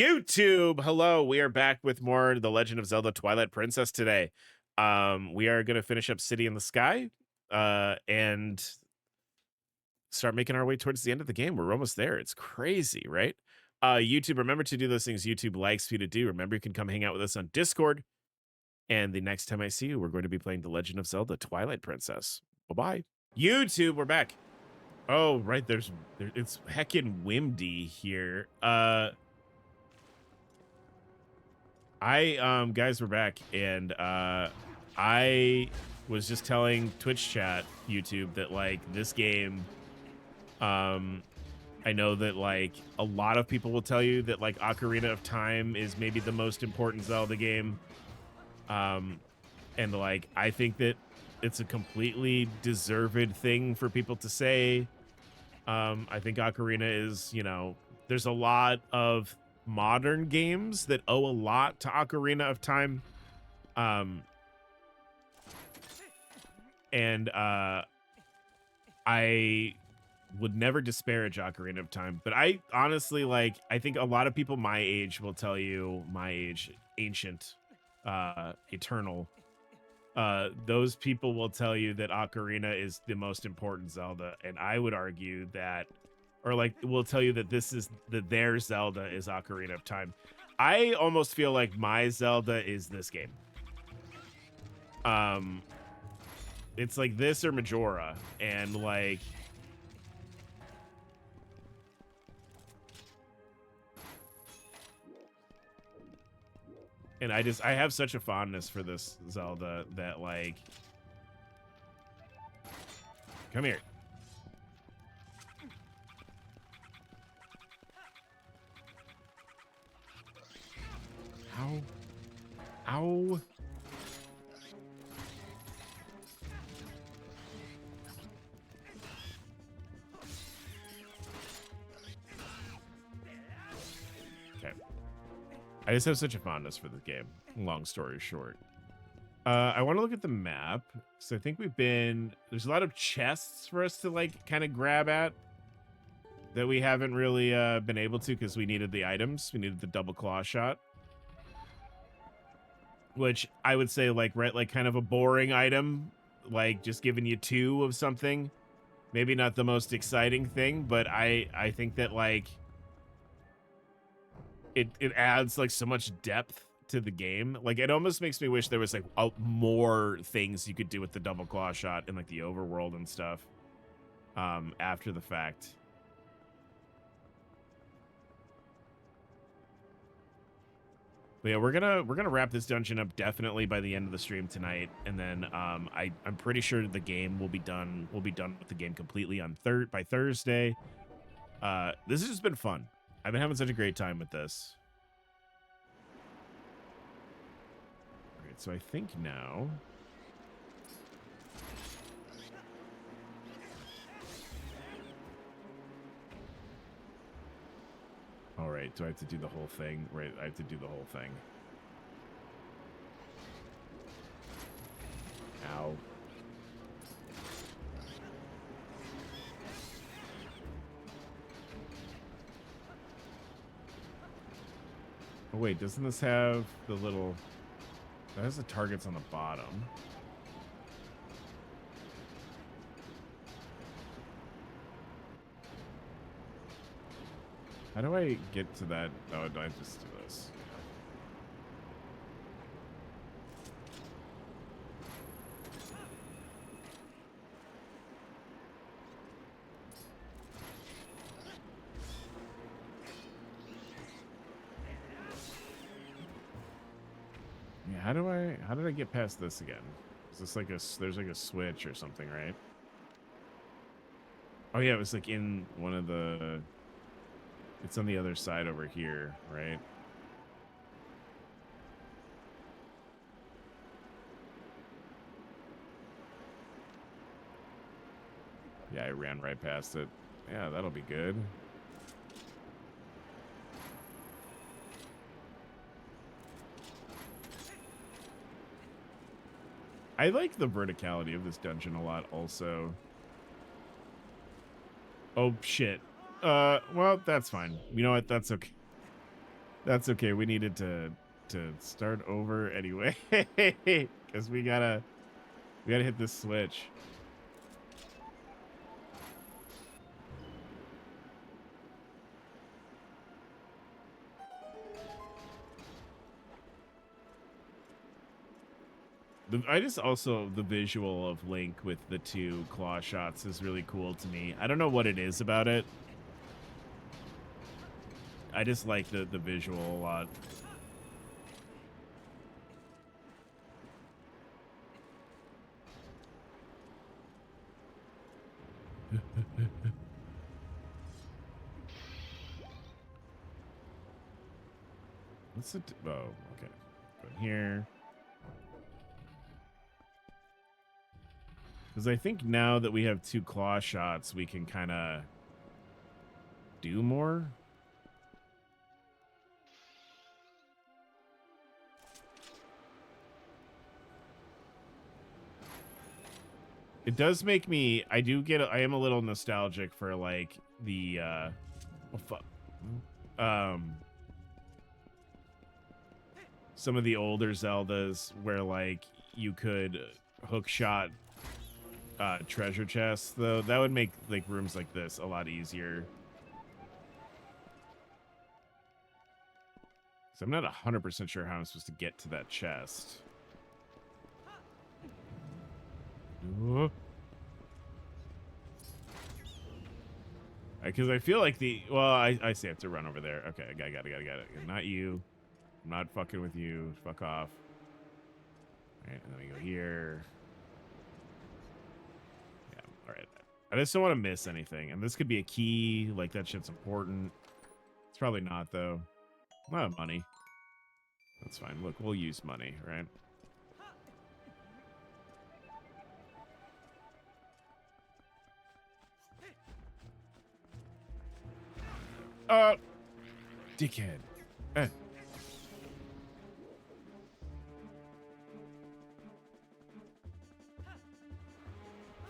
YouTube, hello. We are back with more The Legend of Zelda Twilight Princess today. We are going to finish up City in the Sky and start making our way towards the end of the game. We're almost there. It's crazy, right? YouTube, remember to do those things YouTube likes for you to do. Remember, you can come hang out with us on Discord. And the next time I see you, we're going to be playing The Legend of Zelda Twilight Princess. Bye-bye. YouTube, we're back. Oh, right. It's heckin' windy here. Guys, we're back, and I was just telling Twitch chat, YouTube, that like this game, I know that like a lot of people will tell you that like Ocarina of Time is maybe the most important Zelda game, and like I think that it's a completely deserved thing for people to say. I think Ocarina is, there's a lot of modern games that owe a lot to Ocarina of Time. And I would never disparage Ocarina of Time, but I honestly I think a lot of people my age will tell you, my age, ancient, eternal, those people will tell you that Ocarina is the most important Zelda, and I would argue that, or will tell you that their Zelda is Ocarina of Time. I almost feel like my Zelda is this game. It's like this or Majora, and I have such a fondness for this Zelda that come here. Ow. Ow. Okay. I just have such a fondness for this game. Long story short. I want to look at the map. So I think there's a lot of chests for us to kind of grab at that we haven't really been able to because we needed the items. We needed the double claw shot. Which I would say kind of a boring item, just giving you 2 of something. Maybe not the most exciting thing, but I think that it adds so much depth to the game. It almost makes me wish there was more things you could do with the double claw shot in the overworld and stuff after the fact. But yeah, we're gonna wrap this dungeon up definitely by the end of the stream tonight, and then I'm pretty sure the game will be done. We'll be done with the game completely on by Thursday. This has just been fun. I've been having such a great time with this. All right, so I think now. All right, do I have to do the whole thing? Right, I have to do the whole thing. Ow. Oh, wait, doesn't this have the little... That has the targets on the bottom. How do I get to that? Oh, do I just do this? Yeah, how did I get past this again? Is this there's a switch or something, right? Oh yeah, it was in one of the... It's on the other side over here, right? Yeah, I ran right past it. Yeah, that'll be good. I like the verticality of this dungeon a lot also. Oh, shit. Well, that's fine. You know what? That's okay. That's okay. We needed to start over anyway because we gotta hit this switch. I just also the visual of Link with the 2 claw shots is really cool to me. I don't know what it is about it. I just like the visual a lot. What's it? Oh, okay. Go in here. Because I think now that we have 2 claw shots, we can kind of do more. It does make me, I am a little nostalgic for like the, some of the older Zeldas where like you could hook shot treasure chests, though. That would make like rooms like this a lot easier. So I'm not 100% sure how I'm supposed to get to that chest. Because I feel like I see I have to run over there. Okay, I got it. Not you. I'm not fucking with you. Fuck off. All right, and then we go here. Yeah, all right. I just don't want to miss anything. And this could be a key. Like, that shit's important. It's probably not, though. Not money. That's fine. Look, we'll use money, right? Dickhead.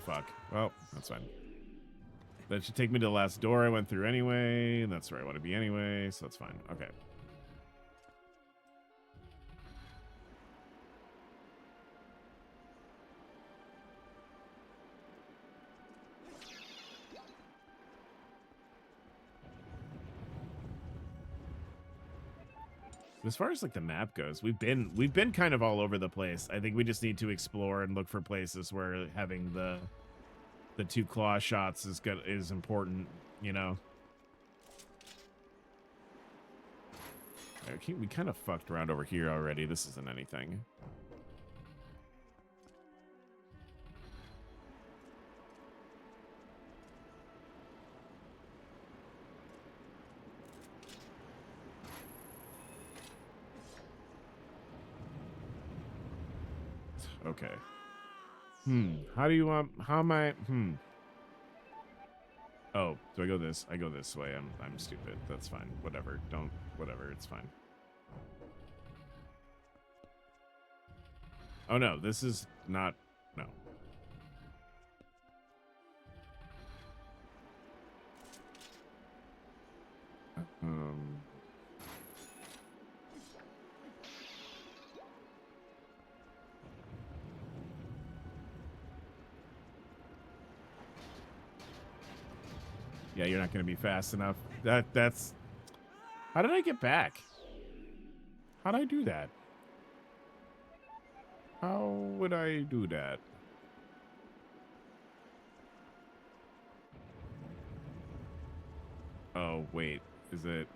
Fuck. Well, that's fine. That should take me to the last door I went through anyway. And that's where I want to be anyway, so that's fine. Okay. As far as like the map goes, we've been kind of all over the place. I think we just need to explore and look for places where having the 2 claw shots is important, you know. Okay, we kind of fucked around over here already. This isn't anything. Okay. How do you want? How am I? Oh, do I go this? I go this way. I'm stupid. That's fine. Whatever. Whatever. It's fine. Oh no, this is not. No. Yeah, you're not going to be fast enough. That's... How did I get back? How did I do that? How would I do that? Oh, wait. Is it...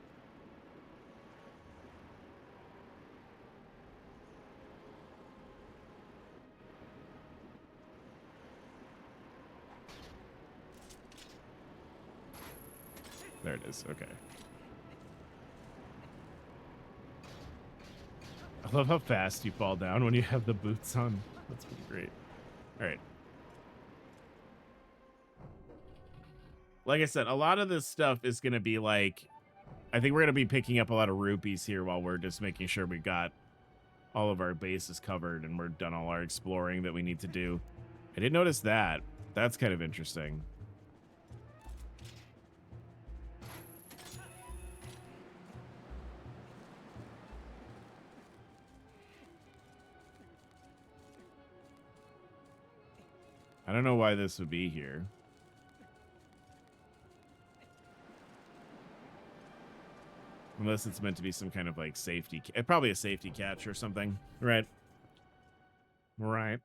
There it is. Okay. I love how fast you fall down when you have the boots on. That's pretty great. All right. Like I said, a lot of this stuff is going to be like... I think we're going to be picking up a lot of rupees here while we're just making sure we got all of our bases covered and we're done all our exploring that we need to do. I did notice that. That's kind of interesting. I don't know why this would be here. Unless it's meant to be some kind of like safety, probably a safety catch or something. Right. Right.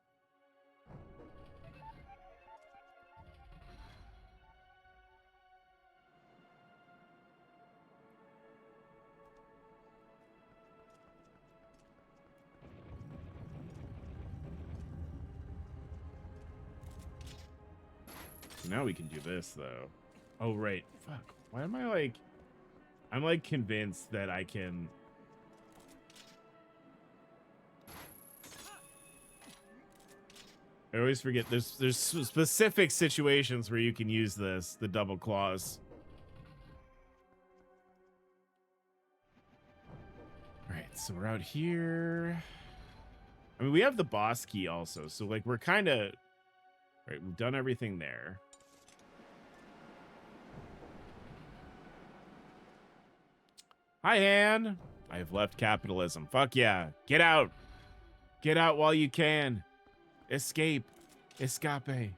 So now we can do this though. Oh, right. Fuck. Why am I like... I'm like convinced that I can... I always forget there's specific situations where you can use this, the double claws. All right, so we're out here. I mean, we have the boss key also, so like we're kind of... Right, we've done everything there. Hi, Anne. I have left capitalism. Fuck yeah. Get out. Get out while you can. Escape. Escape.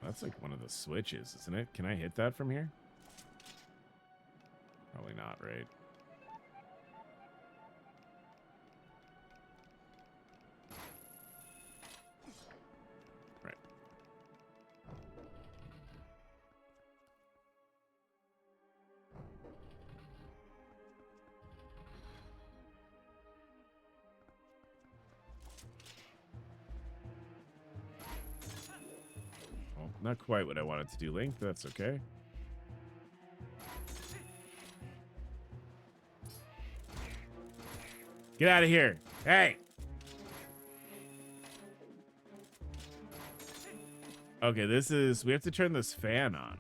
That's like one of the switches, isn't it? Can I hit that from here? Probably not, right? Right. Well, not quite what I wanted to do, Link, but that's okay. Get out of here. Hey. Okay, this is... We have to turn this fan on.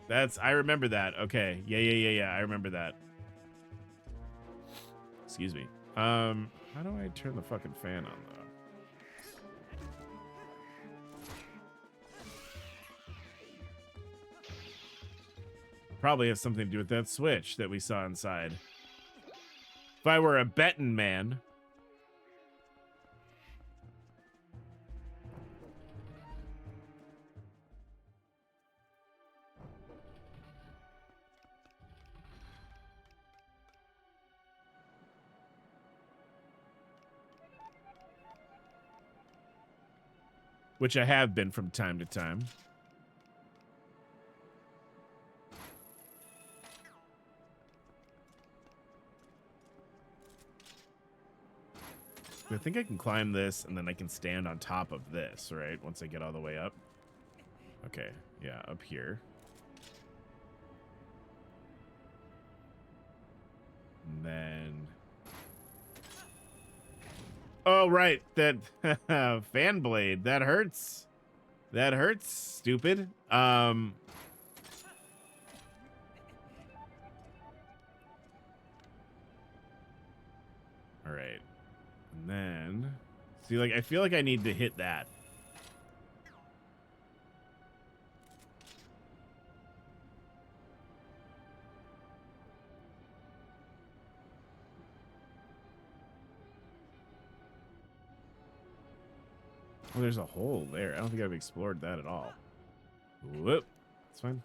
That's... I remember that. Okay. Yeah. I remember that. Excuse me. How do I turn the fucking fan on, though? Probably has something to do with that switch that we saw inside. If I were a betting man... Which I have been from time to time. I think I can climb this, and then I can stand on top of this, right? Once I get all the way up. Okay, yeah, up here. And then... Oh, right, that fan blade. That hurts. That hurts, stupid. All right. And then... See, like, I feel like I need to hit that. Oh, there's a hole there. I don't think I've explored that at all. Whoop. That's fine.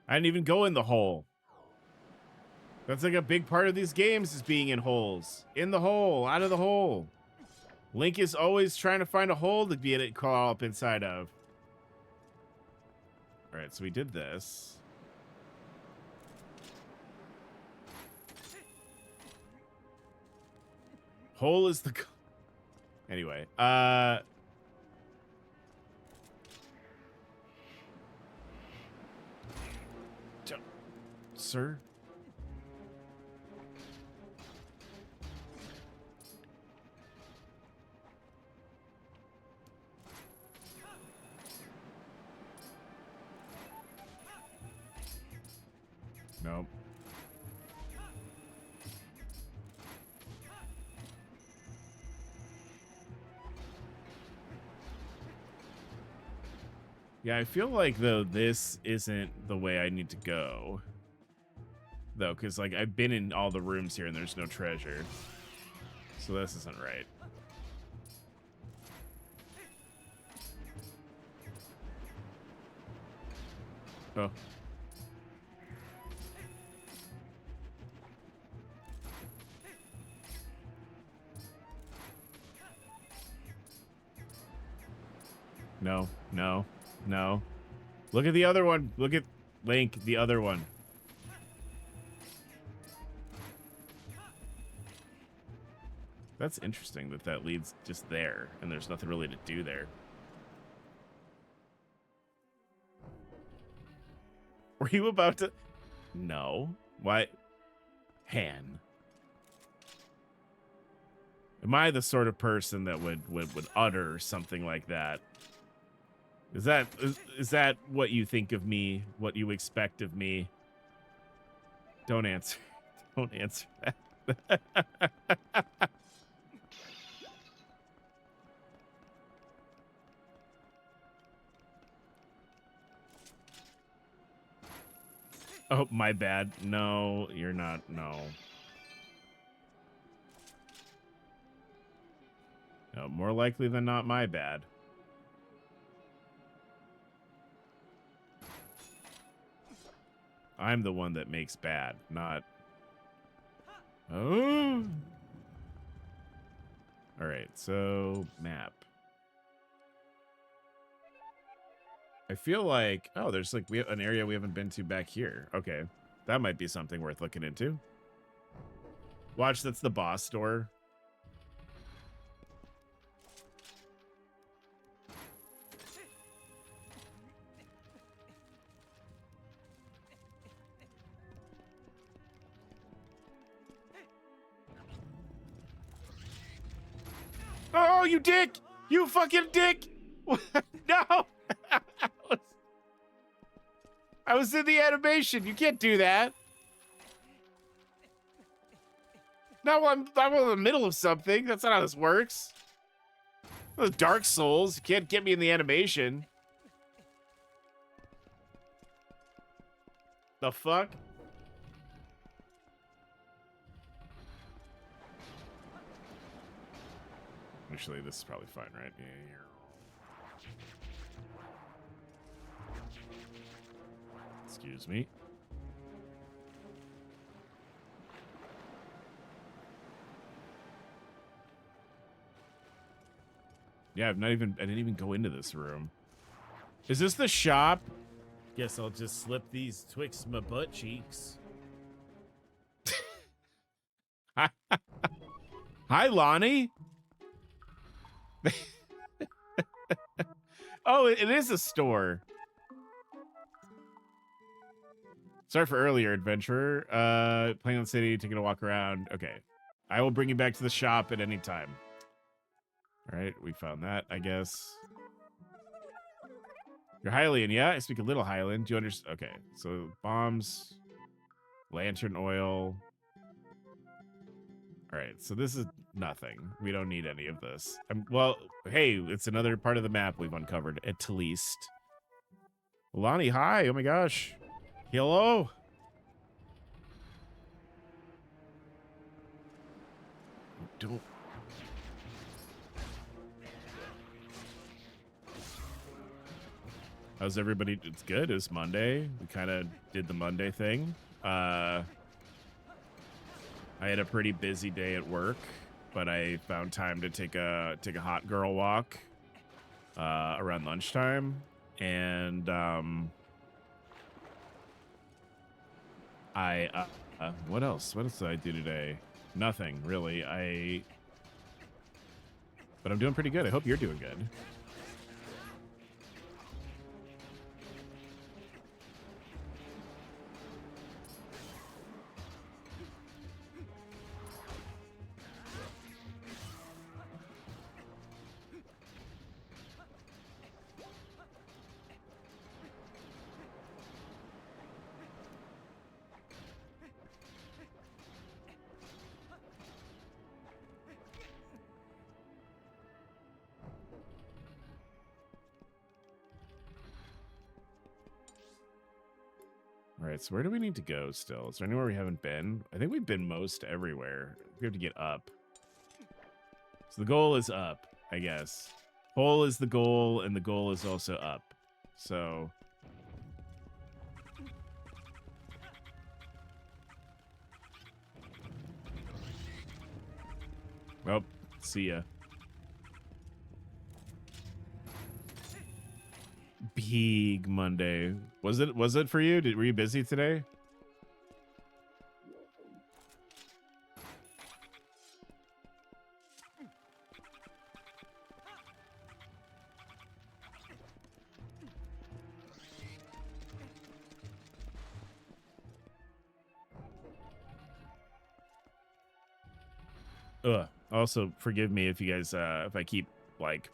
I didn't even go in the hole. That's like a big part of these games is being in holes. In the hole, out of the hole. Link is always trying to find a hole to be able to crawl up inside of. All right, so we did this. Hole is the... Anyway, sir? Nope. Yeah, I feel like, though, this isn't the way I need to go. Though, because, like, I've been in all the rooms here and there's no treasure. So this isn't right. Oh. No, no, no. Look at the other one. Look at Link, the other one. That's interesting that that leads just there, and there's nothing really to do there. Were you about to? No. Why? Han. Am I the sort of person that would utter something like that? Is that what you think of me? What you expect of me? Don't answer. Don't answer that. Oh, my bad. No, you're not. No. No, more likely than not, my bad. I'm the one that makes bad, not... Oh! Alright, so... map. I feel like... Oh, there's like an area we haven't been to back here. Okay. That might be something worth looking into. Watch, that's the boss door. Oh, you dick! You fucking dick! No! I was in the animation. You can't do that. No, I'm in the middle of something. That's not how this works. Those Dark Souls. You can't get me in the animation. The fuck? Actually, this is probably fine, right? Yeah. Excuse me. Yeah, I didn't even go into this room. Is this the shop? Guess I'll just slip these Twix my butt cheeks. Hi, Lonnie. Oh, it is a store. Sorry for earlier, adventurer. Playing on the city, taking a walk around. Okay. I will bring you back to the shop at any time. All right, we found that, I guess. You're Hylian, yeah? I speak a little Hylian. Do you understand? Okay, so bombs, lantern oil. All right, so this is nothing. We don't need any of this. Well, hey, it's another part of the map we've uncovered, at least. Lonnie, hi. Oh my gosh. Hello. Don't. How's everybody? It's good. It's Monday. We kind of did the Monday thing. I had a pretty busy day at work, but I found time to take a hot girl walk around lunchtime, and what else? What else did I do today? Nothing really. But I'm doing pretty good. I hope you're doing good. All right, so where do we need to go still? Is there anywhere we haven't been? I think we've been most everywhere. We have to get up. So the goal is up, I guess. Hole is the goal, and the goal is also up. So... well, see ya. Big Monday. Was it for you? Were you busy today? Ugh. Also, forgive me if you guys if I keep like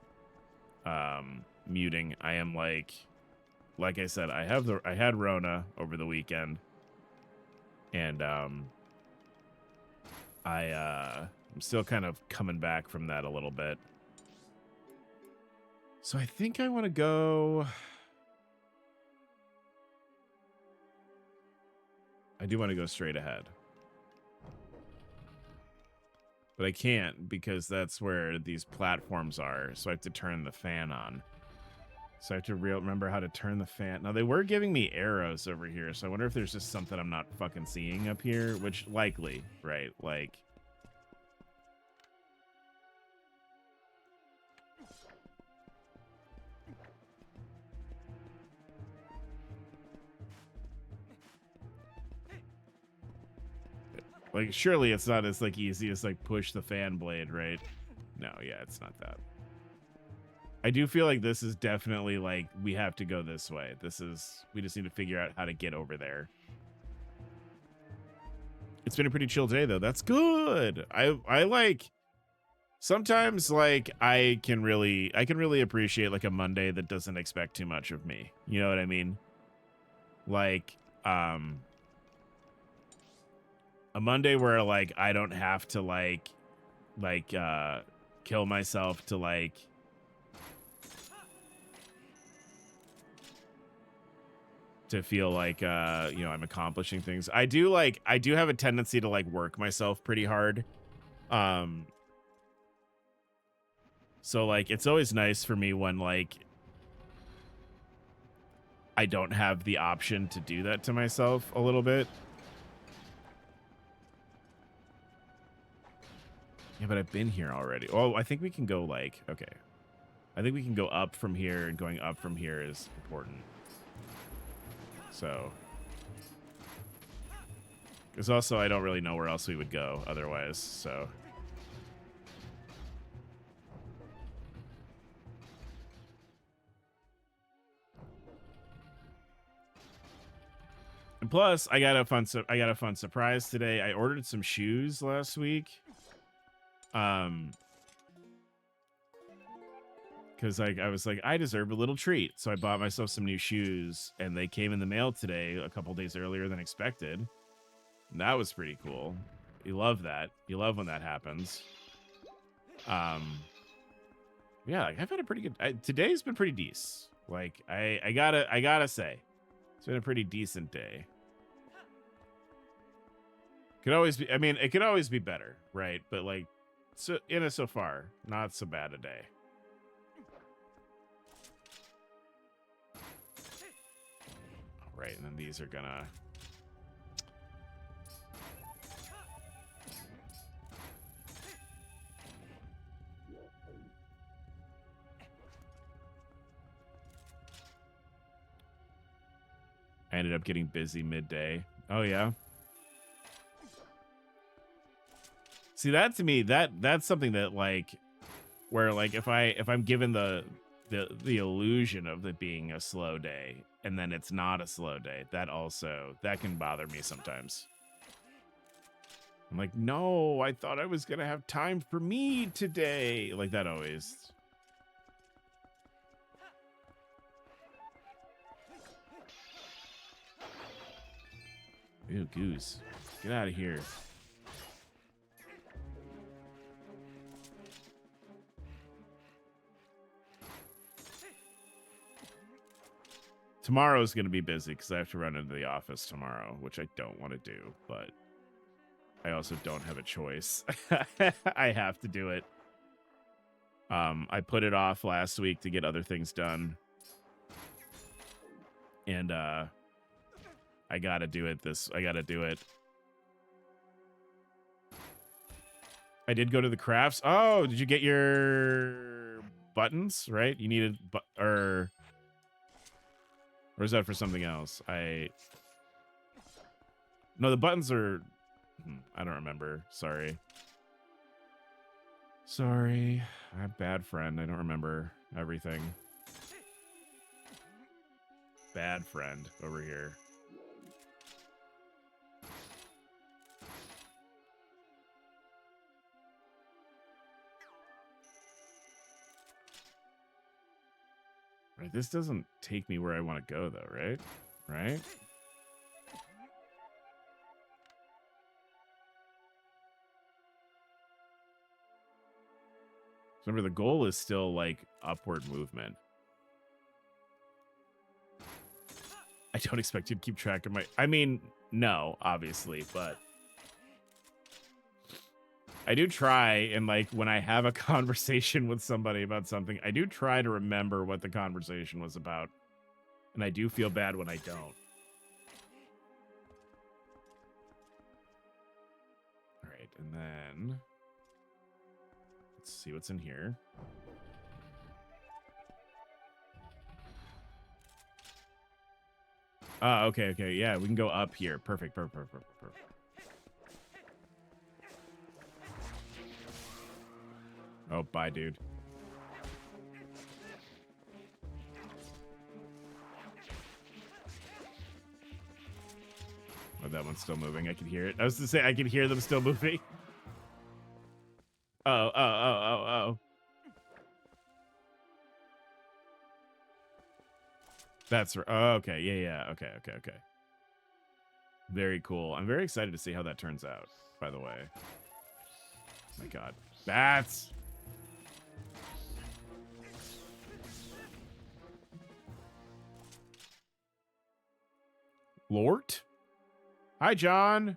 muting. I am like I said, I had Rona over the weekend, and I'm still kind of coming back from that a little bit. So I think I want to go. I do want to go straight ahead, but I can't because that's where these platforms are. So I have to turn the fan on. So I have to remember how to turn the fan. Now, they were giving me arrows over here, so I wonder if there's just something I'm not fucking seeing up here, which likely, right? Like... like, surely it's not as, like, easy as, like, push the fan blade, right? No, yeah, it's not that. I do feel like this is definitely, like, we have to go this way. We just need to figure out how to get over there. It's been a pretty chill day, though. That's good. I like... sometimes, like, I can really appreciate, like, a Monday that doesn't expect too much of me. You know what I mean? Like, a Monday where, like, I don't have to, like, kill myself to, like... to feel like, you know, I'm accomplishing things. I do have a tendency to, like, work myself pretty hard. So, like, it's always nice for me when, like, I don't have the option to do that to myself a little bit. Yeah, but I've been here already. Oh, I think we can go, like, okay. I think we can go up from here, and going up from here is important. So, because also I don't really know where else we would go otherwise, so. And plus, I got a fun surprise today. I ordered some shoes last week. Because I was like, I deserve a little treat. So I bought myself some new shoes, and they came in the mail today a couple days earlier than expected. And that was pretty cool. You love that. You love when that happens. Yeah, like, I've had a pretty good... today's been pretty decent. Like, I gotta say, it's been a pretty decent day. Could always be... I mean, it could always be better, right? But, like, so far, not so bad a day. Right, and then these are gonna... I ended up getting busy midday. Oh, yeah? See, that to me, that's something that, like, where, like, if I'm given the illusion of it being a slow day, and then it's not a slow day, that can bother me sometimes. I'm like, no, I thought I was gonna have time for me today. Like, that always. Ew, goose. Get out of here. Tomorrow's going to be busy because I have to run into the office tomorrow, which I don't want to do, but I also don't have a choice. I have to do it. I put it off last week to get other things done. And I got to do it I got to do it. I did go to the crafts. Oh, did you get your buttons, right? You needed or is that for something else? No, the buttons are I don't remember. Sorry. Sorry. I'm a bad friend. I don't remember everything. Bad friend over here. Right, this doesn't take me where I want to go, though, right? Right? Remember, the goal is still, like, upward movement. I don't expect you to keep track of my... I mean, no, obviously, but... I do try, and, like, when I have a conversation with somebody about something, I do try to remember what the conversation was about. And I do feel bad when I don't. All right, and then... let's see what's in here. Okay, okay, yeah, we can go up here. Perfect, perfect. Oh, bye, dude. Oh, that one's still moving. I can hear it. I was to say I can hear them still moving. Oh. That's right. Oh, okay. Yeah. Okay. Very cool. I'm very excited to see how that turns out, by the way. Oh my God. Bats! Lort? Hi, John.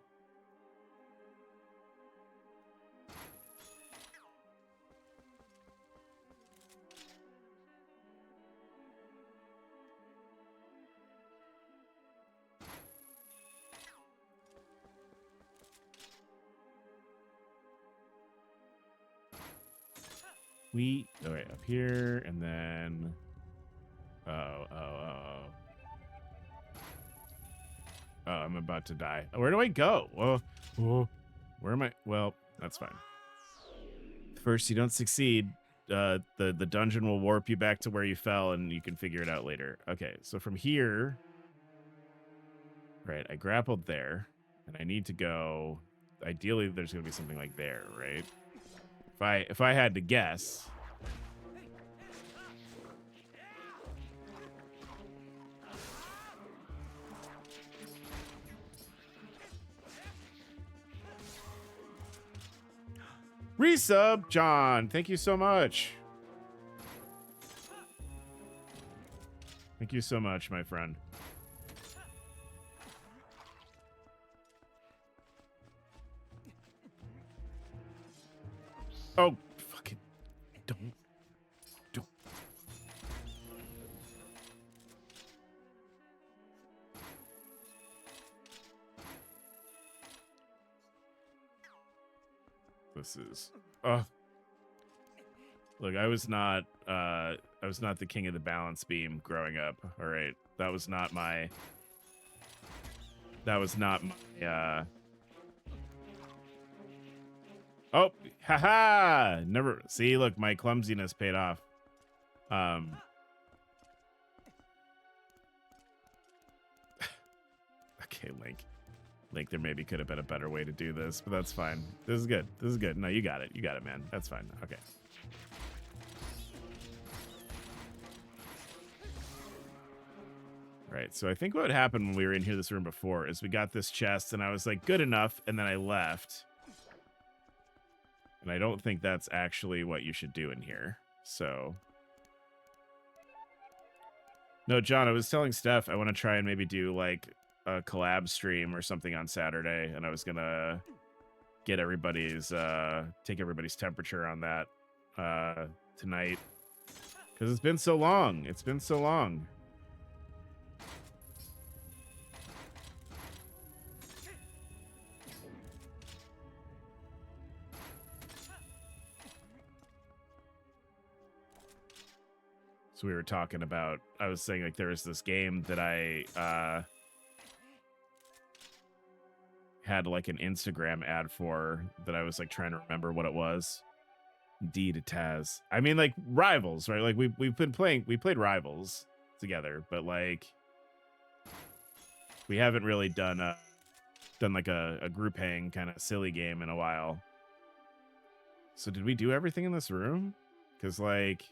All right, up here, and then... Oh, I'm about to die. Where do I go? Where am I? Well, that's fine. First, you don't succeed. The dungeon will warp you back to where you fell, and you can figure it out later. Okay, so from here... Right, I grappled there, and I need to go... Ideally, there's going to be something like there, right? If I had to guess... Resub, John. Thank you so much. Thank you so much, my friend. Oh, fucking don't. This is look, I was not the king of the balance beam growing up. All right, that was not my oh, haha, never see. Look, my clumsiness paid off. Okay, Link, there maybe could have been a better way to do this, but that's fine. This is good. No, you got it, man. That's fine. Okay. Right, so I think what happened when we were in here this room before is we got this chest, and I was like, good enough, and then I left. And I don't think that's actually what you should do in here. So No, John, I was telling Steph I want to try and maybe do like a collab stream or something on Saturday, and I was gonna get everybody's take everybody's temperature on that tonight, because it's been so long. It's been so long. So we were talking about, I was saying like there was this game that I had like an Instagram ad for that I was like trying to remember what it was. Indeed it has. I mean, like Rivals, right? Like we played Rivals together, but like we haven't really done like a group hang kind of silly game in a while. So did we do everything in this room? Because like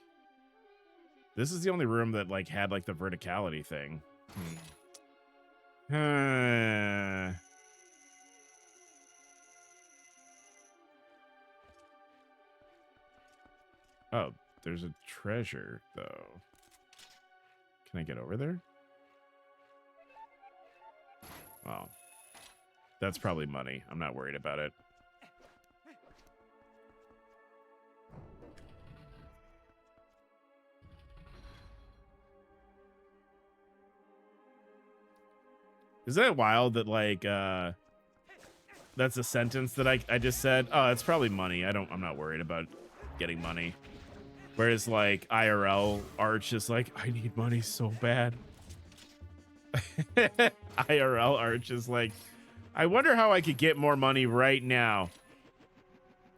this is the only room that like had like the verticality thing. Oh, there's a treasure though. Can I get over there? Well, that's probably money. I'm not worried about it. Isn't that wild that like that's a sentence that I just said? Oh, it's probably money. I'm not worried about getting money. Whereas like IRL Arch is like, I need money so bad. IRL Arch is like, I wonder how I could get more money right now.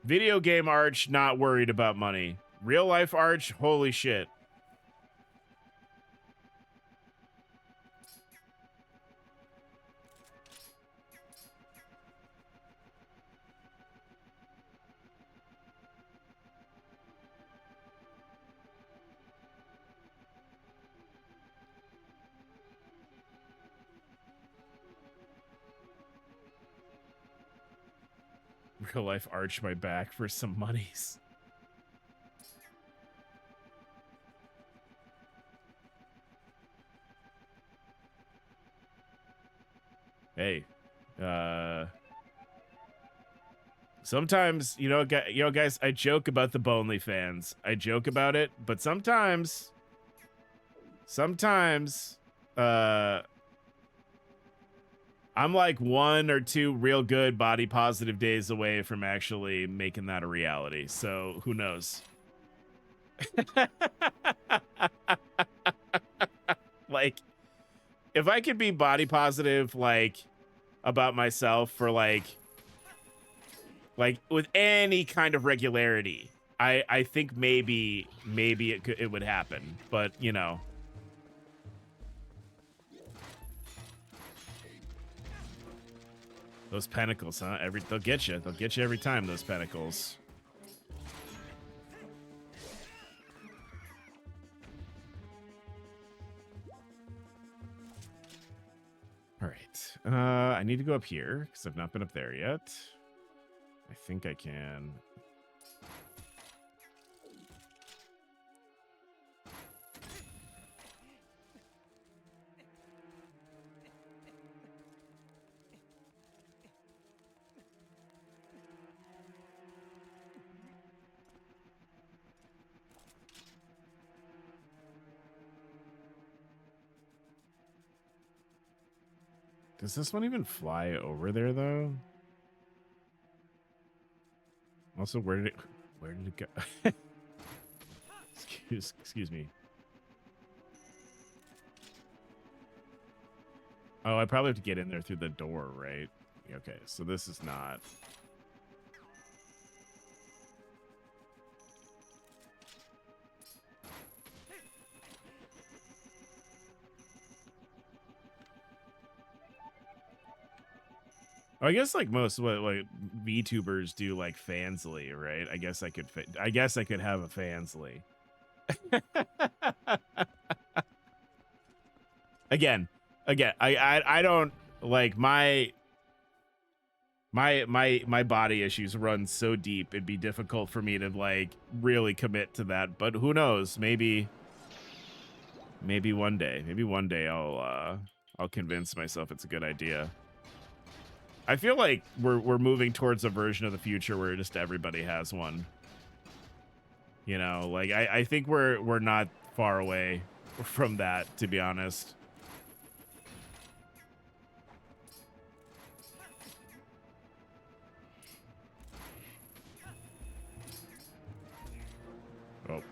Video game Arch, not worried about money. Real life Arch, holy shit. Real life Arch my back for some monies. Hey, sometimes, you know, guys, I joke about the Bonely fans. I joke about it, but sometimes, I'm like 1 or 2 real good body positive days away from actually making that a reality. So who knows? Like, if I could be body positive, like about myself for like with any kind of regularity, I think maybe it would happen, but you know. Those pentacles, huh? They'll get you. They'll get you every time, those pentacles. All right. I need to go up here because I've not been up there yet. I think I can. Does this one even fly over there though? Also, where did it go? excuse me. Oh, I probably have to get in there through the door, right? Okay, so this is not. Oh, I guess like most what like VTubers do, like Fansly, right? I guess I could have a Fansly. again, I don't like my body issues run so deep. It'd be difficult for me to like really commit to that, but who knows? Maybe Maybe one day. Maybe one day I'll convince myself it's a good idea. I feel like we're moving towards a version of the future where just everybody has one. You know, like I think we're not far away from that, to be honest. Oh.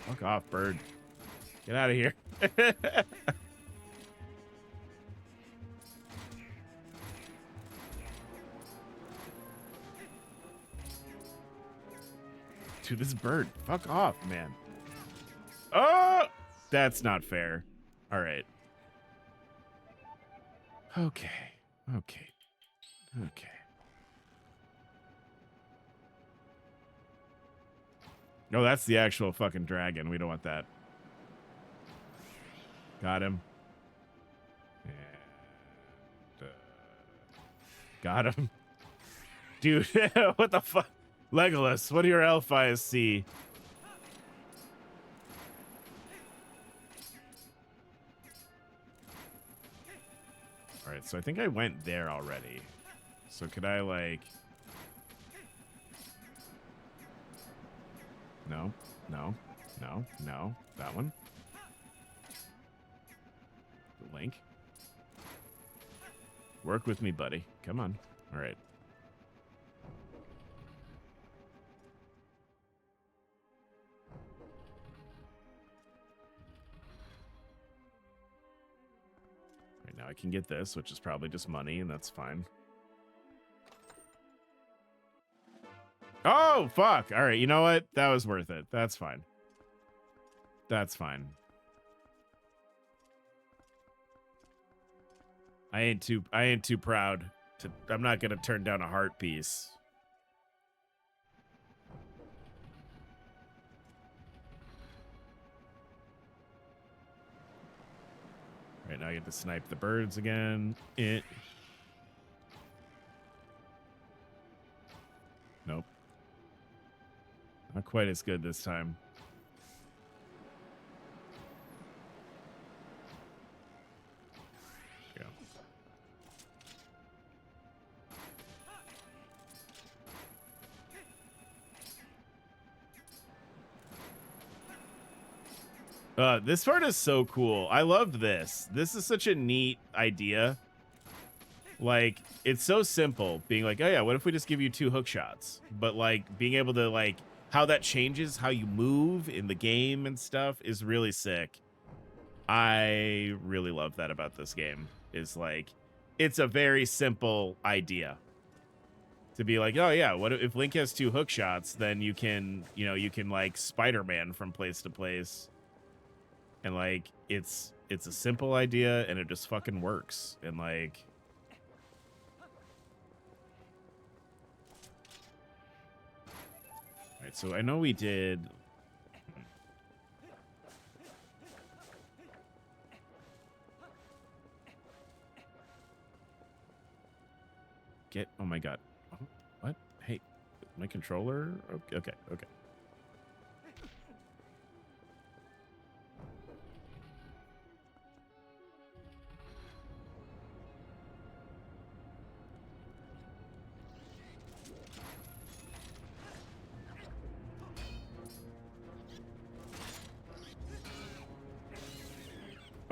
Fuck off, bird. Get out of here. Dude, this bird. Fuck off, man. Oh! That's not fair. All right. Okay. Okay. Okay. No, that's the actual fucking dragon. We don't want that. Got him. And, got him. Dude, what the fuck? Legolas, what do your elf eyes see? All right, so I think I went there already. So could I, like... No, no, no, no. That one. Link. Work with me, buddy. Come on. All right. Right now I can get this, which is probably just money, and that's fine. Oh, fuck. All right, you know what? That was worth it. That's fine. That's fine. I ain't too proud to... I'm not gonna turn down a heart piece. Right now I get to snipe the birds again. Nope. Not quite as good this time. Go. This part is so cool. I love this. This is such a neat idea. Like, it's so simple. Being like, oh yeah, what if we just give you 2 hook shots? But like, being able to like, how that changes how you move in the game and stuff is really sick. I really love that about this game. Is like, it's a very simple idea. To be like, oh yeah, what if Link has 2 hook shots? Then you can, you know, you can like Spider-Man from place to place. And like, it's a simple idea and it just fucking works. And like, all right, so I know we did. Oh my god. What? Hey, my controller? Okay.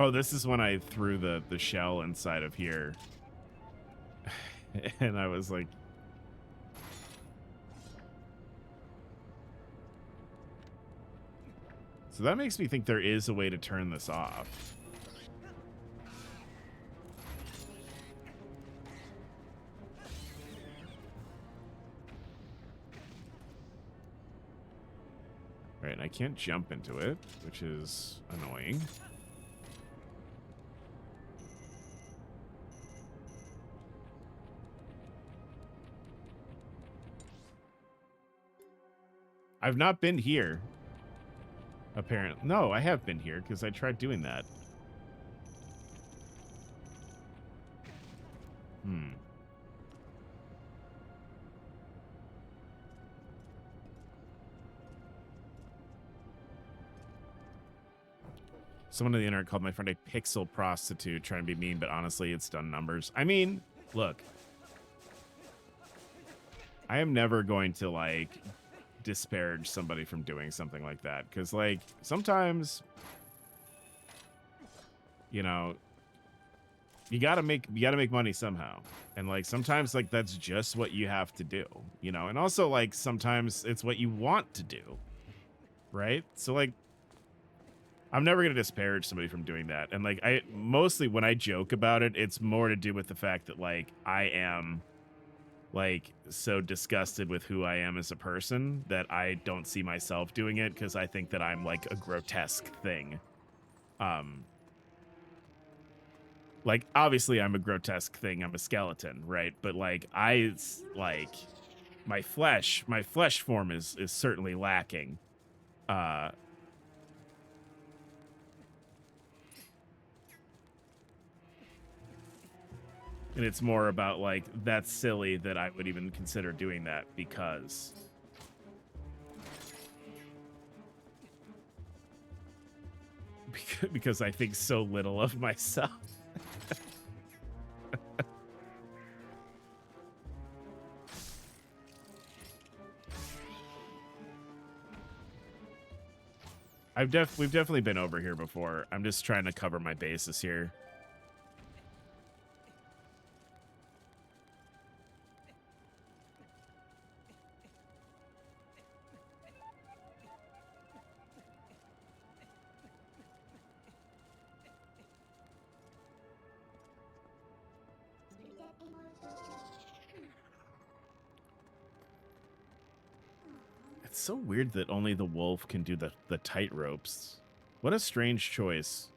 Oh, this is when I threw the shell inside of here. And I was like... So that makes me think there is a way to turn this off. Right, and I can't jump into it, which is annoying. I've not been here. Apparently. No, I have been here because I tried doing that. Someone on the internet called my friend a pixel prostitute, trying to be mean, but honestly, it's done numbers. I mean, look, I am never going to, like, disparage somebody from doing something like that, because, like, sometimes, you know, you gotta make money somehow, and, like, sometimes, like, that's just what you have to do, you know, and also, like, sometimes it's what you want to do, right? So, like, I'm never going to disparage somebody from doing that. And, like, I mostly when I joke about it, it's more to do with the fact that, like, I am, like, so disgusted with who I am as a person that I don't see myself doing it because I think that I'm, like, a grotesque thing. Like, obviously I'm a grotesque thing. I'm a skeleton, right? But, like, my flesh form is certainly lacking. And it's more about, like, that's silly that I would even consider doing that because I think so little of myself. We've definitely been over here before. I'm just trying to cover my bases here. It's so weird that only the wolf can do the tight ropes. What a strange choice.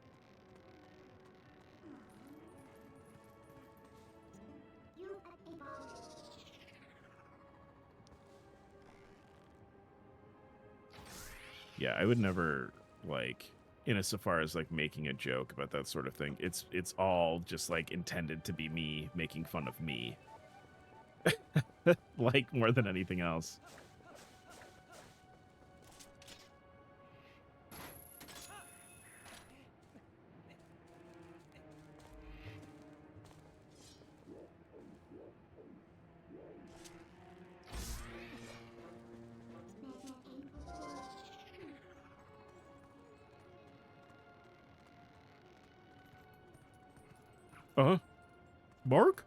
Yeah, I would never, like, insofar as, like, making a joke about that sort of thing. It's all just, like, intended to be me making fun of me. Like, more than anything else. Mark?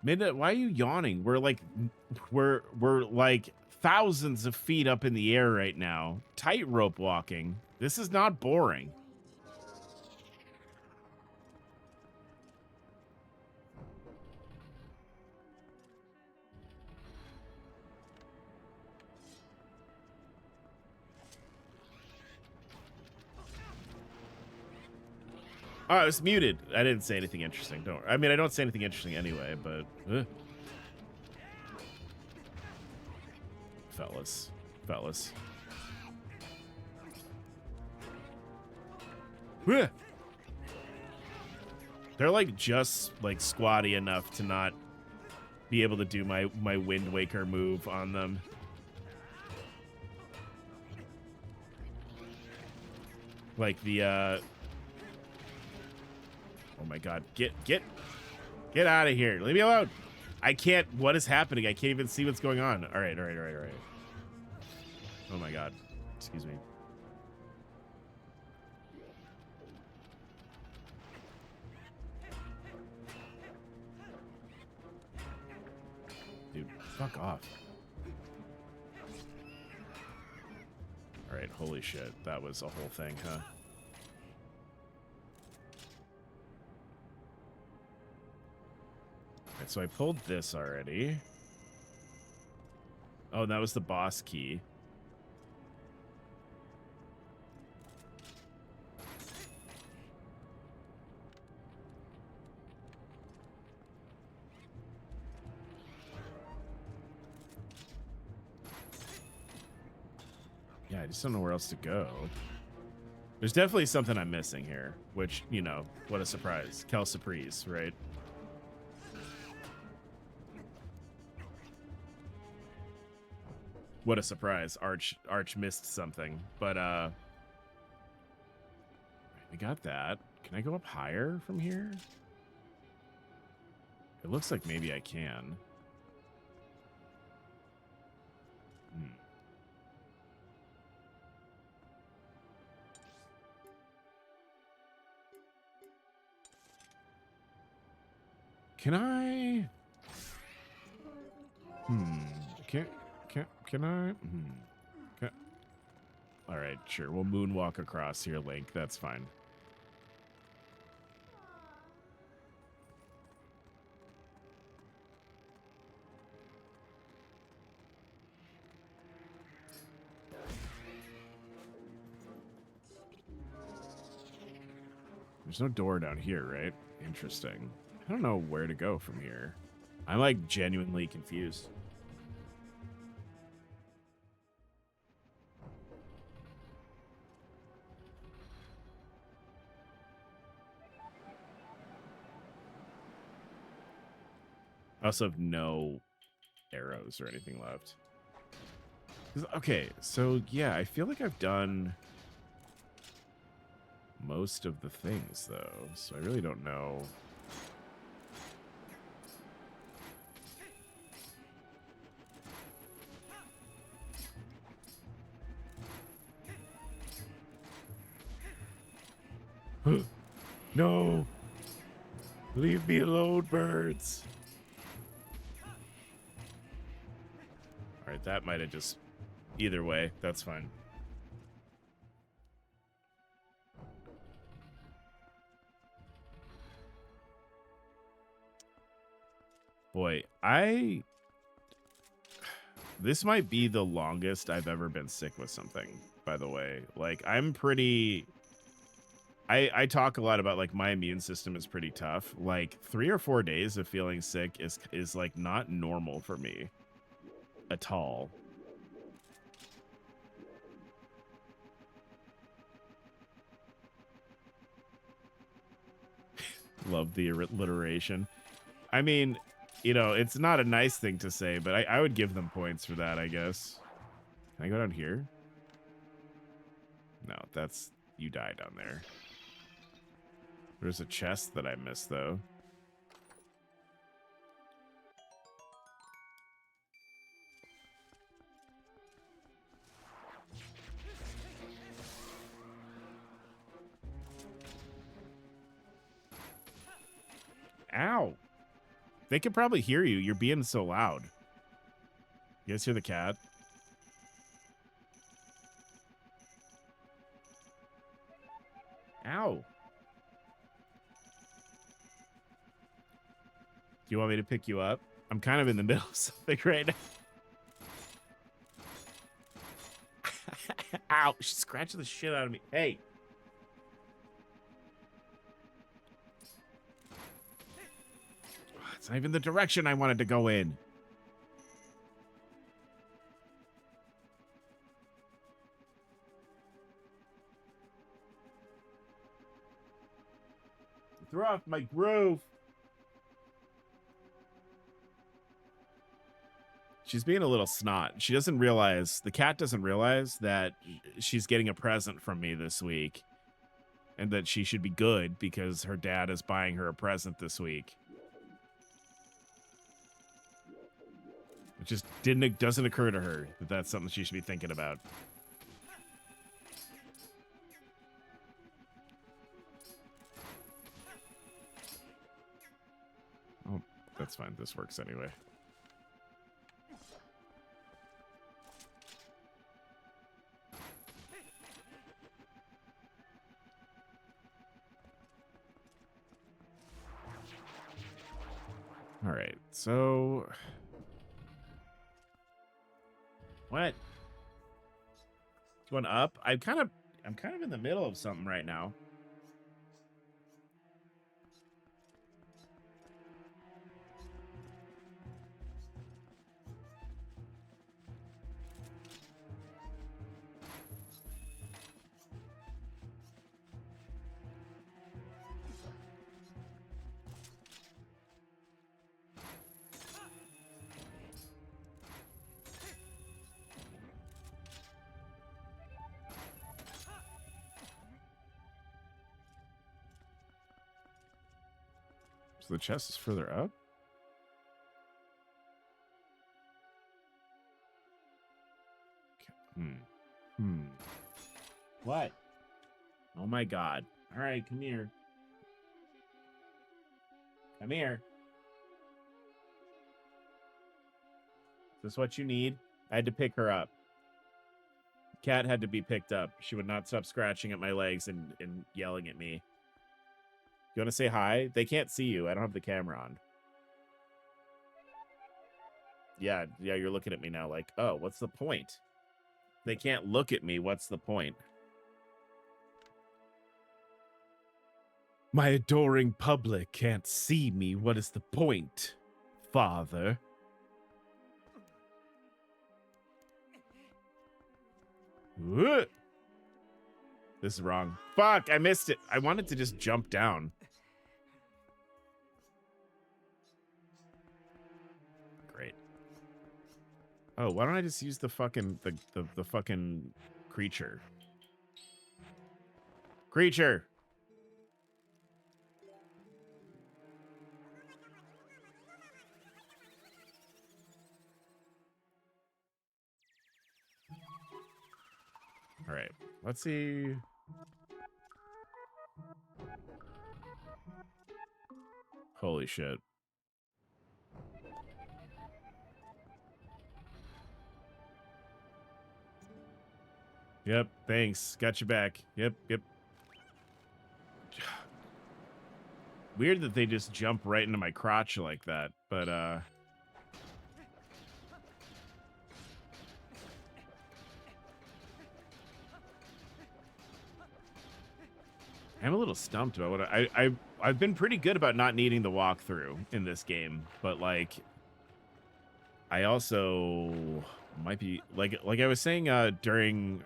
Midnight, why are you yawning? We're like thousands of feet up in the air right now. Tightrope walking. This is not boring. Oh, I was muted. I didn't say anything interesting. Don't. I mean, I don't say anything interesting anyway, but fellas. They're like just like squatty enough to not be able to do my Wind Waker move on them. Like the oh my god, get out of here. Leave me alone. I can't. What is happening? I can't even see what's going on. All right. Oh my god. Excuse me. Dude, fuck off. All right, holy shit. That was a whole thing, huh? All right, so I pulled this already. Oh, that was the boss key. Yeah, I just don't know where else to go. There's definitely something I'm missing here, which, you know, what a surprise. Quelle surprise, right? What a surprise. Arch missed something. But, we got that. Can I go up higher from here? It looks like maybe I can. Can I? Can I? All right, sure. We'll moonwalk across here, Link. That's fine. There's no door down here, right? Interesting. I don't know where to go from here. I'm like genuinely confused. I also have no arrows or anything left. Okay, so yeah, I feel like I've done most of the things, though, so I really don't know. No! Leave me alone, birds! Alright, that might have just... Either way, that's fine. Boy, this might be the longest I've ever been sick with something, by the way. Like, I'm pretty... I talk a lot about, like, my immune system is pretty tough. Like, 3 or 4 days of feeling sick is like, not normal for me. At all. Love the alliteration. I mean, you know, it's not a nice thing to say, but I would give them points for that, I guess. Can I go down here? No, that's... You die down there. There's a chest that I missed, though. Ow! They could probably hear you. You're being so loud. You guys hear the cat? Ow! Do you want me to pick you up? I'm kind of in the middle of something right now. Ow! She's scratching the shit out of me. Hey! It's not even the direction I wanted to go in. Throw off my groove. She's being a little snot. She doesn't realize, the cat doesn't realize that she's getting a present from me this week. And that she should be good because her dad is buying her a present this week. It just doesn't occur to her that that's something she should be thinking about. Oh, that's fine. This works anyway. All right, so... What? Going up? I'm kind of in the middle of something right now. So the chest is further up? What? Oh my god. All right, come here. Come here. Is this what you need? I had to pick her up. Cat had to be picked up. She would not stop scratching at my legs and yelling at me. You want to say hi? They can't see you. I don't have the camera on. Yeah, you're looking at me now like, oh, what's the point? They can't look at me. What's the point? My adoring public can't see me. What is the point, Father? This is wrong. Fuck, I missed it. I wanted to just jump down. Great. Oh, why don't I just use the fucking the fucking creature? Creature. All right, let's see. Holy shit. Yep, thanks. Got you back. Yep. Weird that they just jump right into my crotch like that, but I'm a little stumped about what I've been pretty good about not needing the walkthrough in this game, but like I also might be like I was saying during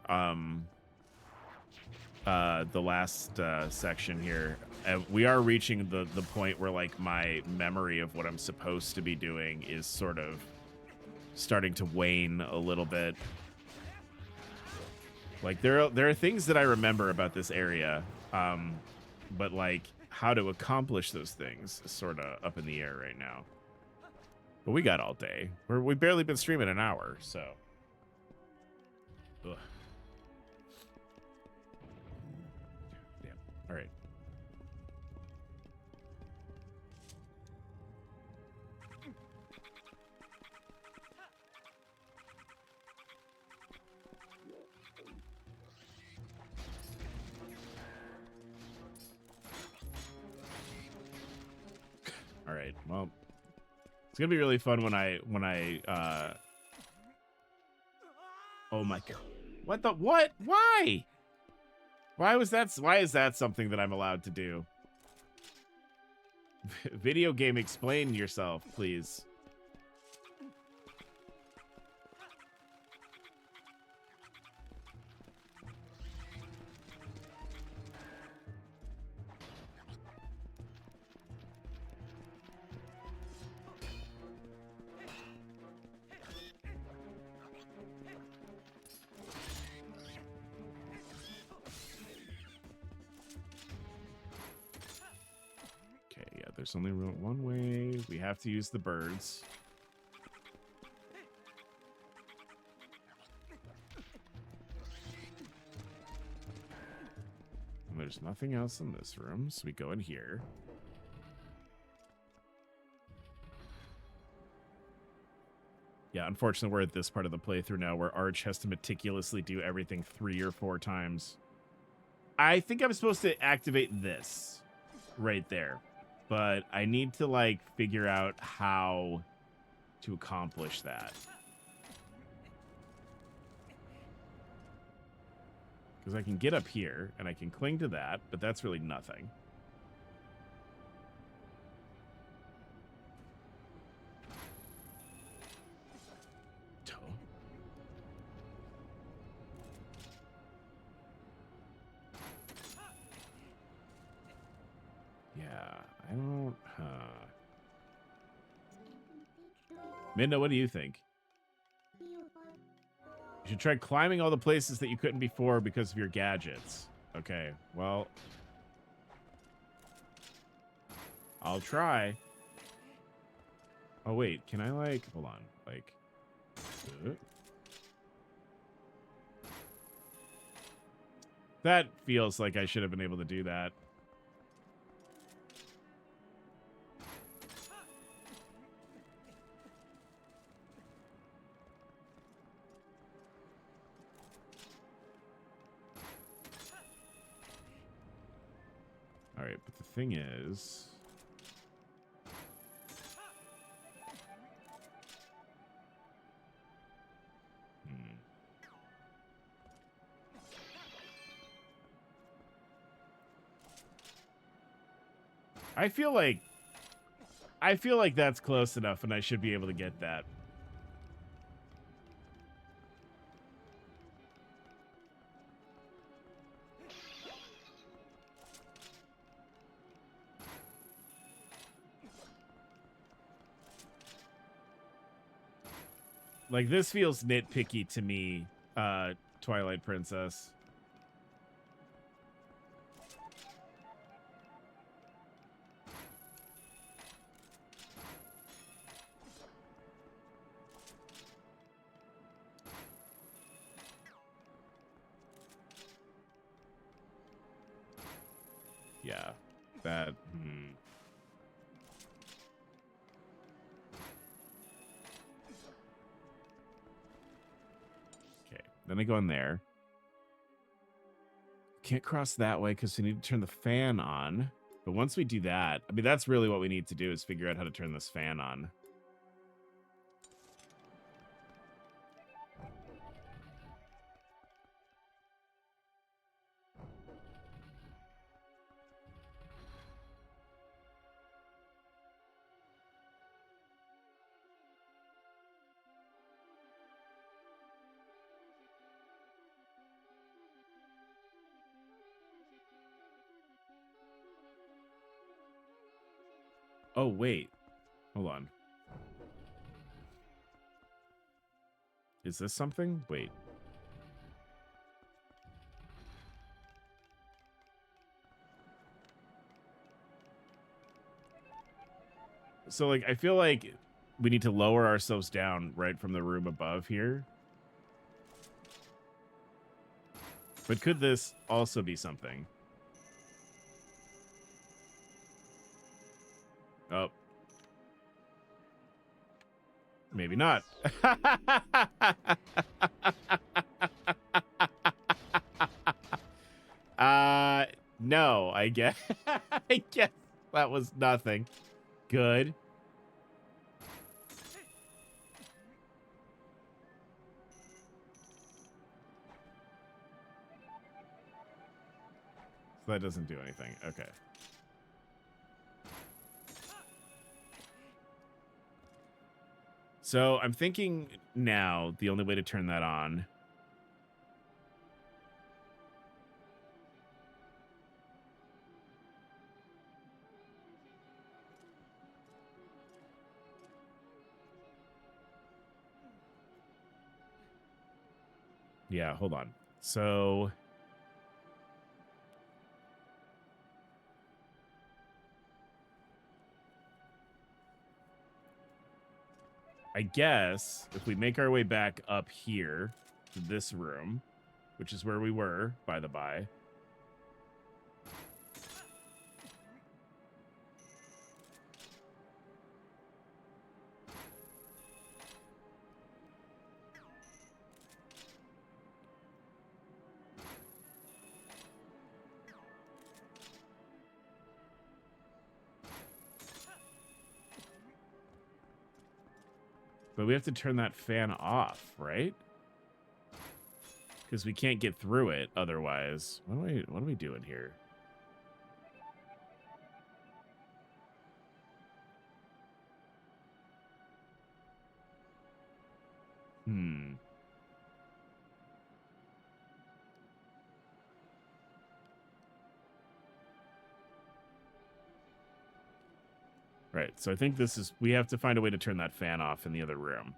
the last section here, we are reaching the point where like my memory of what I'm supposed to be doing is sort of starting to wane a little bit. Like there are things that I remember about this area, but like how to accomplish those things is sort of up in the air right now. But we got all day. We've barely been streaming an hour, so. Ugh. Damn. All right. All right. Well, it's gonna be really fun when I oh my god. What the what? Why? Why is that something that I'm allowed to do? Video game, explain yourself, please. There's only one way. We have to use the birds. And there's nothing else in this room, so we go in here. Yeah, unfortunately, we're at this part of the playthrough now where Arch has to meticulously do everything 3 or 4 times. I think I'm supposed to activate this right there. But I need to, like, figure out how to accomplish that. Because I can get up here, and I can cling to that, but that's really nothing. I don't... Midna, what do you think? You should try climbing all the places that you couldn't before because of your gadgets. Okay, well... I'll try. Oh, wait. Can I, like... Hold on. Like... That feels like I should have been able to do that. All right, but the thing is... I feel like that's close enough and I should be able to get that. Like, this feels nitpicky to me, Twilight Princess. Yeah, that... Okay, then I go in there. Can't cross that way because we need to turn the fan on. But once we do that, I mean, that's really what we need to do is figure out how to turn this fan on. Oh, wait. Hold on. Is this something? Wait. So, like, I feel like we need to lower ourselves down right from the room above here. But could this also be something? Oh. Maybe not. No, I guess. I guess that was nothing. Good. So that doesn't do anything. Okay. So I'm thinking now the only way to turn that on. Yeah, hold on. So I guess if we make our way back up here to this room, which is where we were, by the by. But we have to turn that fan off, right? Because we can't get through it otherwise. What are we doing here? Right, so I think this is... We have to find a way to turn that fan off in the other room.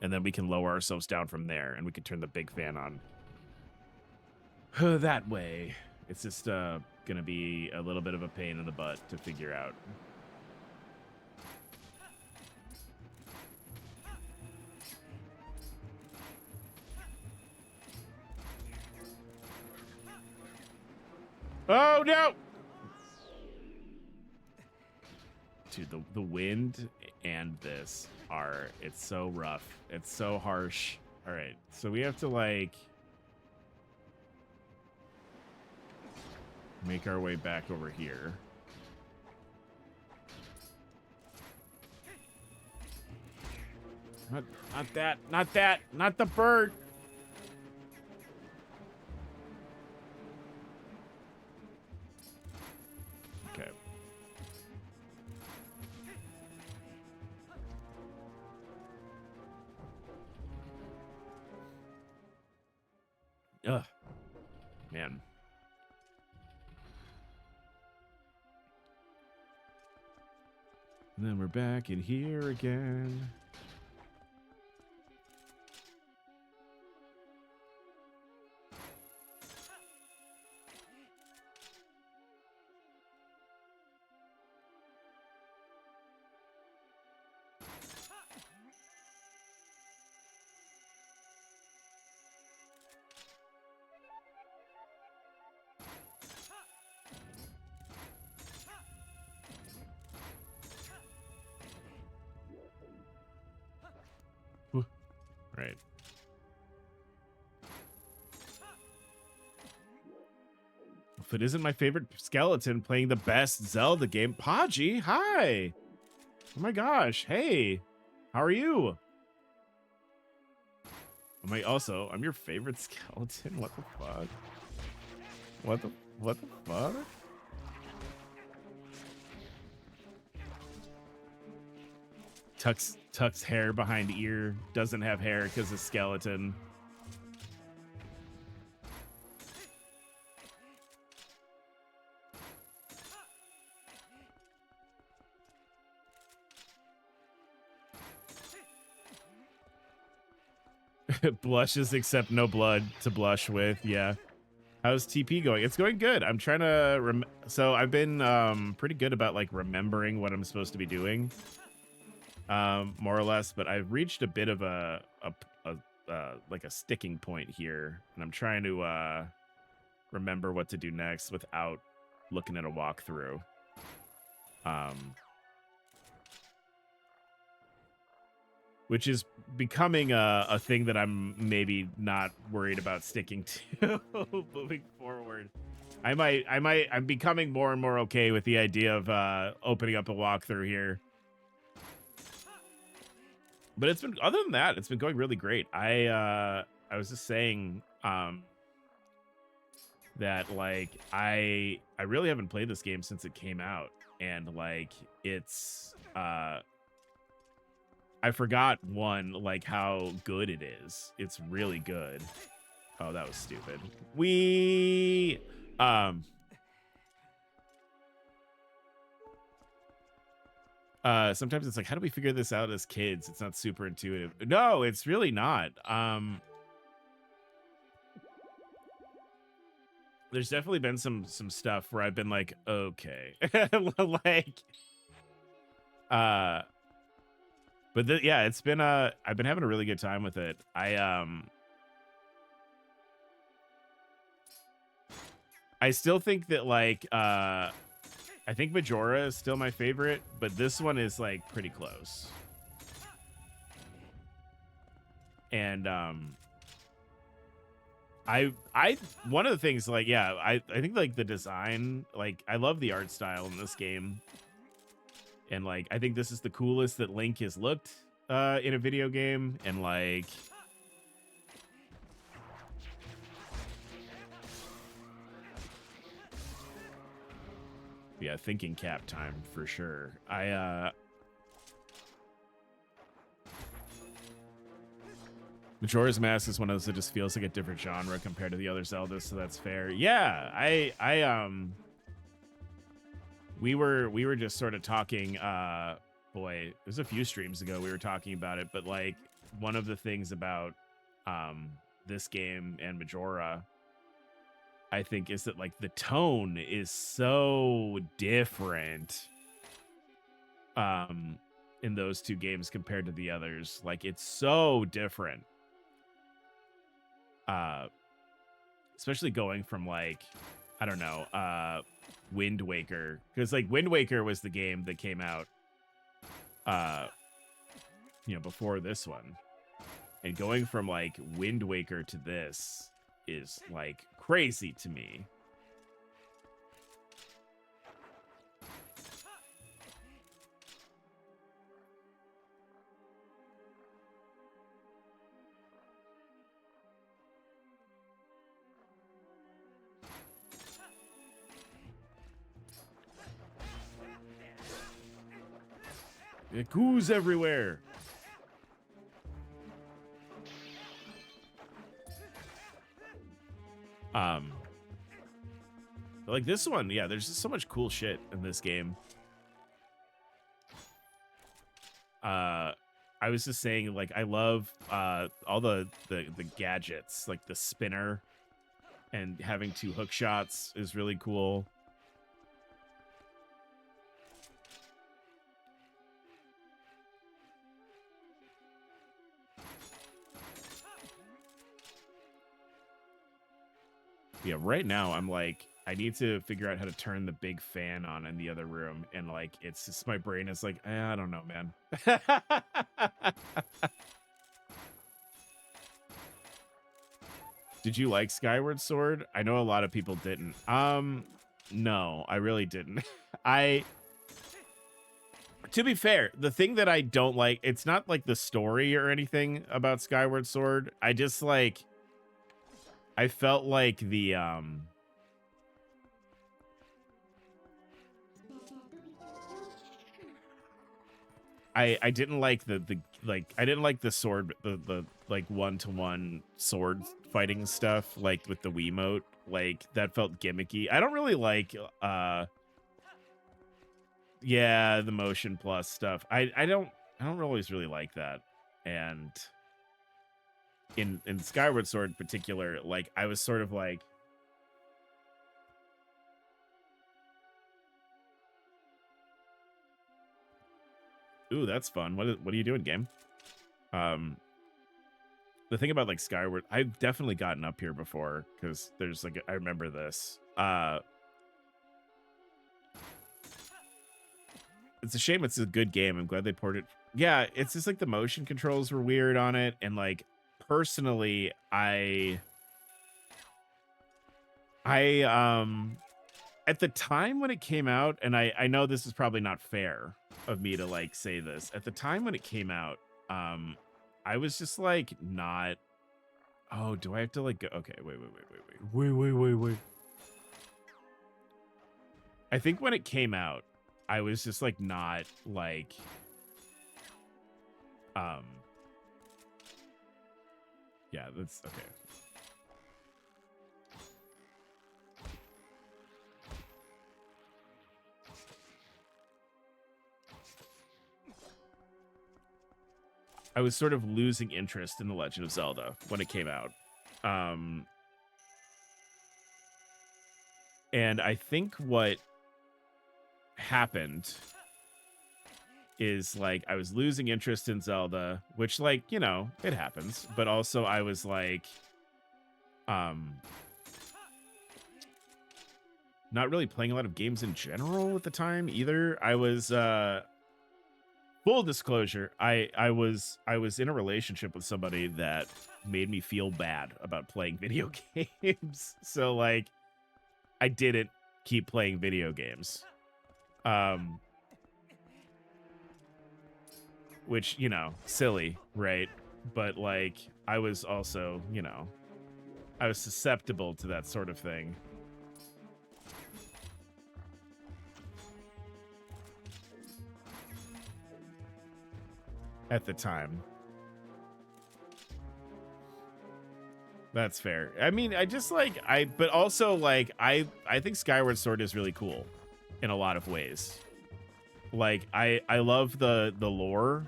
And then we can lower ourselves down from there, and we can turn the big fan on. That way. It's just, gonna be a little bit of a pain in the butt to figure out. Oh no! Dude, the wind and this are, it's so rough. It's so harsh. All right, so we have to like make our way back over here. Not that, not the bird. Okay. Ugh, man. And then we're back in here again. Right. If it isn't my favorite skeleton playing the best Zelda game, Podgy, hi. Oh my gosh, hey, how are you? I'm your favorite skeleton. What the fuck? What the fuck? Tucks hair behind ear, doesn't have hair because of skeleton. Blushes except no blood to blush with. Yeah. How's TP going? It's going good. I'm trying to so I've been pretty good about like remembering what I'm supposed to be doing, more or less. But I've reached a bit of a like a sticking point here, and I'm trying to remember what to do next without looking at a walkthrough. Which is becoming a thing that I'm maybe not worried about sticking to moving forward. I'm becoming more and more okay with the idea of opening up a walkthrough here. But it's been, other than that, it's been going really great. I was just saying that like I really haven't played this game since it came out, and like it's I forgot like how good it is. It's really good. Oh, that was stupid. Sometimes it's like, how do we figure this out as kids? It's not super intuitive. No, it's really not. There's definitely been some stuff where I've been like, okay. Like but yeah, it's been I've been having a really good time with it. I still think that like I think Majora is still my favorite, but this one is like pretty close. And I one of the things, like, yeah, I think like the design, like I love the art style in this game. And like I think this is the coolest that Link has looked in a video game, and like yeah, thinking cap time for sure. Majora's Mask is one of those that just feels like a different genre compared to the other Zeldas, so that's fair. Yeah, we were just sort of talking, boy, it was a few streams ago we were talking about it, but like one of the things about this game and Majora, I think, is that like the tone is so different in those two games compared to the others. Like, it's so different. Especially going from, like, I don't know, Wind Waker, because like Wind Waker was the game that came out you know, before this one, and going from like Wind Waker to this is like crazy to me. It goos everywhere. Like this one, yeah, there's just so much cool shit in this game. I was just saying, like, I love all the gadgets, like the spinner and having 2 hook shots is really cool. Yeah, right now I'm like, I need to figure out how to turn the big fan on in the other room, and like, it's just, my brain is like, I don't know, man. Did you like Skyward Sword? I know a lot of people didn't. No, I really didn't. To be fair, the thing that I don't like, it's not like the story or anything about Skyward Sword. I just like, I felt like the I didn't like the like, I didn't like the sword, the like 1-to-1 sword fighting stuff, like with the Wiimote. Like, that felt gimmicky. I don't really like yeah, the motion plus stuff. I don't always really like that. And in Skyward Sword in particular, like, I was sort of like, ooh, that's fun. What are you doing, game? The thing about like Skyward, I've definitely gotten up here before, because there's like, I remember this. It's a shame it's a good game. I'm glad they ported it. Yeah, it's just like the motion controls were weird on it, and like, personally, I at the time when it came out, and I know this is probably not fair of me to like say this, at the time when it came out, I was just like, not, oh, do I have to like go? Okay, wait. I think when it came out, I was just like, not like, yeah, that's okay. I was sort of losing interest in The Legend of Zelda when it came out. And I think what happened is, like, I was losing interest in Zelda, which, like, you know, it happens. But also I was like, not really playing a lot of games in general at the time either. I was, full disclosure, I was in a relationship with somebody that made me feel bad about playing video games. So like, I didn't keep playing video games. Which, you know, silly, right? But like, I was also, you know, I was susceptible to that sort of thing. At the time. That's fair. I mean, I just like, but also like, I think Skyward Sword is really cool in a lot of ways. Like, I love the lore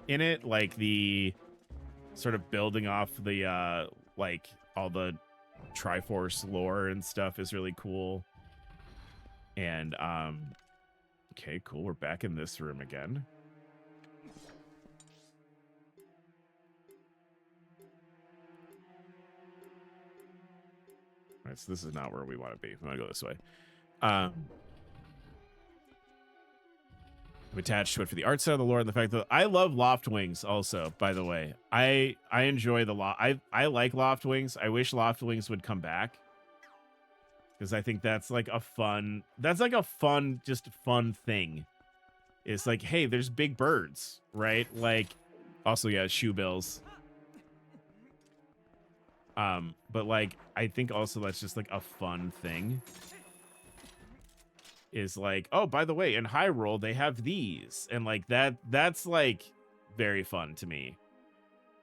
in it, like the sort of building off the like all the Triforce lore and stuff is really cool. And okay, cool. We're back in this room again. All right, so this is not where we want to be. We want to go this way. I'm attached to it for the art style, the lore, and the fact that I love Loft Wings also, by the way. I enjoy the I like Loft Wings. I wish Loft Wings would come back. Because I think that's like a fun just fun thing. It's like, hey, there's big birds, right? Like, also, yeah, shoe bills. But like, I think also that's just like a fun thing. Is like, oh, by the way, in Hyrule, they have these. And like that's like very fun to me.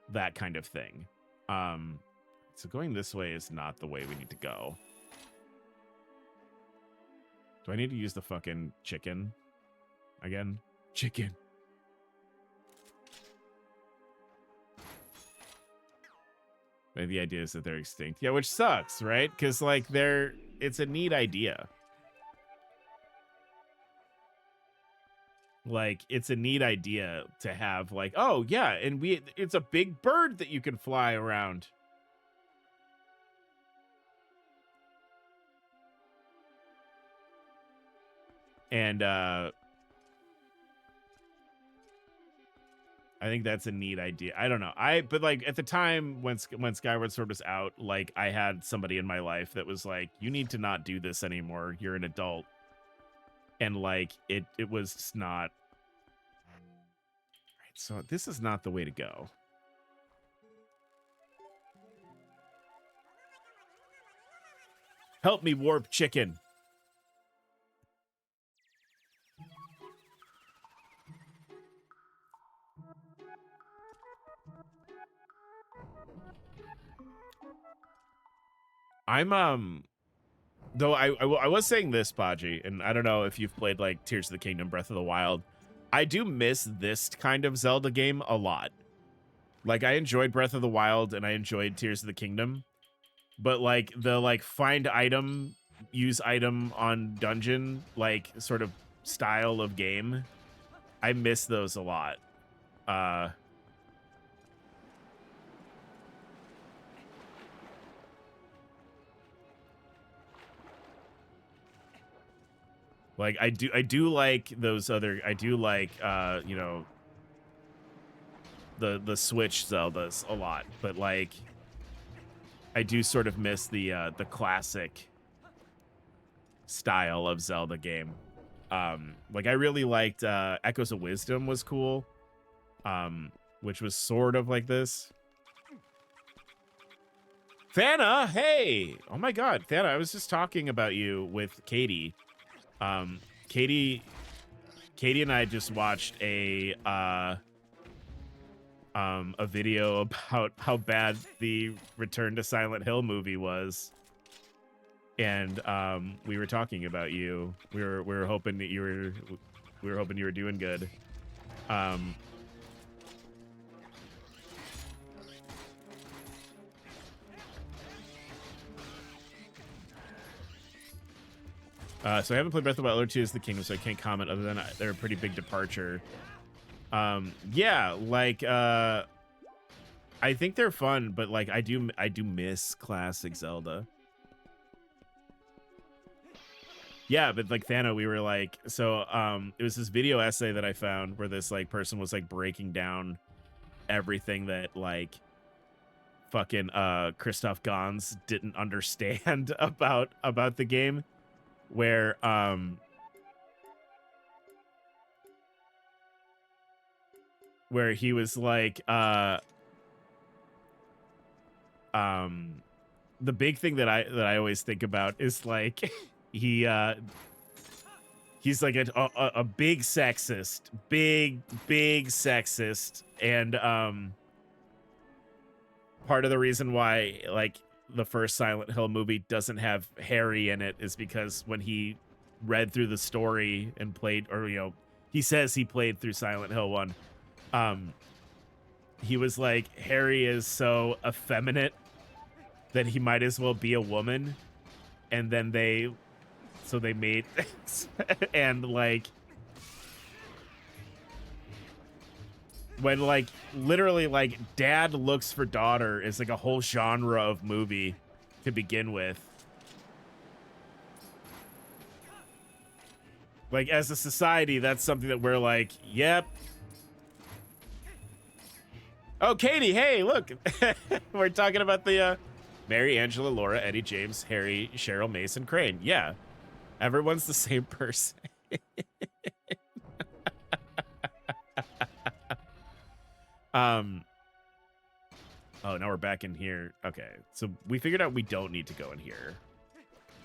That kind of thing. So going this way is not the way we need to go. Do I need to use the fucking chicken again? Chicken. Maybe the idea is that they're extinct. Yeah, which sucks, right? Because like it's a neat idea. Like, it's a neat idea to have like, oh yeah, and it's a big bird that you can fly around. And I think that's a neat idea. I don't know. But like at the time when Skyward Sword was out, like I had somebody in my life that was like, you need to not do this anymore. You're an adult. And like it was just not. Right, so this is not the way to go. Help me, warp chicken. I'm though I was saying this, Podgy, and I don't know if you've played like Tears of the Kingdom, Breath of the Wild. I do miss this kind of Zelda game a lot. Like I enjoyed Breath of the Wild and I enjoyed Tears of the Kingdom, but like the find item, use item on dungeon like sort of style of game, I miss those a lot. Like I do like those other, I do like you know, the Switch Zeldas a lot, but like I do sort of miss the classic style of Zelda game. Like I really liked Echoes of Wisdom was cool, which was sort of like this. Thana, hey! Oh my god, Thana, I was just talking about you with Katie. Katie and I just watched a video about how bad the Return to Silent Hill movie was, and we were talking about you. We were hoping that you were doing good. So I haven't played Breath of the Wild or Tears of the Kingdom, so I can't comment other than they're a pretty big departure. Yeah, like I think they're fun, but like I do miss classic Zelda. Yeah, but like Thano, we were like, so it was this video essay that I found where this like person was like breaking down everything that like fucking Christoph Gans didn't understand about the game. Where he was like the big thing that I always think about is like he's like a big sexist, big sexist, and part of the reason why like the first Silent Hill movie doesn't have Harry in it is because when he read through the story and played, or you know, he says he played through Silent Hill 1, he was like, Harry is so effeminate that he might as well be a woman, and then they made and like when like literally like dad looks for daughter is like a whole genre of movie to begin with. Like as a society, that's something that we're like, yep. Oh, Katie, hey, look. We're talking about the Mary, Angela, Laura, Eddie, James, Harry, Cheryl, Mason, Crane. Yeah. Everyone's the same person. Oh, now we're back in here. Okay. So we figured out we don't need to go in here.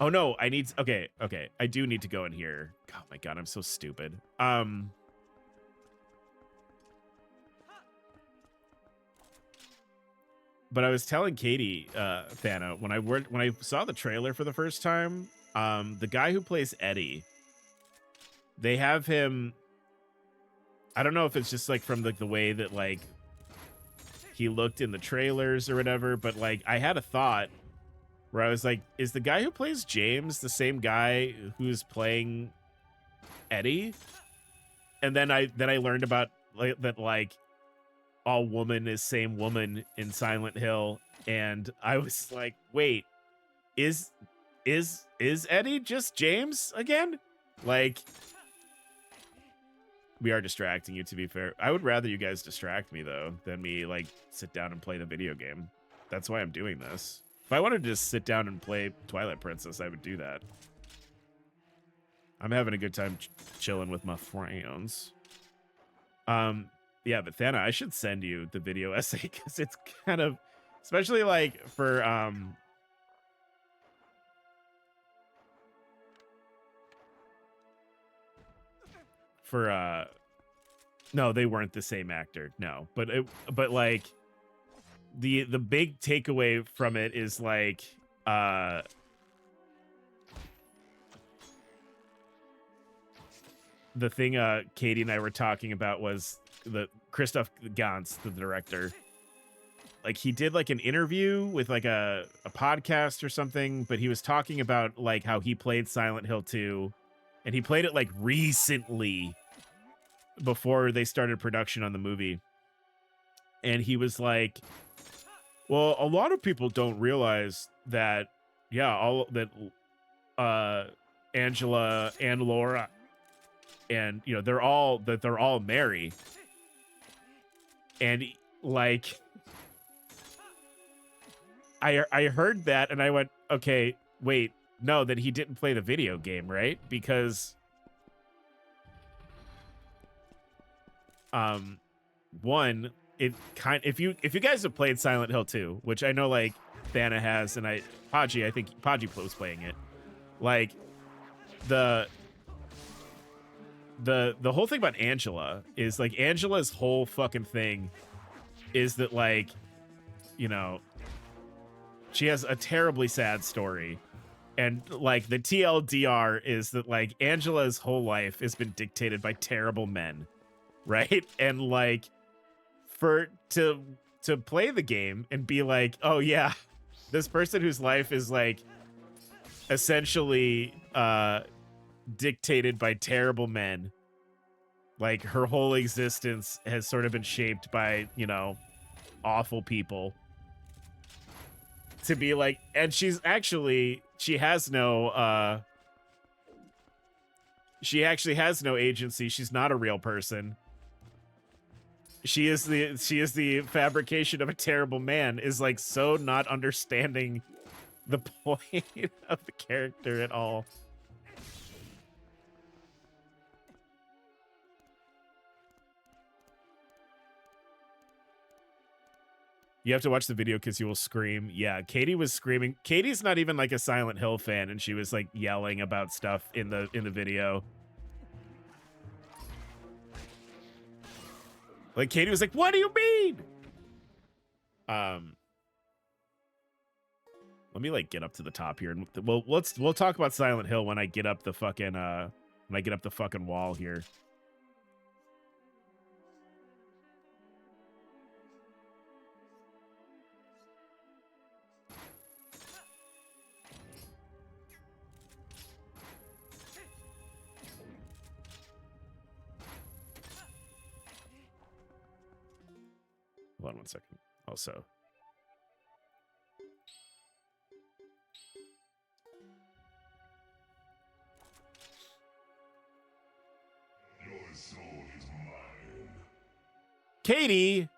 Oh no, I need okay. I do need to go in here. Oh my god, I'm so stupid. But I was telling Katie, Thana, when I saw the trailer for the first time, the guy who plays Eddie, they have him. I don't know if it's just like from the way that like he looked in the trailers or whatever, but like I had a thought where I was like, is the guy who plays James the same guy who's playing Eddie? And then I learned about like that like all woman is same woman in Silent Hill, and I was like, wait, is Eddie just James again? Like, we are distracting you, to be fair. I would rather you guys distract me though than me like sit down and play the video game. That's why I'm doing this. If I wanted to just sit down and play Twilight Princess, I would do that. I'm having a good time chilling with my friends. Yeah, but Thana, I should send you the video essay because it's kind of, especially like for no, they weren't the same actor, no, but like the big takeaway from it is like the thing Katie and I were talking about was the Christoph Gans, the director. Like he did like an interview with like a podcast or something, but he was talking about like how he played Silent Hill 2, and he played it like recently before they started production on the movie. And he was like, well, a lot of people don't realize that, yeah, all that Angela and Laura and you know they're all Mary. And like I heard that and I went, okay, wait, no, that he didn't play the video game, right? Because one, it kind if you guys have played Silent Hill 2, which I know like Thana has, and I think Podgy was playing it, like the whole thing about Angela is like Angela's whole fucking thing is that like, you know, she has a terribly sad story. And like the TLDR is that like Angela's whole life has been dictated by terrible men, right? And like to play the game and be like, oh yeah, this person whose life is like essentially dictated by terrible men, like her whole existence has sort of been shaped by, you know, awful people, to be like, and she actually has no agency. She's not a real person. She is the fabrication of a terrible man, is like so not understanding the point of the character at all. You have to watch the video because you will scream. Yeah, Katie was screaming. Katie's not even like a Silent Hill fan, and she was like yelling about stuff in the video. Like Katie was like, "What do you mean?" Let me like get up to the top here, and we'll talk about Silent Hill when I get up the fucking wall here. Hold on one second. Also. Your soul is mine.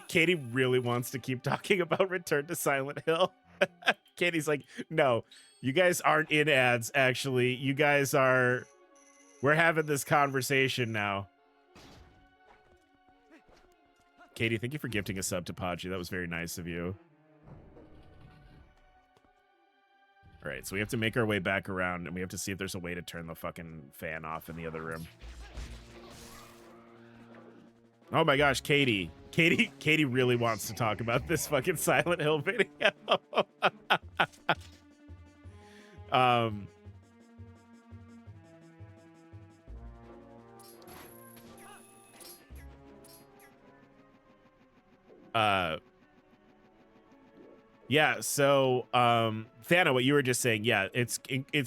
Katie really wants to keep talking about Return to Silent Hill. Katie's like, no, you guys aren't in ads, actually. You guys are... We're having this conversation now. Katie, thank you for gifting a sub to Podgy. That was very nice of you. All right, so we have to make our way back around, and we have to see if there's a way to turn the fucking fan off in the other room. Oh my gosh, Katie really wants to talk about this fucking Silent Hill video. Yeah, so Thana, what you were just saying, yeah, it's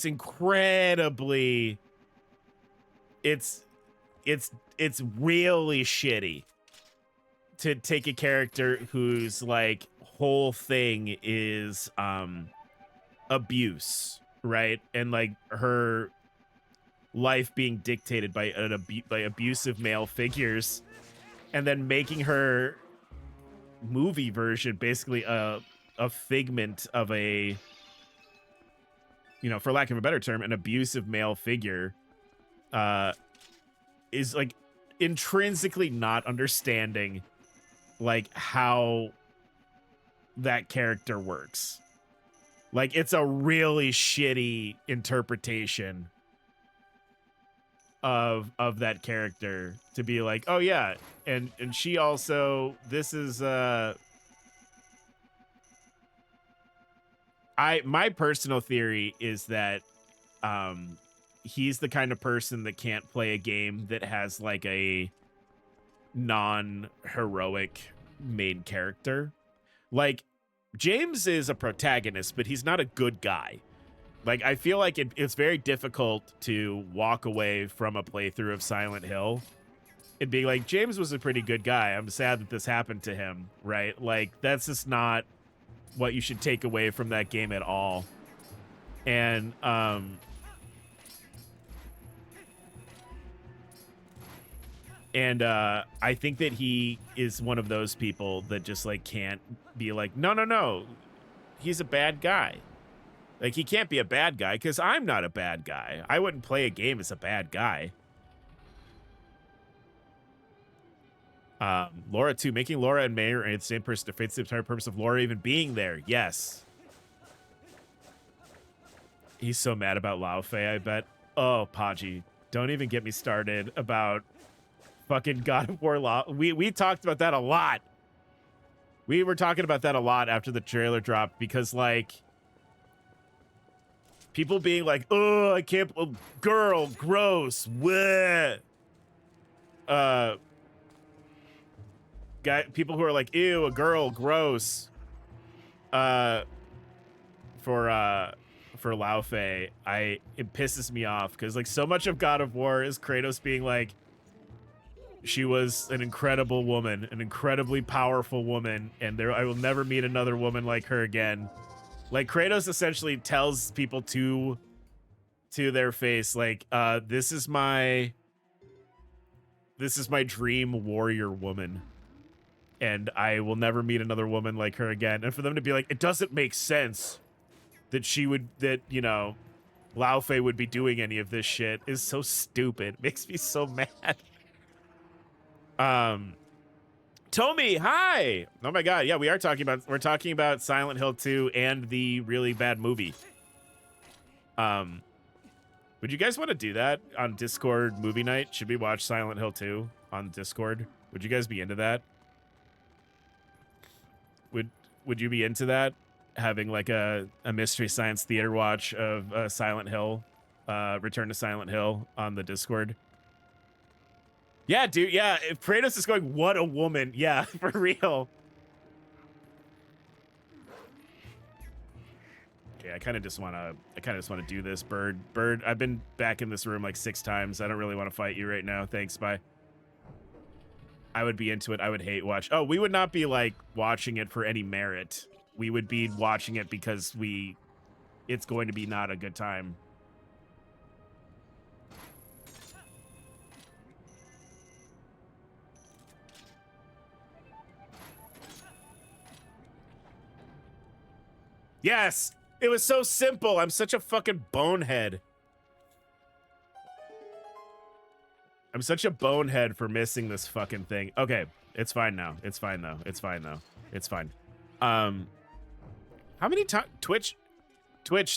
incredibly, it's really shitty to take a character whose like whole thing is abuse, right? And like her life being dictated by by abusive male figures, and then making her movie version basically a figment of a, you know, for lack of a better term, an abusive male figure, is like intrinsically not understanding like how that character works. Like, it's a really shitty interpretation of that character to be like, oh yeah, and she also, this is my personal theory is that he's the kind of person that can't play a game that has like a non-heroic main character. Like, James is a protagonist, but he's not a good guy. Like, I feel like it's very difficult to walk away from a playthrough of Silent Hill and be like, James was a pretty good guy. I'm sad that this happened to him, right? Like, that's just not what you should take away from that game at all. And I think that he is one of those people that just like can't be like, no, he's a bad guy. Like, he can't be a bad guy because I'm not a bad guy. I wouldn't play a game as a bad guy. Laura too, making Laura and Mayor and the same person defeats the entire purpose of Laura even being there. Yes. He's so mad about Lao Fei, I bet. Oh, Podgy, don't even get me started about fucking God of War Law. We talked about that a lot. We were talking about that a lot after the trailer dropped because, like, people being like, oh, I can't, girl, gross, bleh. People who are like, ew, a girl, gross. For Lao Fei, it pisses me off because, like, so much of God of War is Kratos being like, she was an incredible woman, an incredibly powerful woman, and I will never meet another woman like her again. Like, Kratos essentially tells people to their face, like, this is my dream warrior woman, and I will never meet another woman like her again. And for them to be like, it doesn't make sense that you know, Lao Fei would be doing any of this shit is so stupid. It makes me so mad. Tomi, hi. Oh my god, yeah, we're talking about Silent Hill 2 and the really bad movie. Would you guys want to do that on Discord movie night? Should we watch Silent Hill 2 on Discord? Would you guys be into that? Would you be into that? Having like a Mystery Science Theater watch of Silent Hill, Return to Silent Hill on the Discord? Yeah, dude. Yeah, if Kratos is going, what a woman. Yeah, for real. Okay, I kind of just want to do this. Bird, I've been back in this room like 6 times. I don't really want to fight you right now. Thanks, bye. I would be into it. I would hate watch. Oh, we would not be like watching it for any merit. We would be watching it because it's going to be not a good time. Yes, it was so simple. I'm such a fucking bonehead. I'm such a bonehead for missing this fucking thing. Okay, it's fine now. It's fine though. It's fine though. It's fine. How many times Twitch,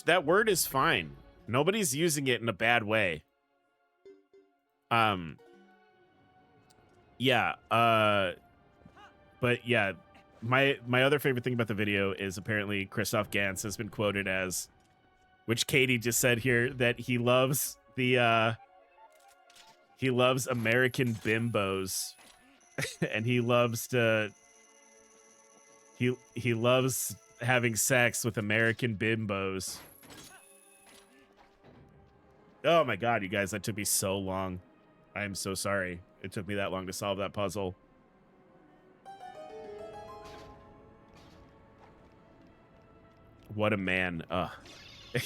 that word is fine. Nobody's using it in a bad way. Yeah, but yeah, my other favorite thing about the video is apparently Christoph Gans has been quoted as, which Katie just said here, that he loves the he loves American bimbos and he loves to he loves having sex with American bimbos. Oh my god, you guys, that took me so long. I am so sorry it took me that long to solve that puzzle. What a man.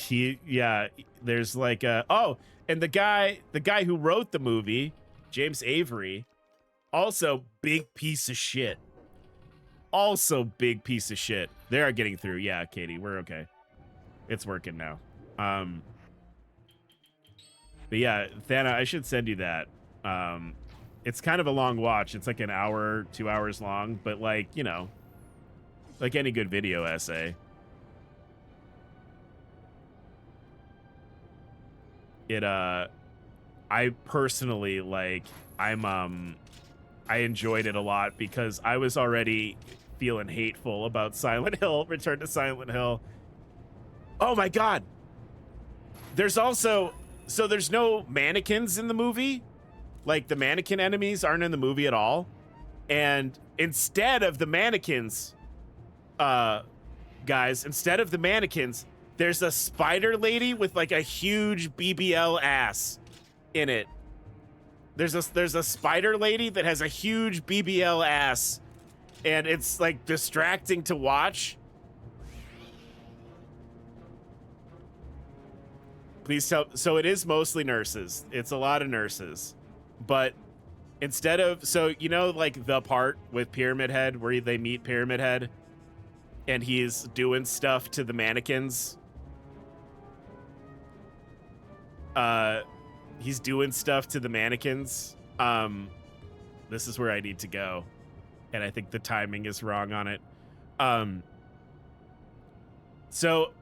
Yeah, there's like oh, and the guy who wrote the movie, James Avery, also big piece of shit. Also big piece of shit. They are getting through. Yeah, Katie, we're okay. It's working now. But yeah, Thana, I should send you that. It's kind of a long watch. It's like an hour, 2 hours long, but like, you know, like any good video essay. It I personally like I enjoyed it a lot because I was already feeling hateful about Silent Hill, Return to Silent Hill. Oh my god. There's also, so there's no mannequins in the movie. Like the mannequin enemies aren't in the movie at all. And instead of the mannequins, guys, instead of the mannequins, there's a spider lady with like a huge BBL ass in it. There's a spider lady that has a huge BBL ass, and it's like distracting to watch. Please tell. So it is mostly nurses. It's a lot of nurses, but instead of, so you know, like the part with Pyramid Head where they meet Pyramid Head, and he's doing stuff to the mannequins. He's doing stuff to the mannequins. This is where I need to go, and I think the timing is wrong on it. So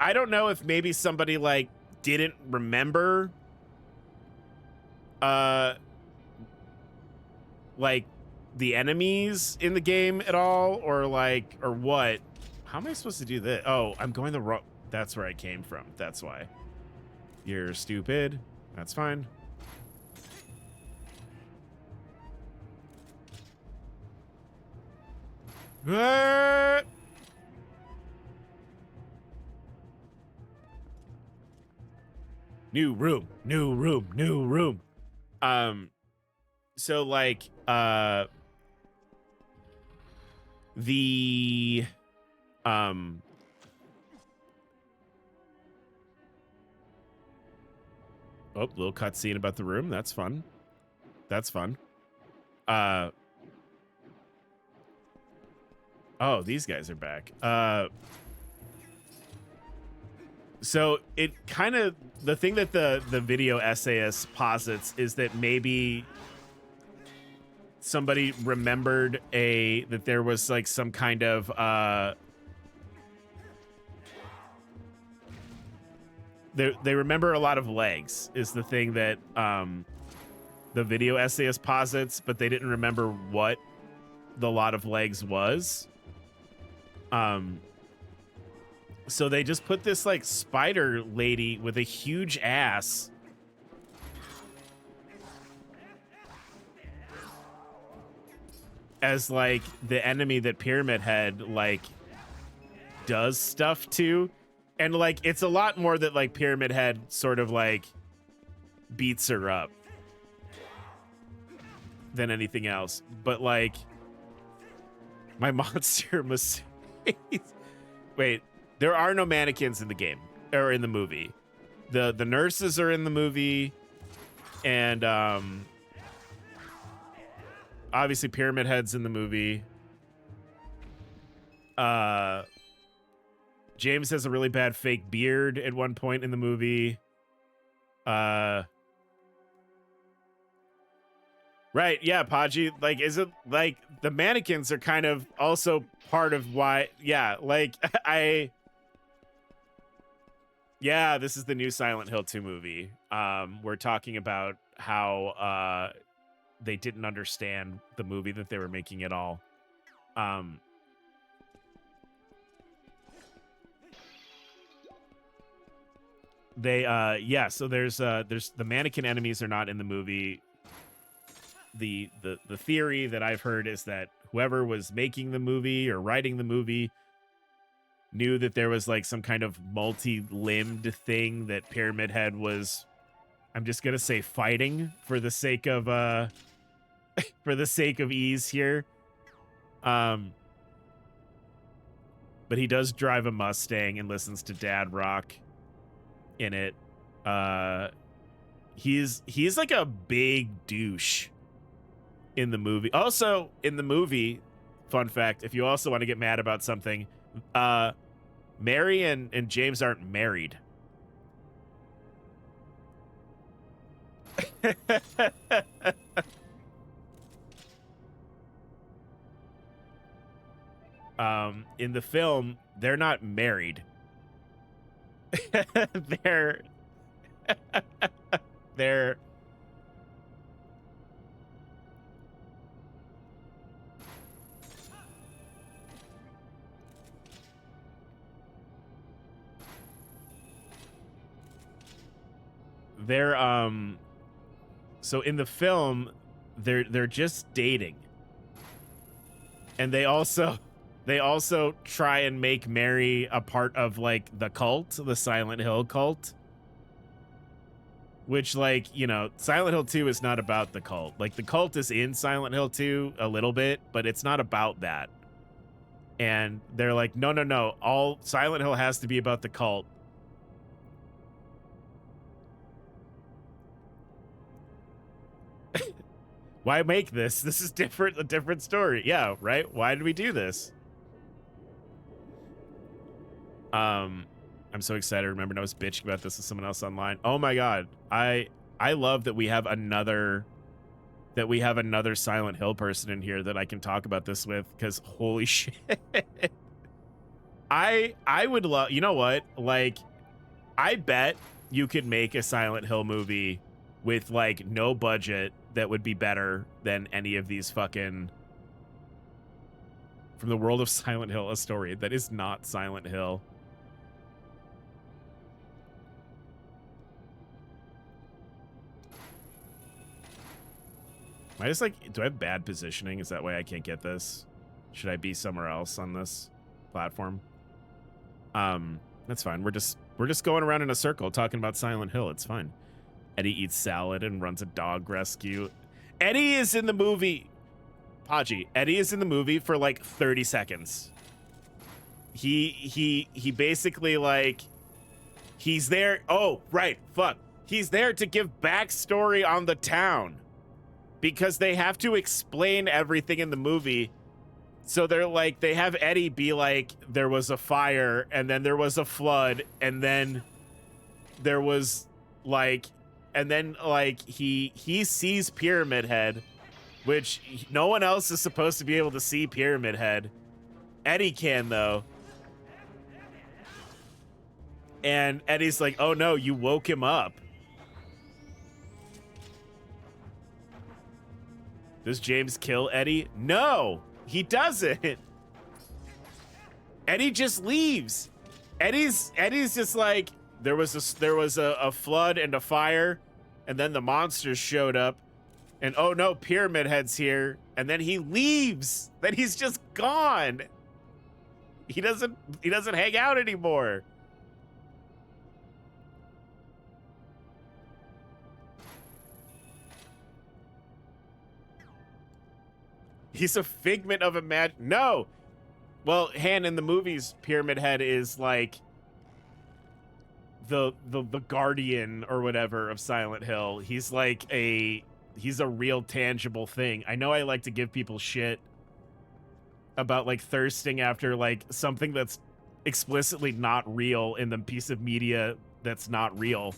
I don't know if maybe somebody like didn't remember like the enemies in the game at all, or like, or what. How am I supposed to do this? Oh, I'm going the wrong, that's where I came from. That's why. You're stupid. That's fine. New room, new room, new room. So like, the, oh, little cutscene about the room. That's fun. That's fun. Oh, these guys are back. So it kind of, the thing that the video essayist posits is that maybe somebody remembered that there was like some kind of they remember a lot of legs is the thing that the video essayist posits, but they didn't remember what the lot of legs was. So they just put this like spider lady with a huge ass as like the enemy that Pyramid Head like does stuff to. And like it's a lot more that like Pyramid Head sort of like beats her up than anything else. But like, my monster must. Wait, there are no mannequins in the game or in the movie. The nurses are in the movie, and obviously Pyramid Head's in the movie. James has a really bad fake beard at one point in the movie. Right, yeah, Podgy, like, is it, like, the mannequins are kind of also part of why, yeah, like, yeah, this is the new Silent Hill 2 movie. We're talking about how, they didn't understand the movie that they were making at all. Yeah, so there's the mannequin enemies are not in the movie. The theory that I've heard is that whoever was making the movie or writing the movie knew that there was like some kind of multi-limbed thing that Pyramid Head was, I'm just gonna say, fighting for the sake of for the sake of ease here. But he does drive a Mustang and listens to dad rock in it. He's like a big douche in the movie. Also, in the movie, fun fact, if you also want to get mad about something, Mary and James aren't married. In the film, they're not married. they're they're so in the film they're just dating, and they also try and make Mary a part of like the cult, the Silent Hill cult, which, like, you know, Silent Hill 2 is not about the cult. Like, the cult is in Silent Hill 2 a little bit, but it's not about that. And they're like, no, all Silent Hill has to be about the cult. Why make this? This is a different story. Yeah, right? Why did we do this? I'm so excited. Remember, I was bitching about this with someone else online. Oh my god. I love that we have another Silent Hill person in here that I can talk about this with, because holy shit. I would love, you know what? Like, I bet you could make a Silent Hill movie with like no budget that would be better than any of these fucking from the world of Silent Hill, a story that is not Silent Hill. Am I just like, do I have bad positioning? Is that why I can't get this? Should I be somewhere else on this platform? That's fine. We're just going around in a circle talking about Silent Hill. It's fine. Eddie eats salad and runs a dog rescue. Eddie is in the movie. Podgy, Eddie is in the movie for like 30 seconds. He basically, like, he's there. Oh, right. Fuck. He's there to give backstory on the town, because they have to explain everything in the movie. So they're like, they have Eddie be like, there was a fire, and then there was a flood, and then there was like, and then like he sees Pyramid Head, which no one else is supposed to be able to see Pyramid Head. Eddie can, though. And Eddie's like, oh no, you woke him up. Does James kill Eddie? No, he doesn't. Eddie just leaves. Eddie's just like, there was a flood and a fire, and then the monsters showed up, and oh no, Pyramid Head's here, and then he leaves. Then he's just gone. He doesn't hang out anymore. He's a figment of imagination. No. Well, Han, in the movies, Pyramid Head is like the guardian or whatever of Silent Hill. He's like he's a real tangible thing. I know I like to give people shit about like thirsting after like something that's explicitly not real in the piece of media that's not real.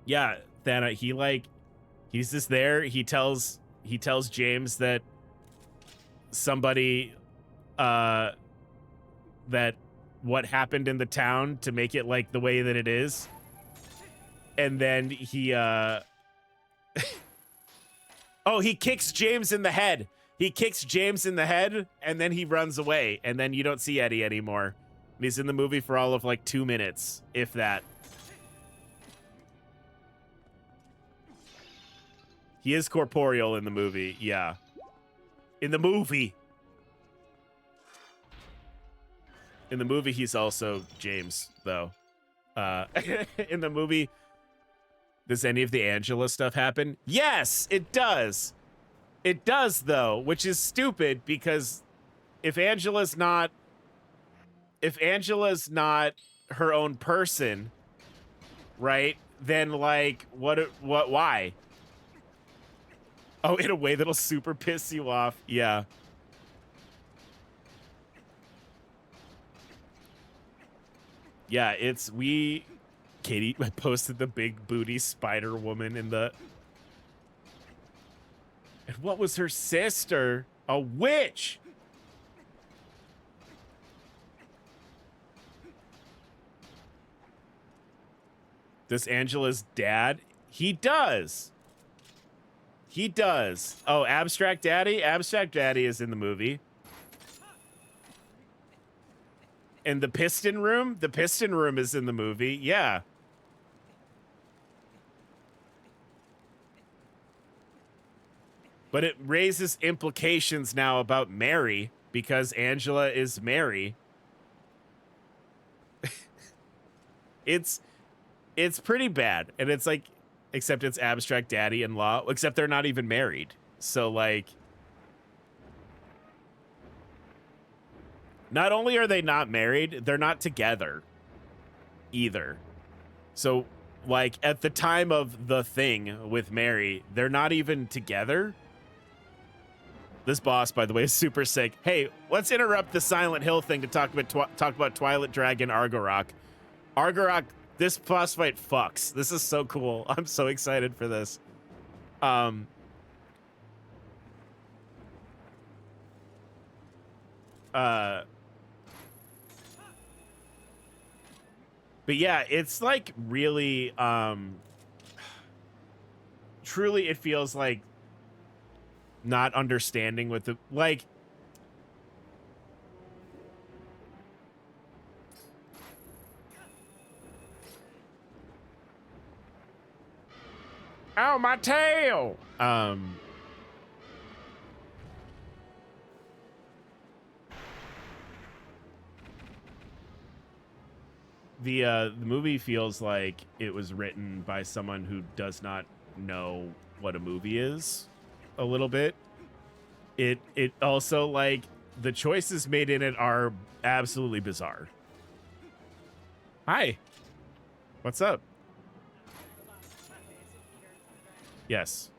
Yeah, Thana, he's just there. He tells James that somebody that what happened in the town to make it like the way that it is. And then he oh, he kicks James in the head. He kicks James in the head and then he runs away and then you don't see Eddie anymore. And he's in the movie for all of like 2 minutes, if that. He is corporeal in the movie, yeah. In the movie. In the movie, he's also James, though. In the movie, does any of the Angela stuff happen? Yes, it does. It does, though, which is stupid because if Angela's not her own person, right? Then like, why? Oh, in a way that'll super piss you off. Yeah. Yeah, Katie posted the big booty spider woman in the... And what was her sister? A witch! Does Angela's dad? He does. He does. Oh, Abstract Daddy? Abstract Daddy is in the movie. And the Piston Room? The Piston Room is in the movie. Yeah. But it raises implications now about Mary because Angela is Mary. It's pretty bad. And it's like, except it's Abstract Daddy in law, except they're not even married. So like, not only are they not married, they're not together either. So like at the time of the thing with Mary, they're not even together. This boss, by the way, is super sick. Hey, let's interrupt the Silent Hill thing to talk about Twilight Dragon Argorok. Argorok, this boss fight fucks. This is so cool. I'm so excited for this. But yeah, it's like really, truly it feels like not understanding with the, like, ow, my tail. The movie feels like it was written by someone who does not know what a movie is a little bit. It also, like, the choices made in it are absolutely bizarre. Hi. What's up? Yes.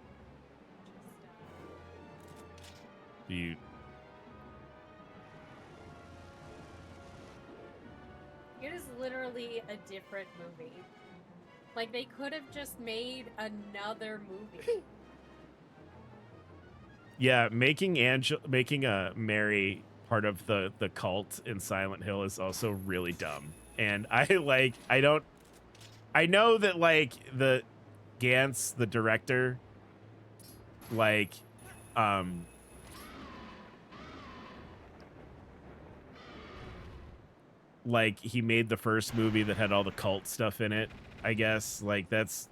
You... It is literally a different movie. Like, they could have just made another movie. Yeah, making a Mary part of the cult in Silent Hill is also really dumb. And I know that like the Gantz, the director, like he made the first movie that had all the cult stuff in it, I guess. Like that's,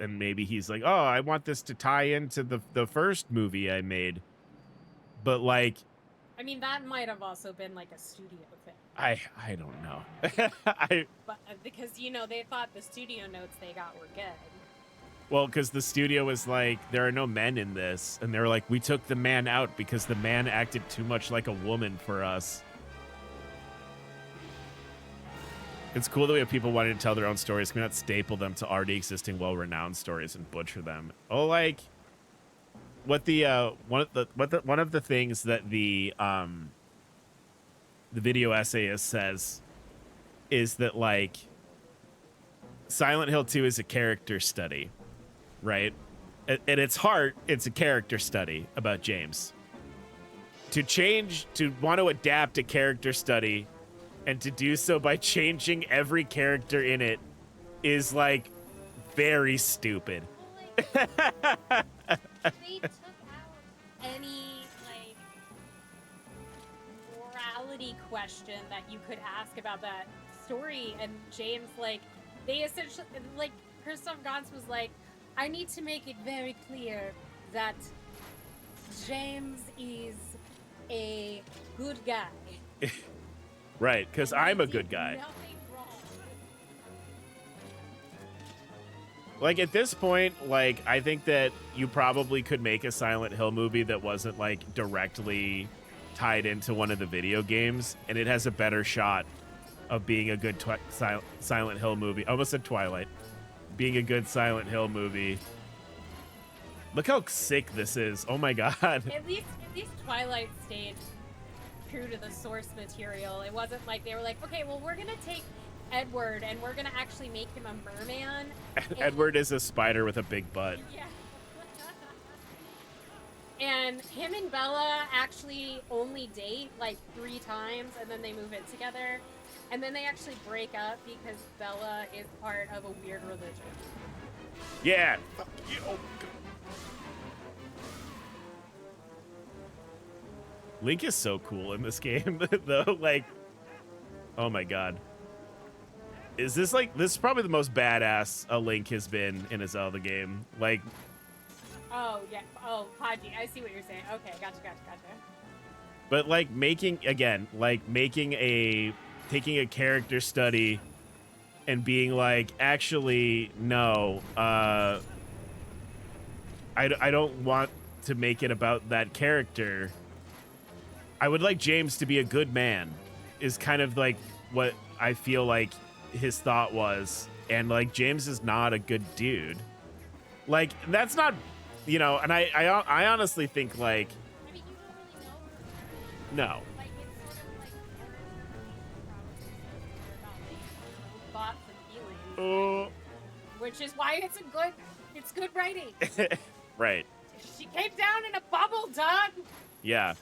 and maybe he's like, oh, I want this to tie into the first movie I made. But like, I mean, that might have also been like a studio thing. I don't know. But because, you know, they thought the studio notes they got were good. Well, because the studio was like, there are no men in this. And they were like, we took the man out because the man acted too much like a woman for us. It's cool that we have people wanting to tell their own stories. Can we not staple them to already existing well-renowned stories and butcher them? Oh, like what the one of the things that the video essayist says is that like Silent Hill 2 is a character study, right? At its heart, it's a character study about James. To want to adapt a character study and to do so by changing every character in it is like very stupid. Well, like, they took out any like morality question that you could ask about that story, and James, like, they essentially, like, Christoph Gans was like, I need to make it very clear that James is a good guy. Right, because I'm a good guy. Nothing wrong. Like at this point, like I think that you probably could make a Silent Hill movie that wasn't like directly tied into one of the video games, and it has a better shot of being a good Silent Hill movie. Almost said Twilight. Being a good Silent Hill movie. Look how sick this is. Oh my god. At least Twilight stayed true to the source material. It wasn't like they were like, okay, well, we're gonna take Edward and we're gonna actually make him a merman. Edward is a spider with a big butt. Yeah. And him and Bella actually only date like 3 times, and then they move in together. And then they actually break up because Bella is part of a weird religion. Yeah. Fuck you. Oh, Link is so cool in this game, though. Like, oh my god. Is this like, this is probably the most badass a Link has been in a Zelda game. Like, oh, yeah. Oh, Podgy, I see what you're saying. Okay, gotcha. but like making, again, like making taking a character study and being like, actually, no, I don't want to make it about that character. I would like James to be a good man, is kind of like what I feel like his thought was. And like, James is not a good dude. Like, that's not, you know, and I honestly think like, I mean, you don't really know. no. Like, it's sort of like thoughts and feelings. Oh. Which is why it's good writing. Right. She came down in a bubble, Doug. Yeah.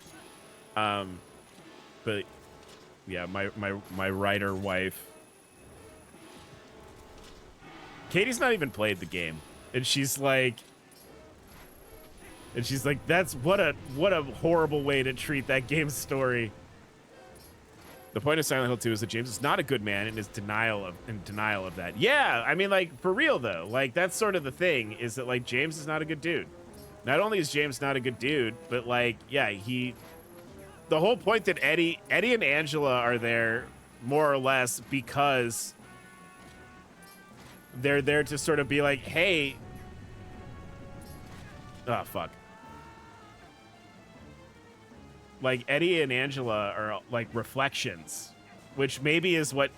But yeah, my writer wife, Katie's not even played the game, and she's like, that's what a horrible way to treat that game's story. The point of Silent Hill 2 is that James is not a good man and is in denial of that. Yeah, I mean, like, for real though, like that's sort of the thing, is that like James is not a good dude. Not only is James not a good dude, but like, yeah, the whole point that Eddie and Angela are there more or less because they're there to sort of be like, hey, oh fuck. Like Eddie and Angela are like reflections, which maybe is what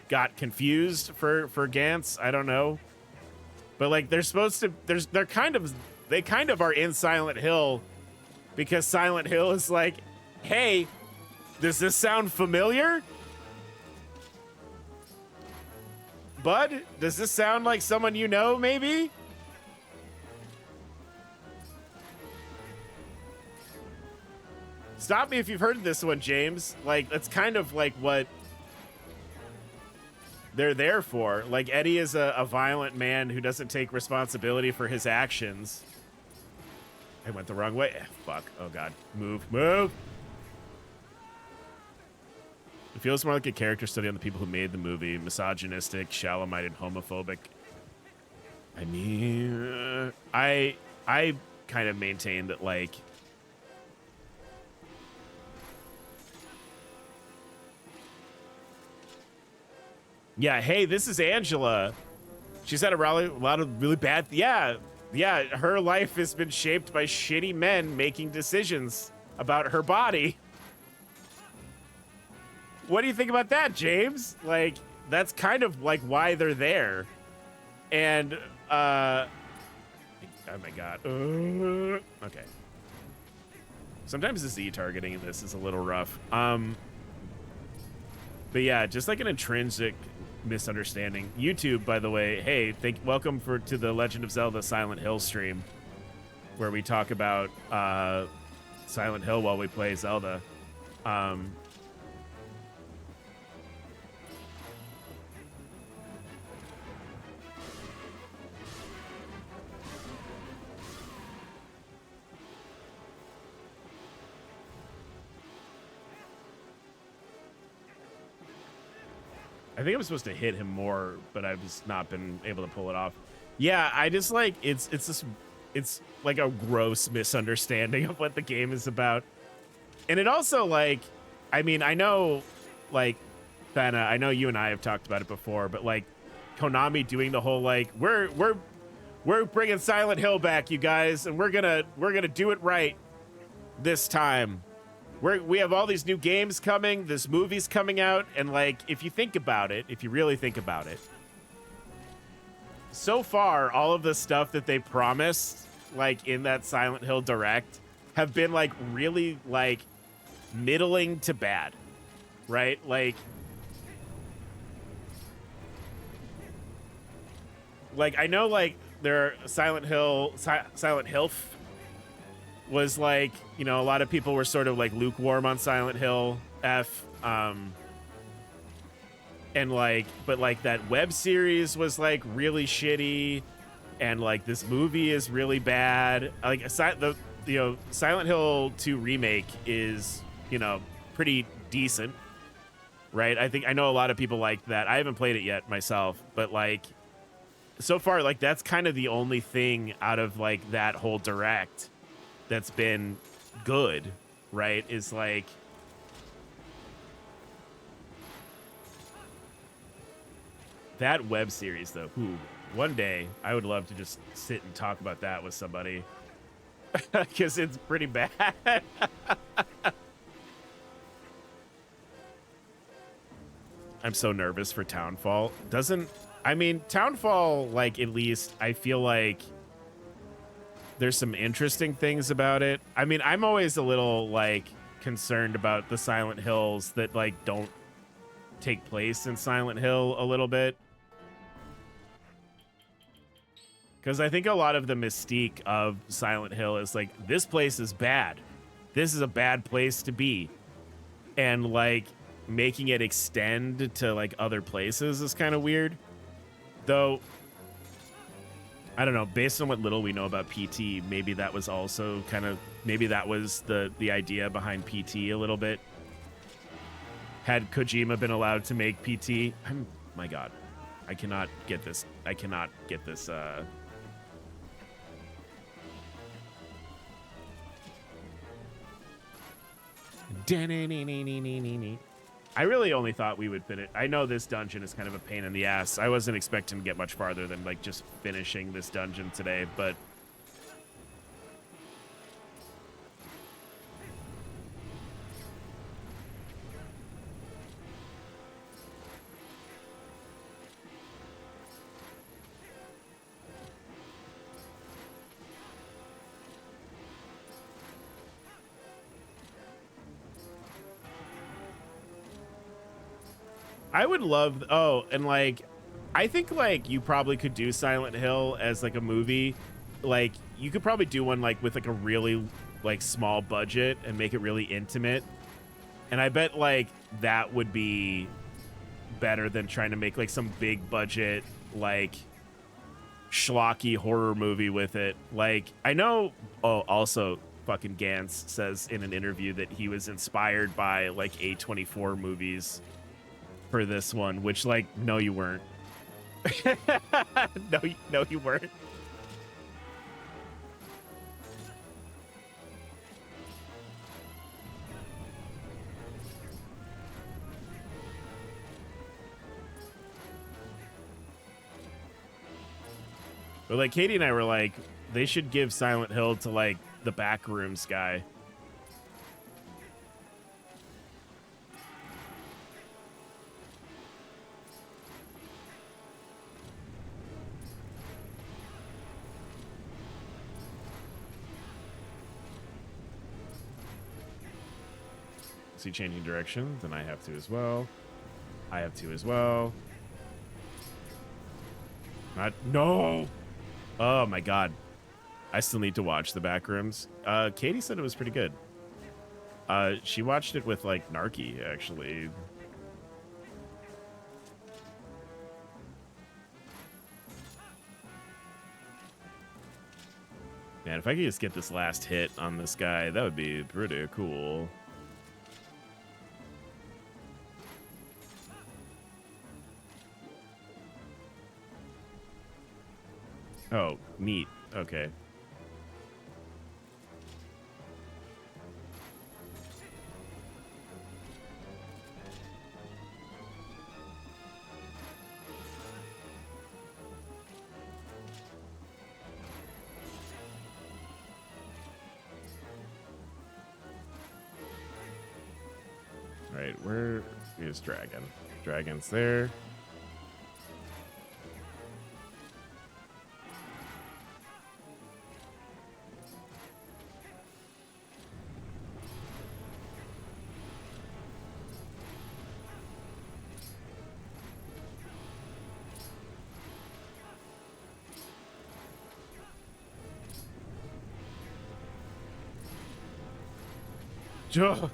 got confused for Gantz. I don't know. But like they're supposed to, they kind of are in Silent Hill because Silent Hill is like, hey, does this sound familiar? Bud, does this sound like someone you know, maybe? Stop me if you've heard this one, James. Like, that's kind of like what they're there for. Like, Eddie is a violent man who doesn't take responsibility for his actions. I went the wrong way. Fuck. Oh, God. Move. It feels more like a character study on the people who made the movie. Misogynistic, shallow-minded, homophobic. I mean, I kind of maintain that, like, yeah, hey, this is Angela. She's had a lot of really bad. Yeah. Her life has been shaped by shitty men making decisions about her body. What do you think about that, James? Like, that's kind of like why they're there. And, oh my God. Okay. Sometimes the Z targeting in this is a little rough. But yeah, just like an intrinsic misunderstanding. YouTube, by the way, hey, welcome to the Legend of Zelda Silent Hill stream, where we talk about Silent Hill while we play Zelda. I think I'm supposed to hit him more, but I've just not been able to pull it off. Yeah, I just like it's like a gross misunderstanding of what the game is about. And it also, like, I mean, I know, like, Fana, I know you and I have talked about it before, but like Konami doing the whole like we're bringing Silent Hill back, you guys, and we're gonna do it right this time. We have all these new games coming, this movie's coming out, and like, if you think about it, if you really think about it, so far, all of the stuff that they promised, like in that Silent Hill Direct, have been like really like middling to bad, right? Like I know like their Silent Hill was like, you know, a lot of people were sort of like lukewarm on Silent Hill F, and like, but like that web series was like really shitty, and like this movie is really bad. Like Silent Hill 2 remake is, you know, pretty decent, right? I know a lot of people like that. I haven't played it yet myself, but like so far, like that's kind of the only thing out of like that whole Direct that's been good, right? Is like that web series though. Ooh, one day I would love to just sit and talk about that with somebody because it's pretty bad. I'm so nervous for Townfall. Townfall, like, at least I feel like there's some interesting things about it. I mean, I'm always a little like concerned about the Silent Hills that like don't take place in Silent Hill a little bit, because I think a lot of the mystique of Silent Hill is like, this place is bad, this is a bad place to be, and like making it extend to like other places is kind of weird. Though I don't know, based on what little we know about PT, maybe that was also kind of, maybe that was the idea behind PT a little bit. Had Kojima been allowed to make PT, my God, I cannot get this. I cannot get this. I really only thought we would finish. I know this dungeon is kind of a pain in the ass. I wasn't expecting to get much farther than like just finishing this dungeon today, but I would love, oh, and like, I think like you probably could do Silent Hill as like a movie. Like you could probably do one like with like a really like small budget and make it really intimate. And I bet like that would be better than trying to make like some big budget, like schlocky horror movie with it. Like I know, oh, also fucking Gantz says in an interview that he was inspired by like A24 movies for this one, which like, no, you weren't. no, you weren't. But like Katie and I were like, they should give Silent Hill to like the back rooms guy. Is he changing direction? Then I have to as well. I have to as well. Not no. Oh my god. I still need to watch the back rooms. Katie said it was pretty good. She watched it with like Narky actually. Man, if I could just get this last hit on this guy, that would be pretty cool. Oh, neat. Okay. All right, where is Dragon? Dragon's there. Joe.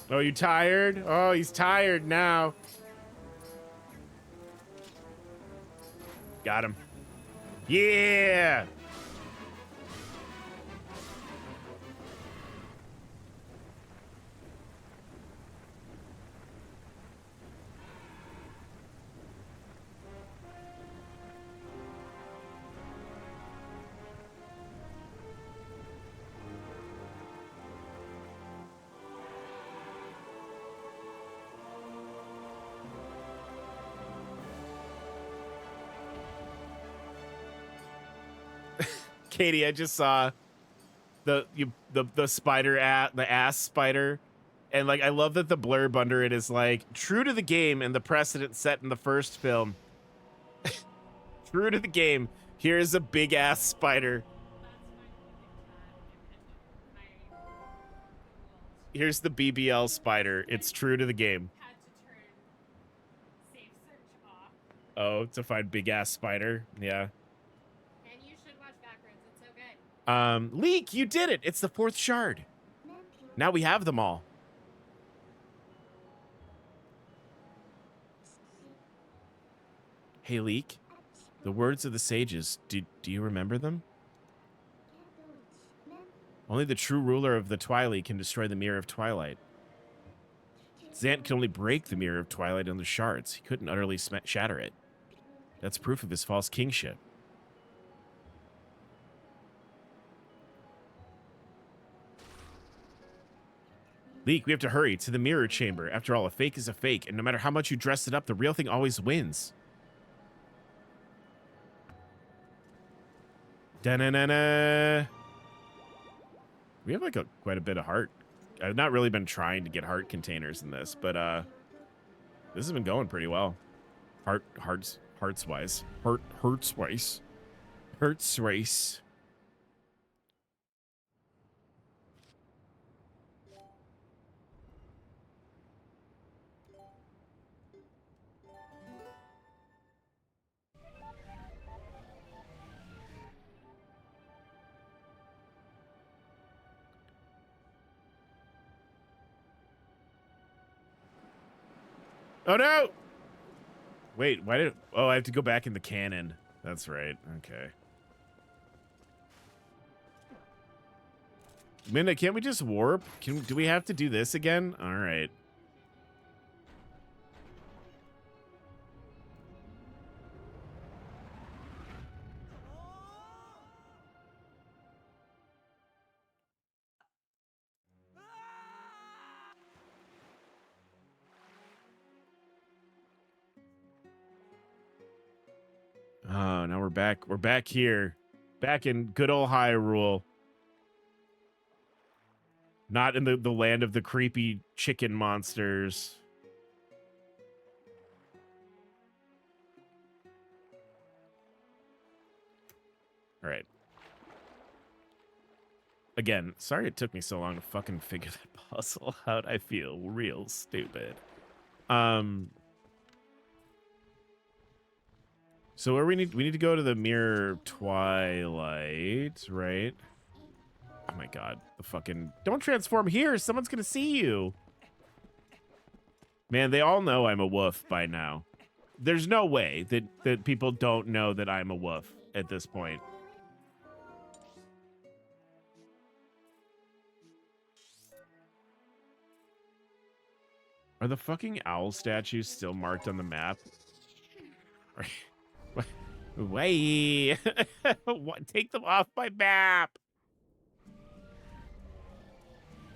Oh, you tired? Oh, he's tired now. Got him. Yeah. Katie, I just saw the spider the ass spider, and like I love that the blurb under it is like true to the game and the precedent set in the first film. True to the game. Here's a big ass spider. Here's the BBL spider. It's true to the game. Had to turn safe search off. Oh, to find big ass spider. Yeah. And you should watch backwards. It's so good. Leek, you did it. It's the 4th shard. Now we have them all. Hey, Leek. The words of the sages. Do you remember them? Only the true ruler of the Twilight can destroy the Mirror of Twilight. Zant can only break the Mirror of Twilight on the shards. He couldn't utterly shatter it. That's proof of his false kingship. Leek, we have to hurry to the mirror chamber. After all, a fake is a fake, and no matter how much you dress it up, the real thing always wins. Da-na-na-na. We have like quite a bit of heart. I've not really been trying to get heart containers in this, but this has been going pretty well. Hearts wise. Hurts race. Oh no! Wait, why did... Oh, I have to go back in the cannon. That's right. Okay. Minna, can't we just warp? Do we have to do this again? All right. Oh, now we're back. We're back here. Back in good old Hyrule. Not in the land of the creepy chicken monsters. All right. Again, sorry it took me so long to fucking figure that puzzle out. I feel real stupid. So where we need to go to the mirror Twilight, right? Oh my god, the fucking don't transform here. Someone's gonna see you. Man, they all know I'm a woof by now. There's no way that people don't know that I'm a woof at this point. Are the fucking owl statues still marked on the map? Wait. What? Take them off my map.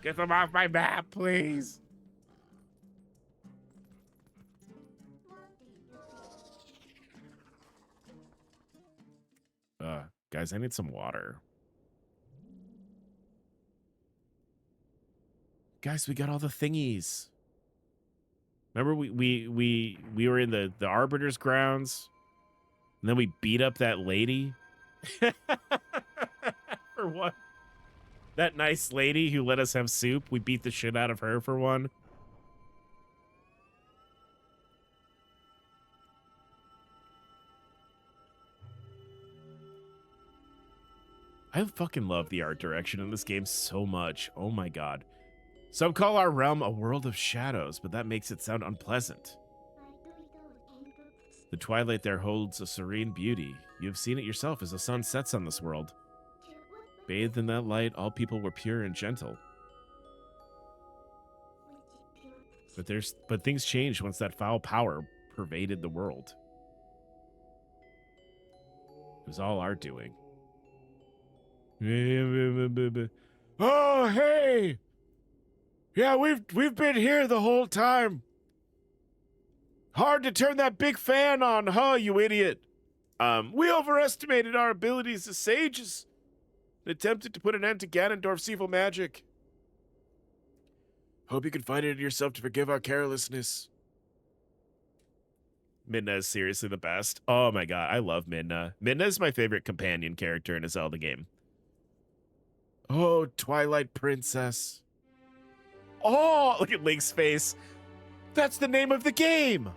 Get them off my map, please. Guys, I need some water. Guys, we got all the thingies. Remember we were in the Arbiter's grounds, and then we beat up that lady. For what? That nice lady who let us have soup. We beat the shit out of her for one. I fucking love the art direction in this game so much. Oh my god. Some call our realm a world of shadows, but that makes it sound unpleasant. The twilight there holds a serene beauty. You have seen it yourself as the sun sets on this world. Bathed in that light, all people were pure and gentle. But things changed once that foul power pervaded the world. It was all our doing. Oh, hey! Yeah, we've been here the whole time. Hard to turn that big fan on, huh, you idiot? We overestimated our abilities as sages and attempted to put an end to Ganondorf's evil magic. Hope you can find it in yourself to forgive our carelessness. Midna is seriously the best. Oh my god, I love Midna. Midna is my favorite companion character in a Zelda game. Oh, Twilight Princess. Oh, look at Link's face. That's the name of the game.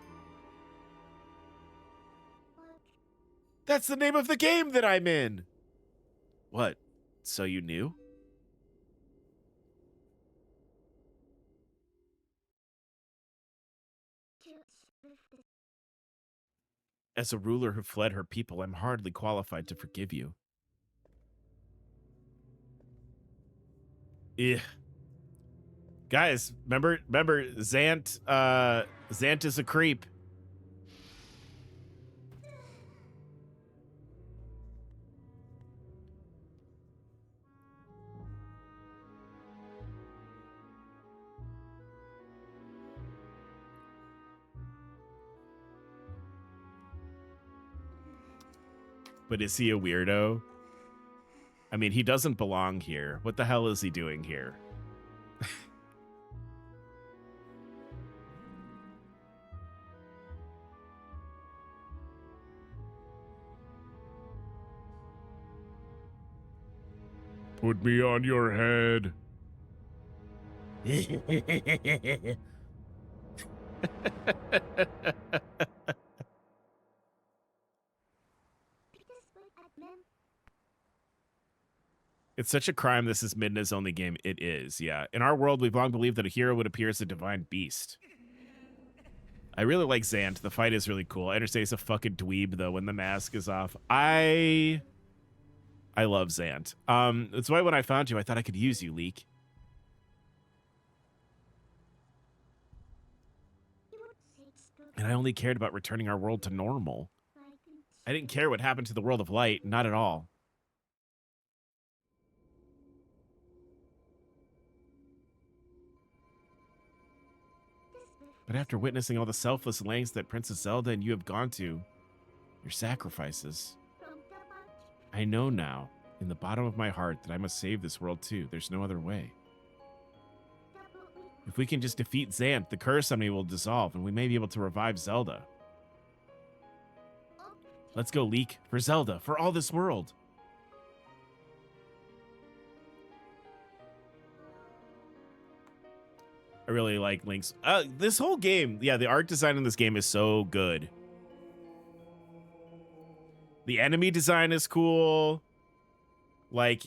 That's the name of the game that I'm in. What? So you knew? As a ruler who fled her people, I'm hardly qualified to forgive you. Yeah. Guys, remember Zant, Zant is a creep. But is he a weirdo? I mean, he doesn't belong here. What the hell is he doing here? Put me on your head. It's such a crime this is Midna's only game. It is, yeah. In our world, we've long believed that a hero would appear as a divine beast. I really like Zant. The fight is really cool. I understand he's a fucking dweeb, though, when the mask is off. I love Zant. That's why when I found you, I thought I could use you, Leek. And I only cared about returning our world to normal. I didn't care what happened to the world of light. Not at all. But after witnessing all the selfless lengths that Princess Zelda and you have gone to, Your sacrifices. I know now, in the bottom of my heart, that I must save this world too. There's no other way. If we can just defeat Zant, the curse on me will dissolve, and we may be able to revive Zelda. Let's go, Leek, for Zelda, for all this world. I really like Link's. This whole game, yeah, the art design in this game is so good. The enemy design is cool. Like,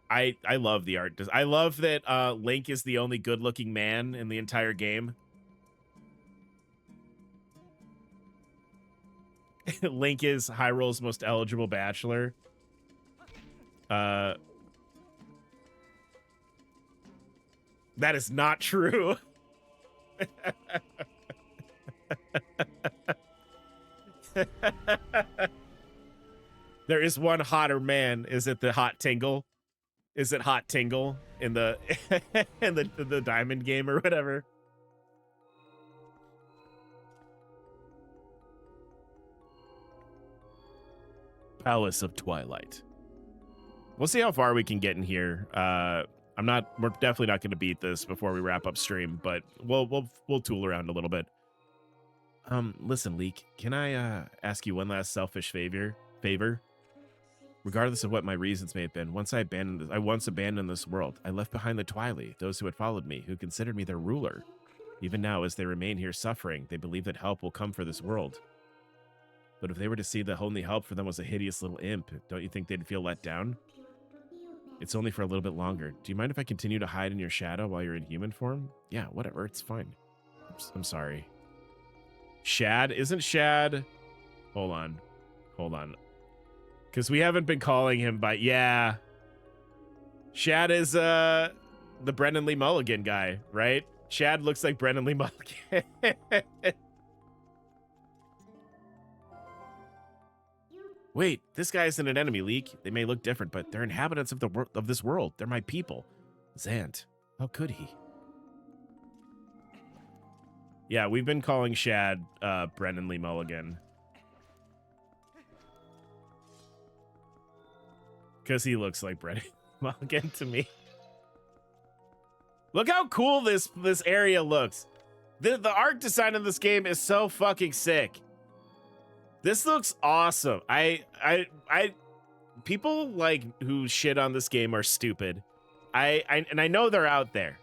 I love the art. I love that Link is the only good-looking man in the entire game. Link is Hyrule's most eligible bachelor. That is not true. There is one hotter man. Is it the Hot Tingle? Is it Hot Tingle in the in the diamond game or whatever? Palace of Twilight. We'll see how far we can get in here. We're definitely not going to beat this before we wrap up stream, but we'll tool around a little bit. Listen, Leek, can I ask you one last selfish favor? Regardless of what my reasons may have been, I once abandoned this world. I left behind the Twilight, those who had followed me, who considered me their ruler. Even now, as they remain here suffering, they believe that help will come for this world. But if they were to see the only help for them was a hideous little imp, don't you think they'd feel let down? It's only for a little bit longer. Do you mind if I continue to hide in your shadow while you're in human form? Yeah, whatever, it's fine. I'm sorry. Shad? Isn't Shad... Hold on. Because we haven't been calling him by... Yeah. Shad is the Brendan Lee Mulligan guy, right? Shad looks like Brendan Lee Mulligan. Wait, this guy isn't an enemy, Leek. They may look different, but they're inhabitants of this world. They're my people. Zant, how could he? Yeah, we've been calling Shad Brendan Lee Mulligan. Because he looks like Brendan Mulligan to me. Look how cool this area looks. The art design in this game is so fucking sick. This looks awesome. People like who shit on this game are stupid. And I know they're out there.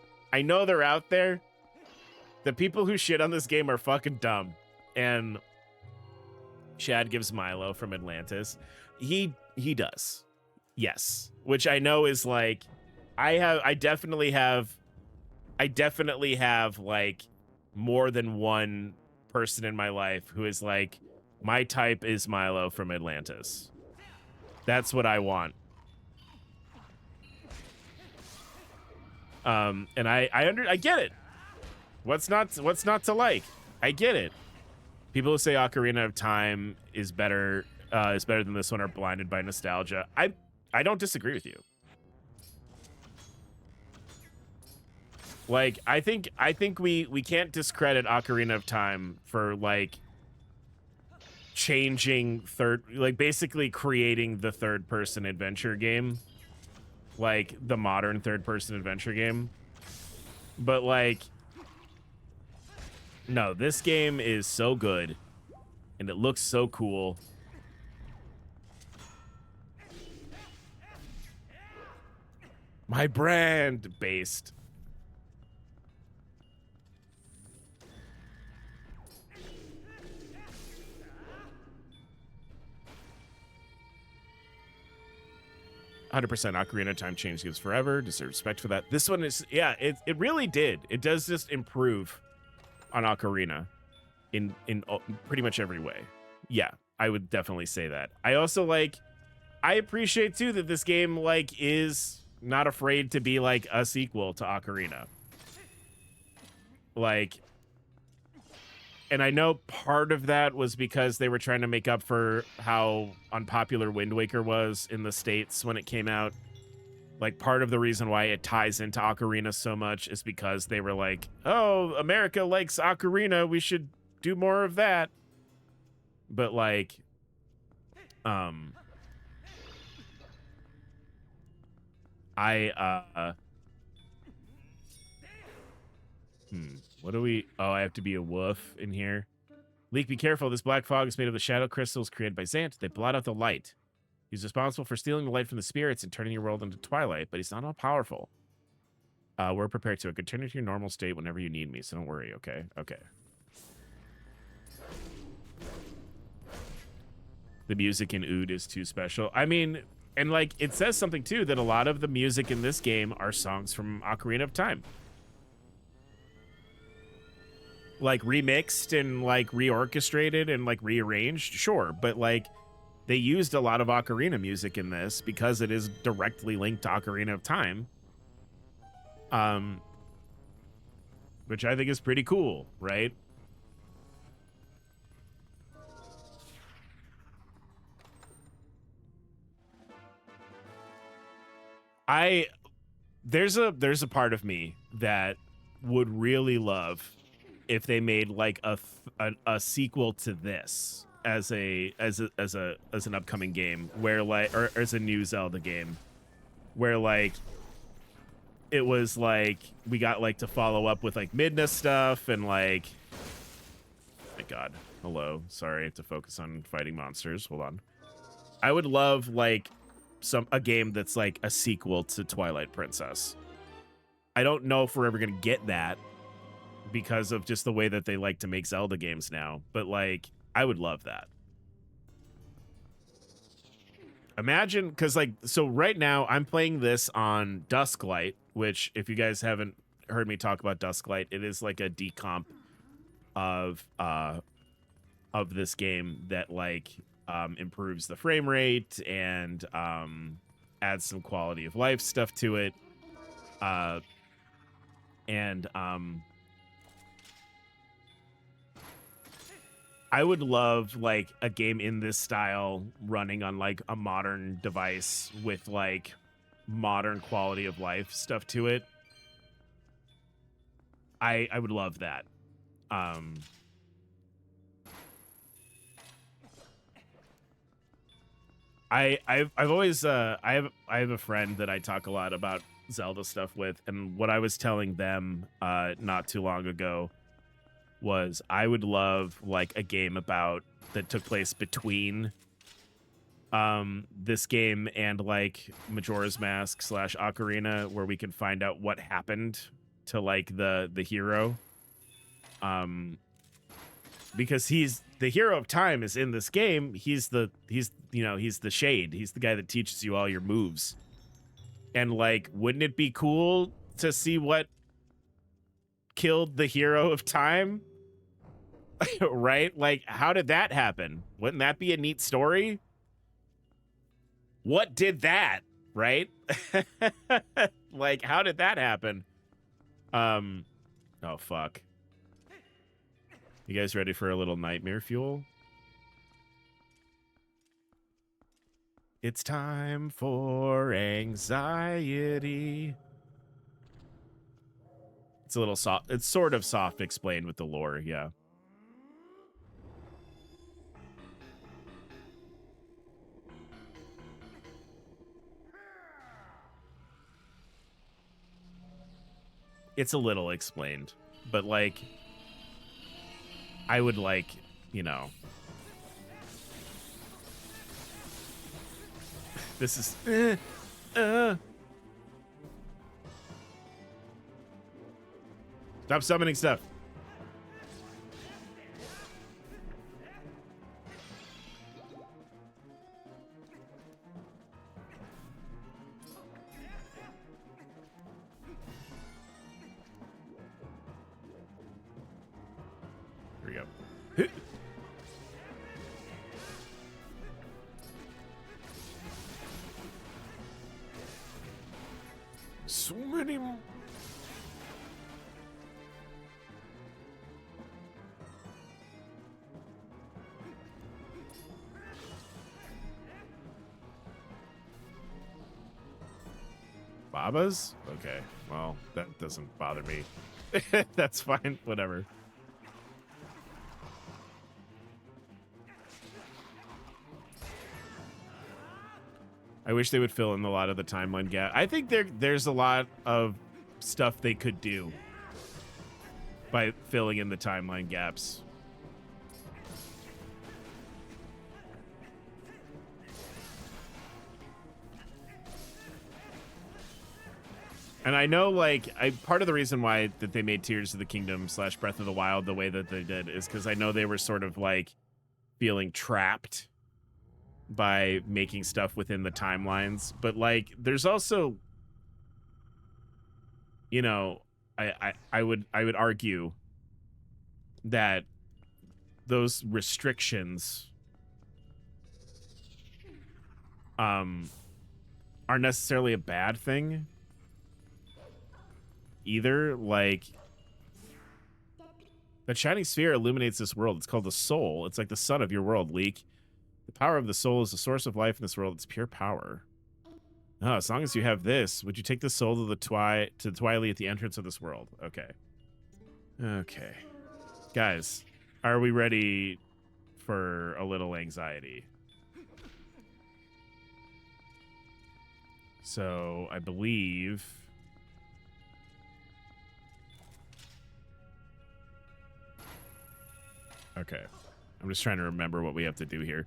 The people who shit on this game are fucking dumb. And Shad gives Milo from Atlantis. He does. Yes. Which I know is like I definitely have like more than one person in my life who is like, my type is Milo from Atlantis. That's what I want. And I get it. What's not to like? I get it. People who say Ocarina of Time is better than this one are blinded by nostalgia. I don't disagree with you. Like, I think we can't discredit Ocarina of Time for like changing basically creating the third-person adventure game, like the modern third-person adventure game. But like, no, this game is so good and it looks so cool. My brand based. Ocarina of Time change gives forever. Deserve respect for that. This one is, yeah, it really did. It does just improve on Ocarina in pretty much every way. Yeah, I would definitely say that. I also I appreciate too that this game is not afraid to be like a sequel to Ocarina. And I know part of that was because they were trying to make up for how unpopular Wind Waker was in the States when it came out. Like, part of the reason why it ties into Ocarina so much is because they were like, oh, America likes Ocarina, we should do more of that. But Um, what do we... Oh, I have to be a wolf in here. Leek, be careful. This black fog is made of the shadow crystals created by Zant. They blot out the light. He's responsible for stealing the light from the spirits and turning your world into Twilight, but he's not all powerful. We're prepared to. I could turn it to your normal state whenever you need me, so don't worry, okay? Okay. The music in Ood is too special. I mean, and like, it says something too, that a lot of the music in this game are songs from Ocarina of Time. Like, remixed and like reorchestrated and like rearranged, sure, but like, they used a lot of Ocarina music in this because it is directly linked to Ocarina of Time. Which I think is pretty cool, right? There's a part of me that would really love if they made like a sequel to this as an upcoming game where like, or as a new Zelda game where like it was like we got like to follow up with like Midna stuff and like, my God, hello, sorry, I have to focus on fighting monsters. Hold on. I would love like a game that's like a sequel to Twilight Princess. I don't know if we're ever gonna get that because of just the way that they like to make Zelda games now, but like I would love that. Imagine, because like, so right now I'm playing this on Dusklight, which if you guys haven't heard me talk about Dusklight, it is like a decomp of this game that like improves the frame rate and adds some quality of life stuff to it. I would love like a game in this style running on like a modern device with like modern quality of life stuff to it. I would love that. I've always I have a friend that I talk a lot about Zelda stuff with, and what I was telling them not too long ago was I would love like a game about that took place between this game and like Majora's Mask / Ocarina, where we can find out what happened to like the hero, because he's the hero of time is in this game. He's the shade. He's the guy that teaches you all your moves. And like, wouldn't it be cool to see what killed the hero of time? Right? Like, how did that happen? Wouldn't that be a neat story? What did that? Right? Like, how did that happen? Oh, fuck. You guys ready for a little nightmare fuel? It's time for anxiety. It's a little soft. It's sort of soft explained with the lore, yeah. It's a little explained, but like, I would like, you know, this is stop summoning stuff. Here we go. So many. Babas? Okay, well, that doesn't bother me. That's fine, whatever. I wish they would fill in a lot of the timeline gap. I think there's a lot of stuff they could do by filling in the timeline gaps. And I know, like, part of the reason why that they made Tears of the Kingdom / Breath of the Wild the way that they did is because I know they were sort of like feeling trapped by making stuff within the timelines. But like, there's also, you know, I would argue that those restrictions aren't necessarily a bad thing either. Like, that shining sphere illuminates this world. It's called the soul. It's like the sun of your world, Leek. The power of the soul is the source of life in this world. It's pure power. Oh, as long as you have this, would you take the soul to the Twilight at the entrance of this world? Okay. Okay. Guys, are we ready for a little anxiety? So, I believe... Okay. I'm just trying to remember what we have to do here.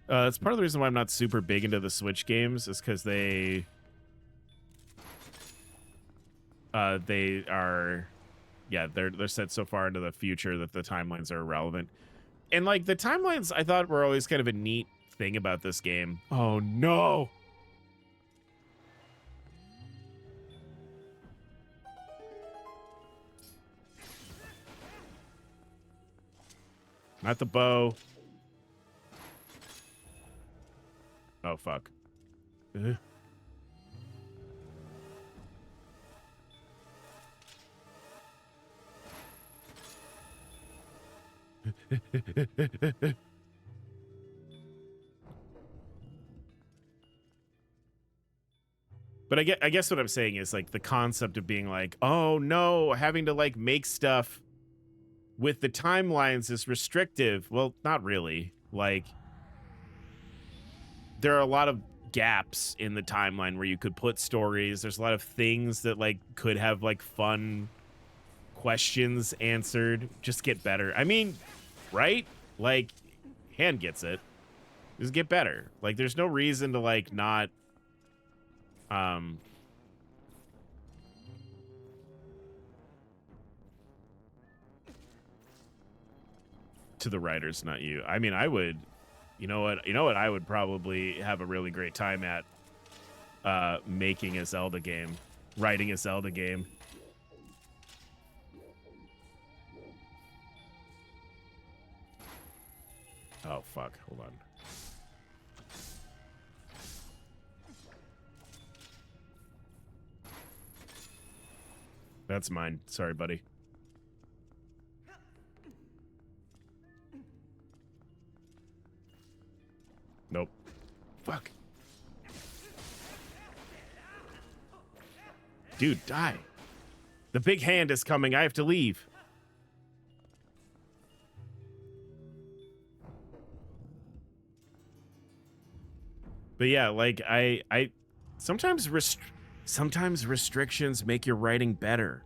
That's part of the reason why I'm not super big into the Switch games, is because they are, yeah, they're set so far into the future that the timelines are irrelevant. And like, the timelines I thought were always kind of a neat thing about this game. Oh no. Not the bow. Oh, fuck. But I guess what I'm saying is, like, the concept of being like, oh no, having to like make stuff with the timelines is restrictive. Well, not really. Like, there are a lot of gaps in the timeline where you could put stories. There's a lot of things that like could have like fun questions answered. Just get better. I mean, right? Like, Hand gets it. Just get better. Like, there's no reason to like not to the writers, not you. I mean, I would, you know what I would probably have a really great time at making a Zelda game, writing a Zelda game. Oh fuck, hold on. That's mine. Sorry, buddy. Nope. Fuck. Dude, die. The big hand is coming. I have to leave. But yeah, like I sometimes restrictions make your writing better.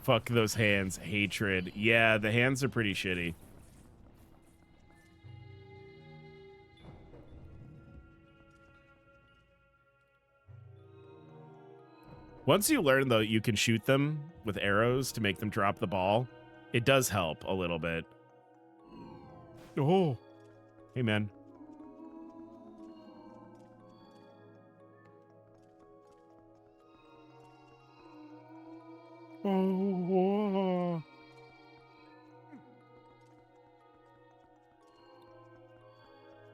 Fuck those hands. Hatred. Yeah, the hands are pretty shitty. Once you learn, though, you can shoot them with arrows to make them drop the ball. It does help a little bit. Oh. Hey, man. Oh.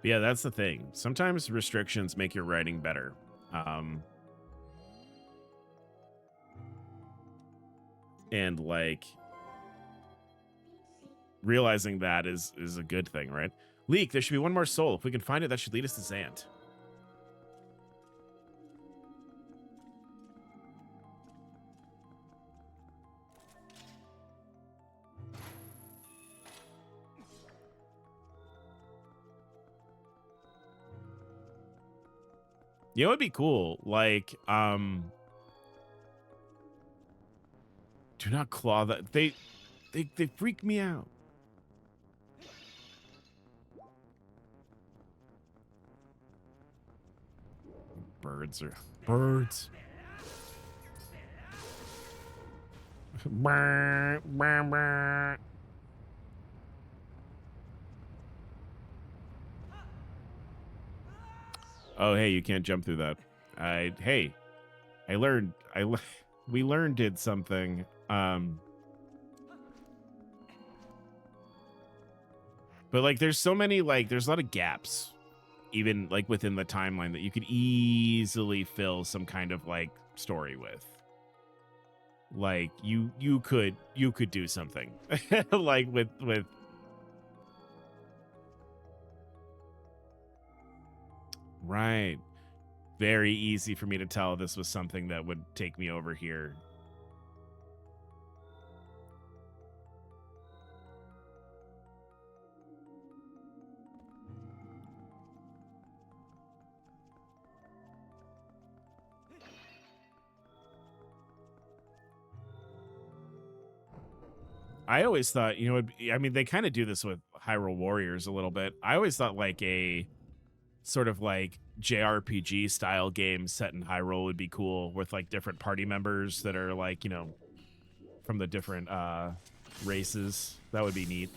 Yeah, that's the thing. Sometimes restrictions make your writing better. And like realizing that is a good thing, right? Leek, there should be one more soul. If we can find it, that should lead us to Zant. You know, it'd be cool. Like, do not claw that. They freak me out. Birds are birds. Brr, brr, brr. Oh, hey, you can't jump through that. Hey, we learned did something. But like, there's so many, like, there's a lot of gaps, even like within the timeline that you could easily fill some kind of like story with. Like you could do something like with right. Very easy for me to tell this was something that would take me over here. I always thought, you know, I mean, they kind of do this with Hyrule Warriors a little bit. I always thought like a sort of like JRPG style game set in Hyrule would be cool with like different party members that are like, you know, from the different races. That would be neat.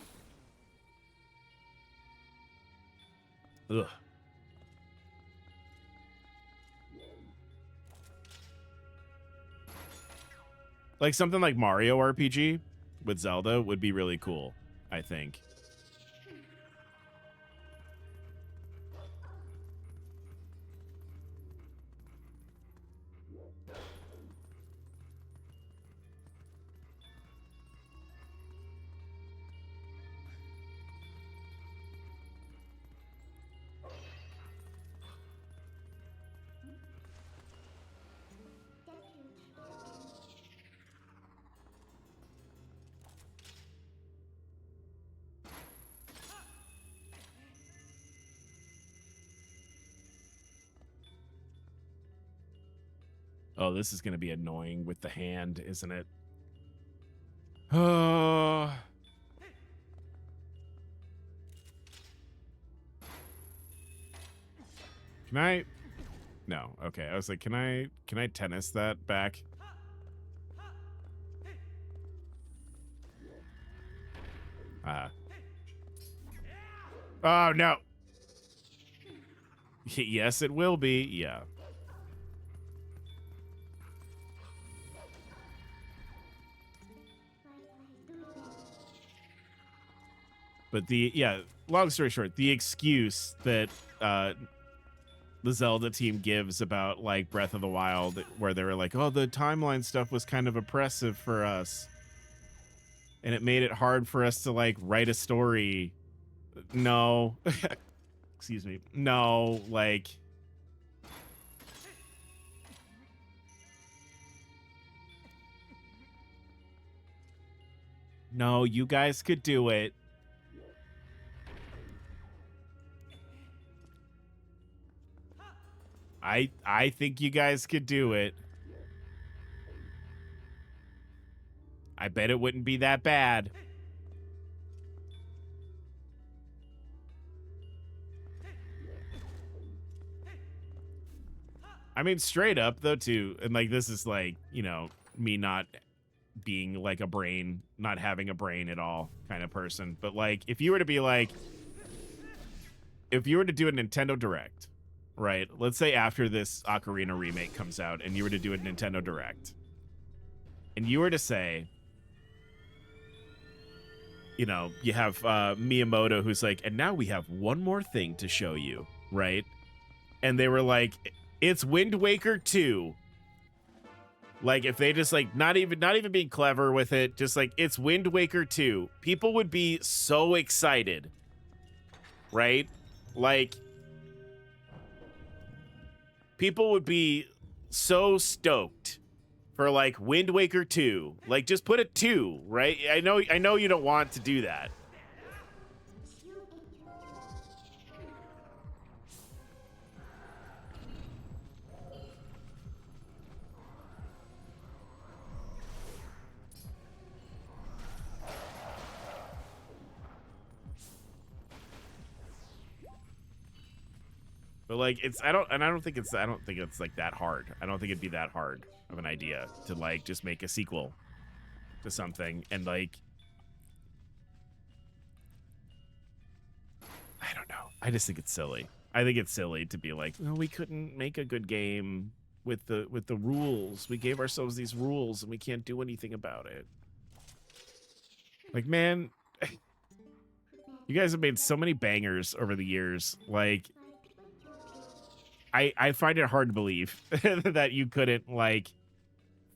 Ugh. Like something like Mario RPG with Zelda would be really cool, I think. Oh, this is going to be annoying with the hand, isn't it? Oh. Can I? No. Okay. I was like, can I tennis that back? Oh, no. Yes, it will be. Yeah. But long story short, the excuse that the Zelda team gives about like Breath of the Wild, where they were like, oh, the timeline stuff was kind of oppressive for us, and it made it hard for us to like write a story. No. Excuse me. No, like, no, you guys could do it. I think you guys could do it. I bet it wouldn't be that bad. I mean, straight up though too, and like this is like, you know, me not being like a brain, not having a brain at all kind of person. But like, if you were to be like, if you were to do a Nintendo Direct, right? Let's say after this Ocarina remake comes out and you were to do a Nintendo Direct and you were to say, you know, you have Miyamoto who's like, and now we have one more thing to show you, right? And they were like, it's Wind Waker 2. Like, if they just like not even being clever with it, just like it's Wind Waker 2, people would be so excited, right? Like, people would be so stoked for like Wind Waker 2. Like, just put a 2, right? I know you don't want to do that. But like I don't think it's like that hard. I don't think it'd be that hard of an idea to like just make a sequel to something and like I don't know. I just think it's silly. I think it's silly to be like, no, we couldn't make a good game with the rules. We gave ourselves these rules and we can't do anything about it. Like, man, you guys have made so many bangers over the years. Like, I find it hard to believe that you couldn't like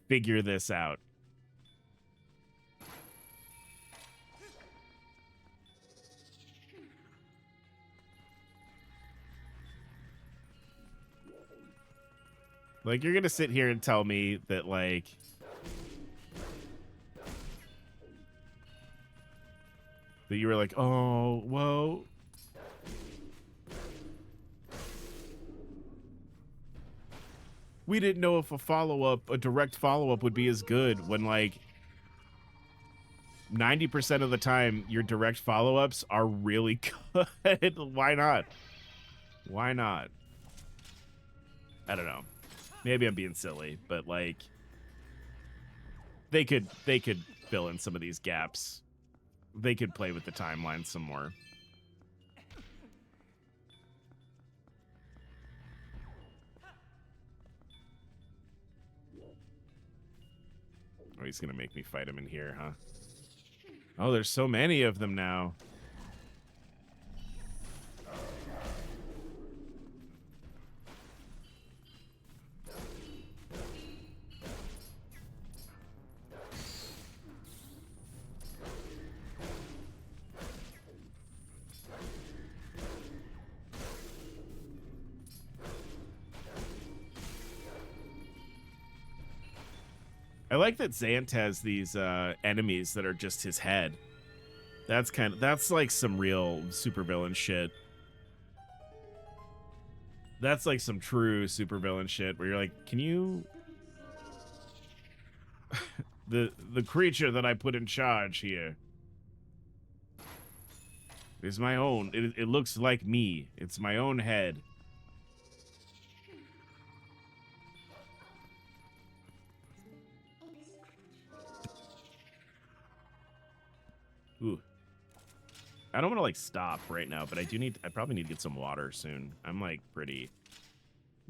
figure this out. Like, you're gonna sit here and tell me that, like, that you were like, oh, well, we didn't know if a direct follow-up would be as good when, like, 90% of the time your direct follow-ups are really good. Why not? Why not? I don't know. Maybe I'm being silly, but like they could fill in some of these gaps. They could play with the timeline some more. Oh, he's gonna make me fight him in here, huh? Oh, there's so many of them now. I like that Zant has these enemies that are just his head. That's like some real supervillain shit. That's like some true supervillain shit where you're like, can you the creature that I put in charge here is my own. It looks like me. It's my own head. Ooh. I don't want to like stop right now, but I probably need to get some water soon. I'm like I'm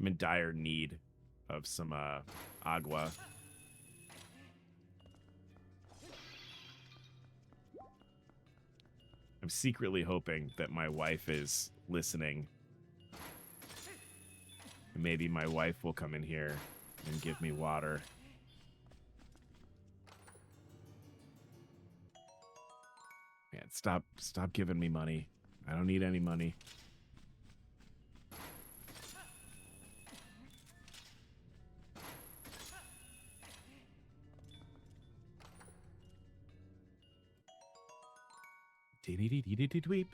in dire need of some agua. I'm secretly hoping that my wife is listening. And maybe my wife will come in here and give me water. Man, stop giving me money. I don't need any money. Dee-dee-dee-dee-dee-dweep.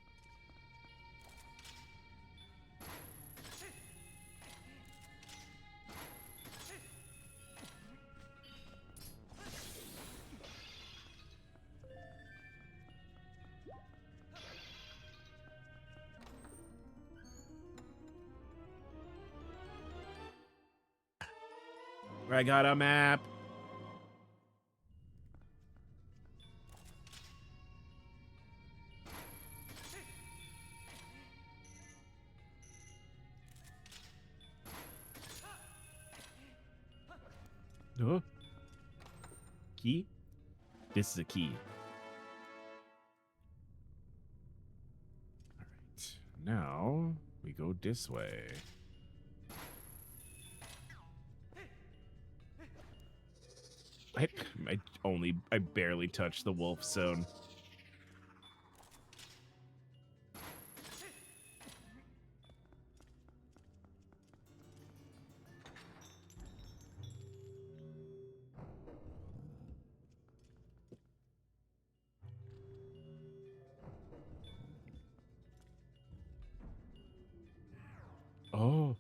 I got a map. Oh. Key? This is a key. All right. Now we go this way. I barely touched the wolf zone. Oh.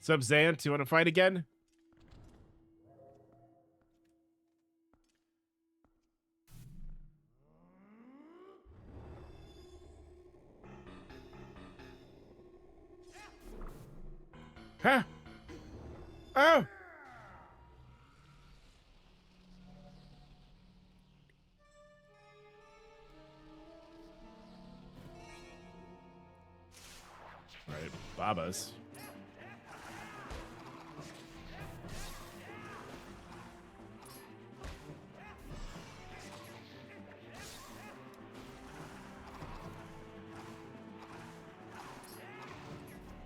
Sup, Zant? You want to fight again? Huh? Oh! Right, Babas.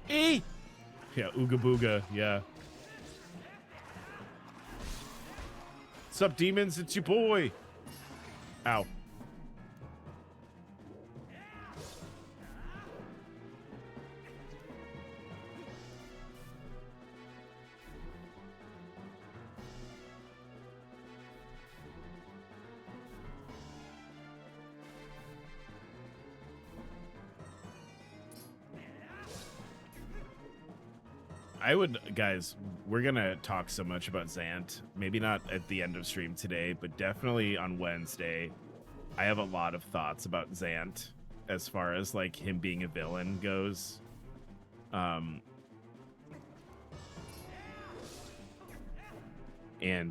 E! Yeah, Ooga Booga, yeah. What's up, demons? It's your boy. Ow. Guys, we're gonna talk so much about Zant. Maybe not at the end of stream today, but definitely on Wednesday. I have a lot of thoughts about Zant as far as like him being a villain goes. And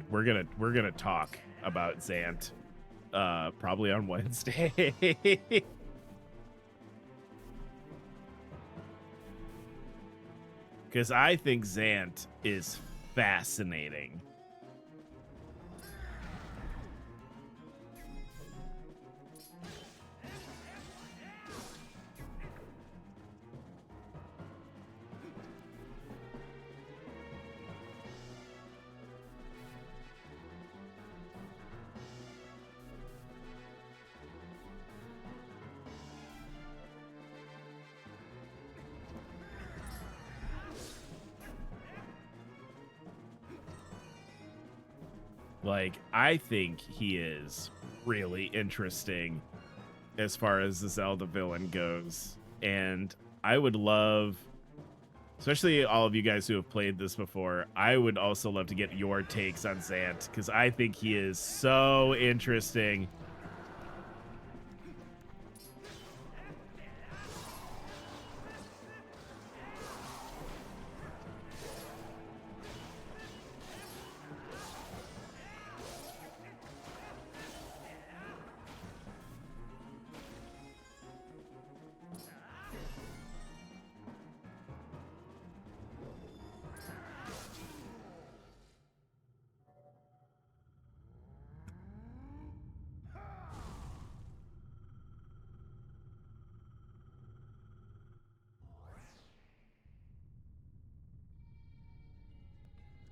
we're gonna talk about Zant probably on Wednesday. Because I think Zant is fascinating. Like, I think he is really interesting as far as the Zelda villain goes. And I would love, especially all of you guys who have played this before, I would also love to get your takes on Zant, because I think he is so interesting.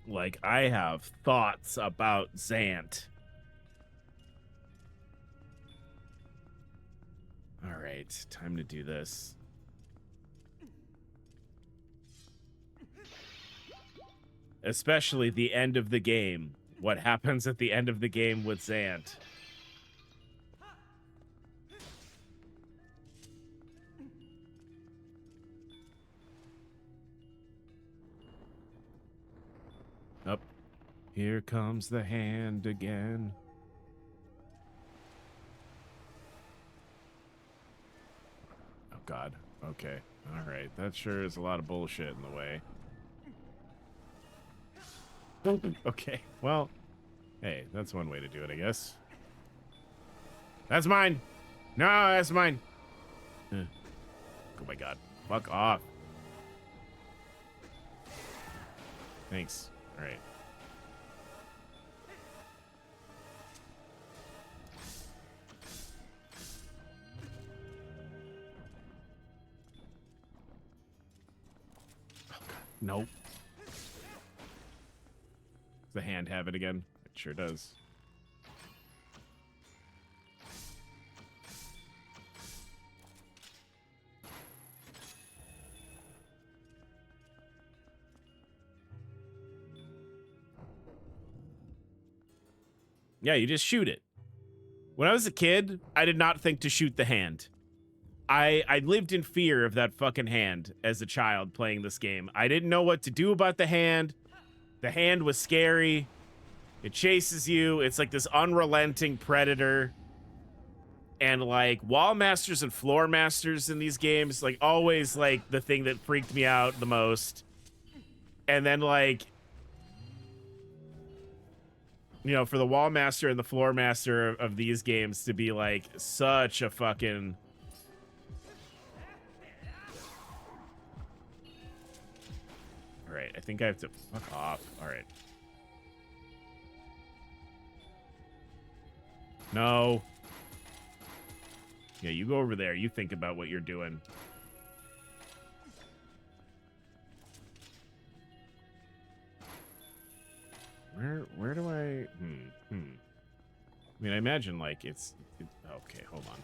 Like, I have thoughts about Zant. All right, time to do this. Especially the end of the game. What happens at the end of the game with Zant? Up. Here comes the hand again. Oh, God. Okay. All right. That sure is a lot of bullshit in the way. Okay. Well, hey, that's one way to do it, I guess. That's mine. No, that's mine. Oh, my God. Fuck off. Thanks. All right. Oh, God. Nope. Does the hand have it again? It sure does. Yeah, you just shoot it. When I was a kid, I did not think to shoot the hand. I lived in fear of that fucking hand as a child playing this game. I didn't know what to do about the hand. The hand was scary. It chases you. It's like this unrelenting predator. And like wall masters and floor masters in these games, like always like the thing that freaked me out the most. And then, like, you know, for the wall master and the floor master of these games to be, like, such a fucking... All right, I think I have to fuck off. All right. No. Yeah, you go over there. You think about what you're doing. Where do I... I mean, I imagine, like, it's... okay, hold on.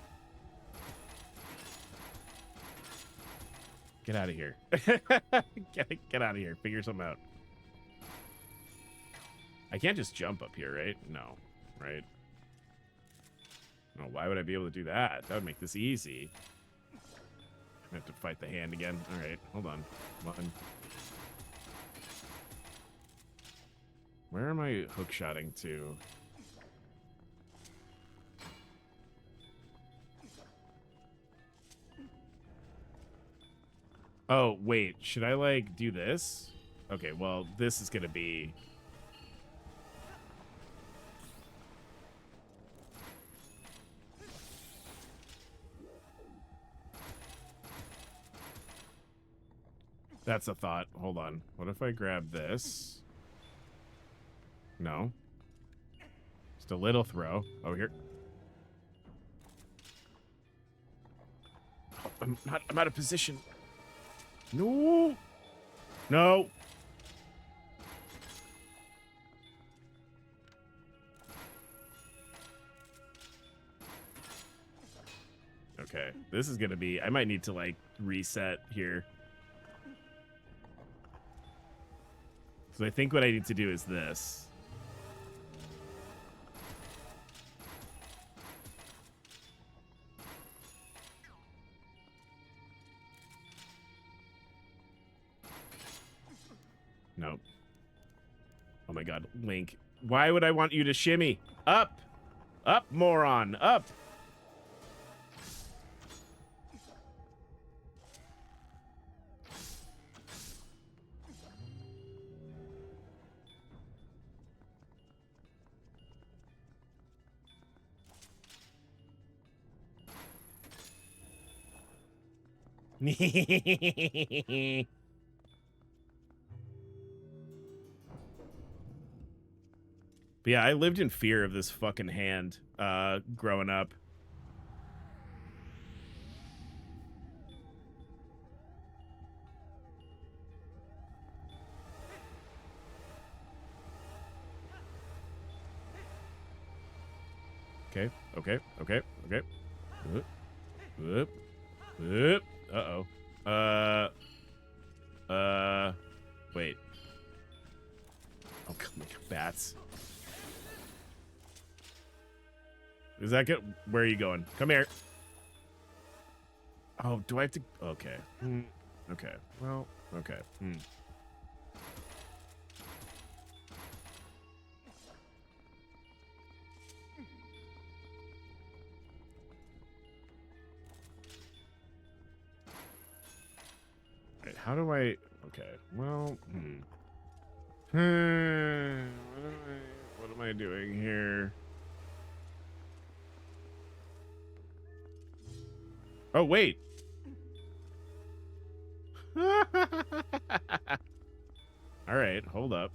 Get out of here. Get out of here. Figure something out. I can't just jump up here, right? No. Right? No, why would I be able to do that? That would make this easy. I have to fight the hand again. All right, hold on. Come on. Where am I hookshotting to? Oh, wait. Should I, like, do this? Okay, well, this is gonna be... That's a thought. Hold on. What if I grab this? No. Just a little throw. Over here. Oh, I'm out of position. No. No. Okay. This is going to be... I might need to, like, reset here. So I think what I need to do is this. Nope. Oh my god, Link. Why would I want you to shimmy? Up! Up, moron! Up! But yeah, I lived in fear of this fucking hand growing up. Okay, okay, okay, okay. Whoop, whoop, whoop. Uh-oh. Wait. Oh, my God, bats. Is that good? Where are you going? Come here. Oh, do I have to? Okay. Okay. Well, okay. Right, how do I? Okay. Well, what am I doing here? Oh, wait. All right, hold up.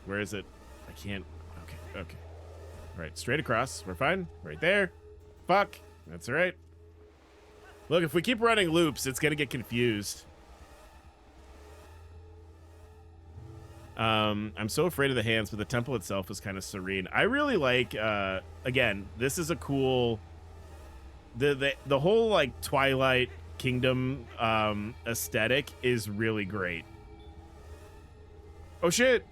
Where is it? I can't. Okay, okay. All right, straight across. We're fine. Right there. Fuck. That's all right. Look, if we keep running loops, it's gonna get confused. I'm so afraid of the hands, but the temple itself is kind of serene. I really like, again, this is a cool, the whole, like, Twilight Kingdom, aesthetic is really great. Oh, shit.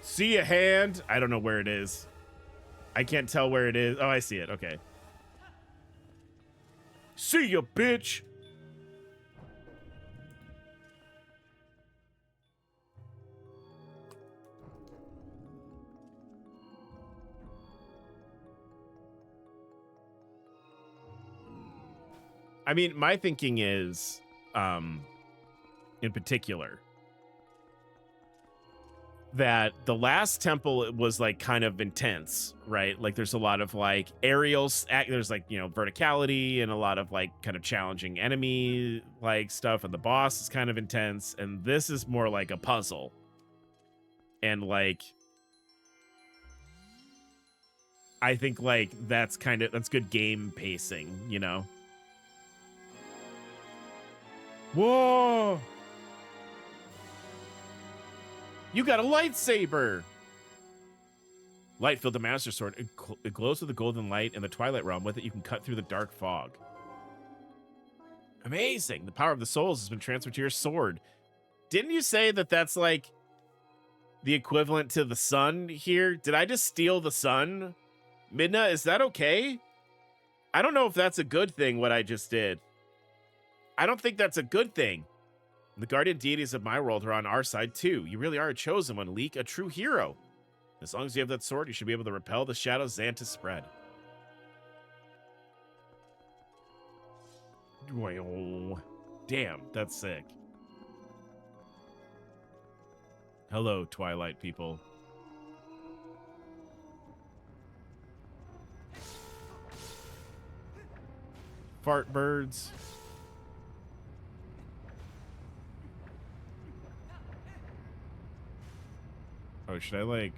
See a hand? I don't know where it is. I can't tell where it is. Oh, I see it. Okay. See ya, bitch. I mean, my thinking is, in particular. That the last temple was like kind of intense, right? Like there's a lot of like aerials, there's like, you know, verticality and a lot of like kind of challenging enemy like stuff, and the boss is kind of intense, and this is more like a puzzle. And like I think like that's good game pacing, you know. Whoa! You got a lightsaber! Light filled the Master Sword. It glows with a golden light in the Twilight Realm. With it, you can cut through the dark fog. Amazing! The power of the souls has been transferred to your sword. Didn't you say that that's like the equivalent to the sun here? Did I just steal the sun? Midna, is that okay? I don't know if that's a good thing, what I just did. I don't think that's a good thing. The guardian deities of my world are on our side, too. You really are a chosen one, Leek, a true hero. As long as you have that sword, you should be able to repel the shadows Xantus spread. Damn, that's sick. Hello, Twilight people. Fart birds. Oh, should I like...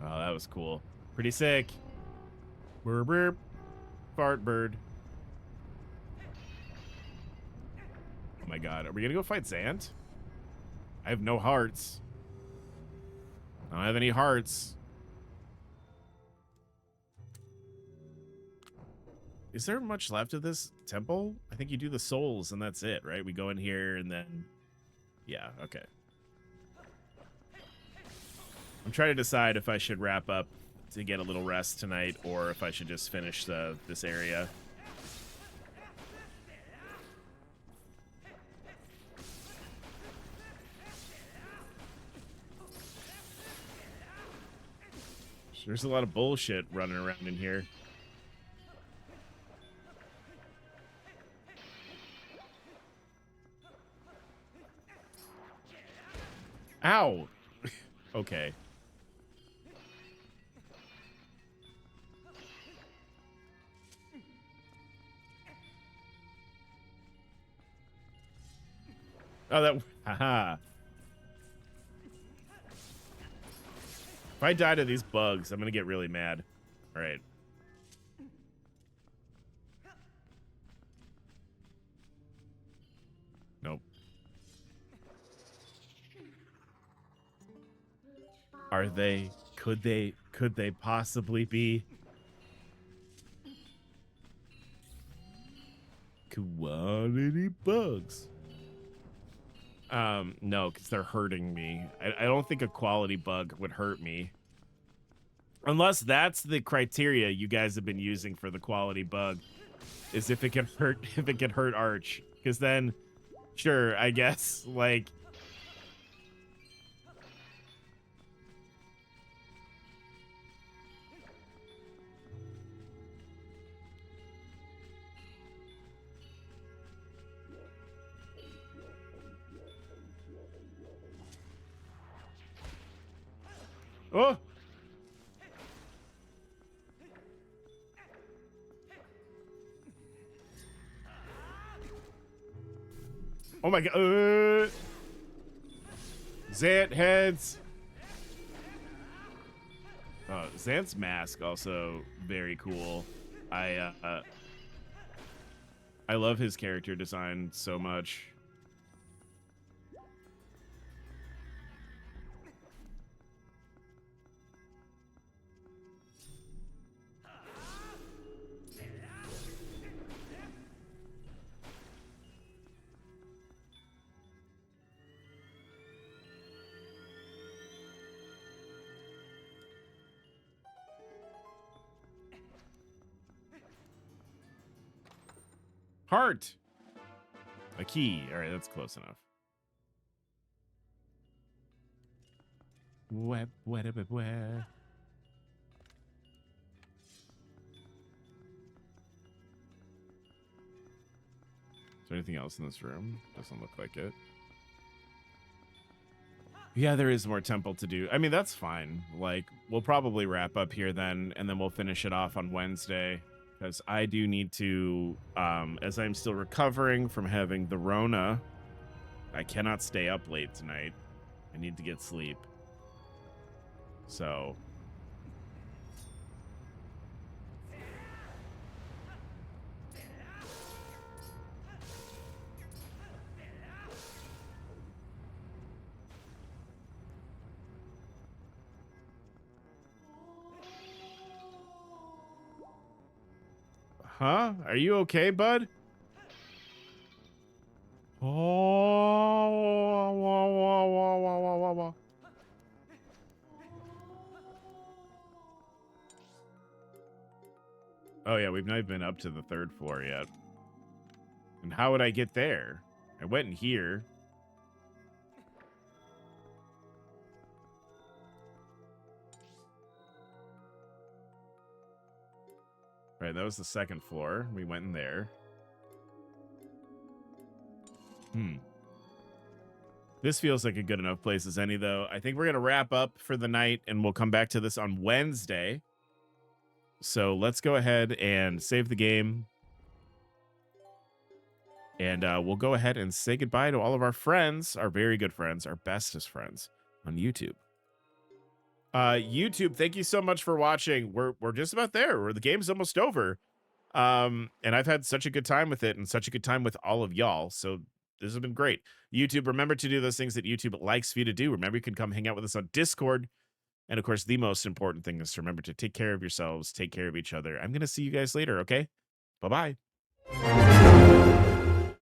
Oh, that was cool. Pretty sick. Burp, burp. Fart bird. Oh my god. Are we gonna go fight Zant? I have no hearts. I don't have any hearts. Is there much left of this temple? I think you do the souls and that's it, right? We go in here and then... Yeah, okay. I'm trying to decide if I should wrap up to get a little rest tonight or if I should just finish this area. There's a lot of bullshit running around in here. Ow! Okay. Oh, that... Haha. If I die to these bugs, I'm gonna get really mad. All right. Nope. Are they? Could they possibly be? Quality bugs. No, because they're hurting me. I don't think a quality bug would hurt me. Unless that's the criteria you guys have been using for the quality bug. Is if it can hurt Arch. Because then, sure, I guess, like... Oh! Oh my god. Zant heads. Zant's mask also very cool. I love his character design so much. Heart. A key. All right, that's close enough. there anything else in this room? Doesn't look like it. Yeah, there is more temple to do. I mean, that's fine. Like, we'll probably wrap up here then, and then we'll finish it off on Wednesday. Because I do need to, as I'm still recovering from having the Rona, I cannot stay up late tonight. I need to get sleep. So... Huh? Are you okay, bud? Oh, wah, wah, wah, wah, wah, wah, wah. Oh yeah, we've not even been up to the 3rd floor yet. And how would I get there? I went in here. Right, that was the 2nd floor. We went in there. This feels like a good enough place as any, though. I think we're going to wrap up for the night, and we'll come back to this on Wednesday. So let's go ahead and save the game. And we'll go ahead and say goodbye to all of our friends, our very good friends, our bestest friends on YouTube. YouTube, thank you so much for watching. We're just about there. The game's almost over. And I've had such a good time with it and such a good time with all of y'all. So this has been great. YouTube, remember to do those things that YouTube likes for you to do. Remember, you can come hang out with us on Discord. And of course, the most important thing is to remember to take care of yourselves, take care of each other. I'm going to see you guys later, okay? Bye-bye.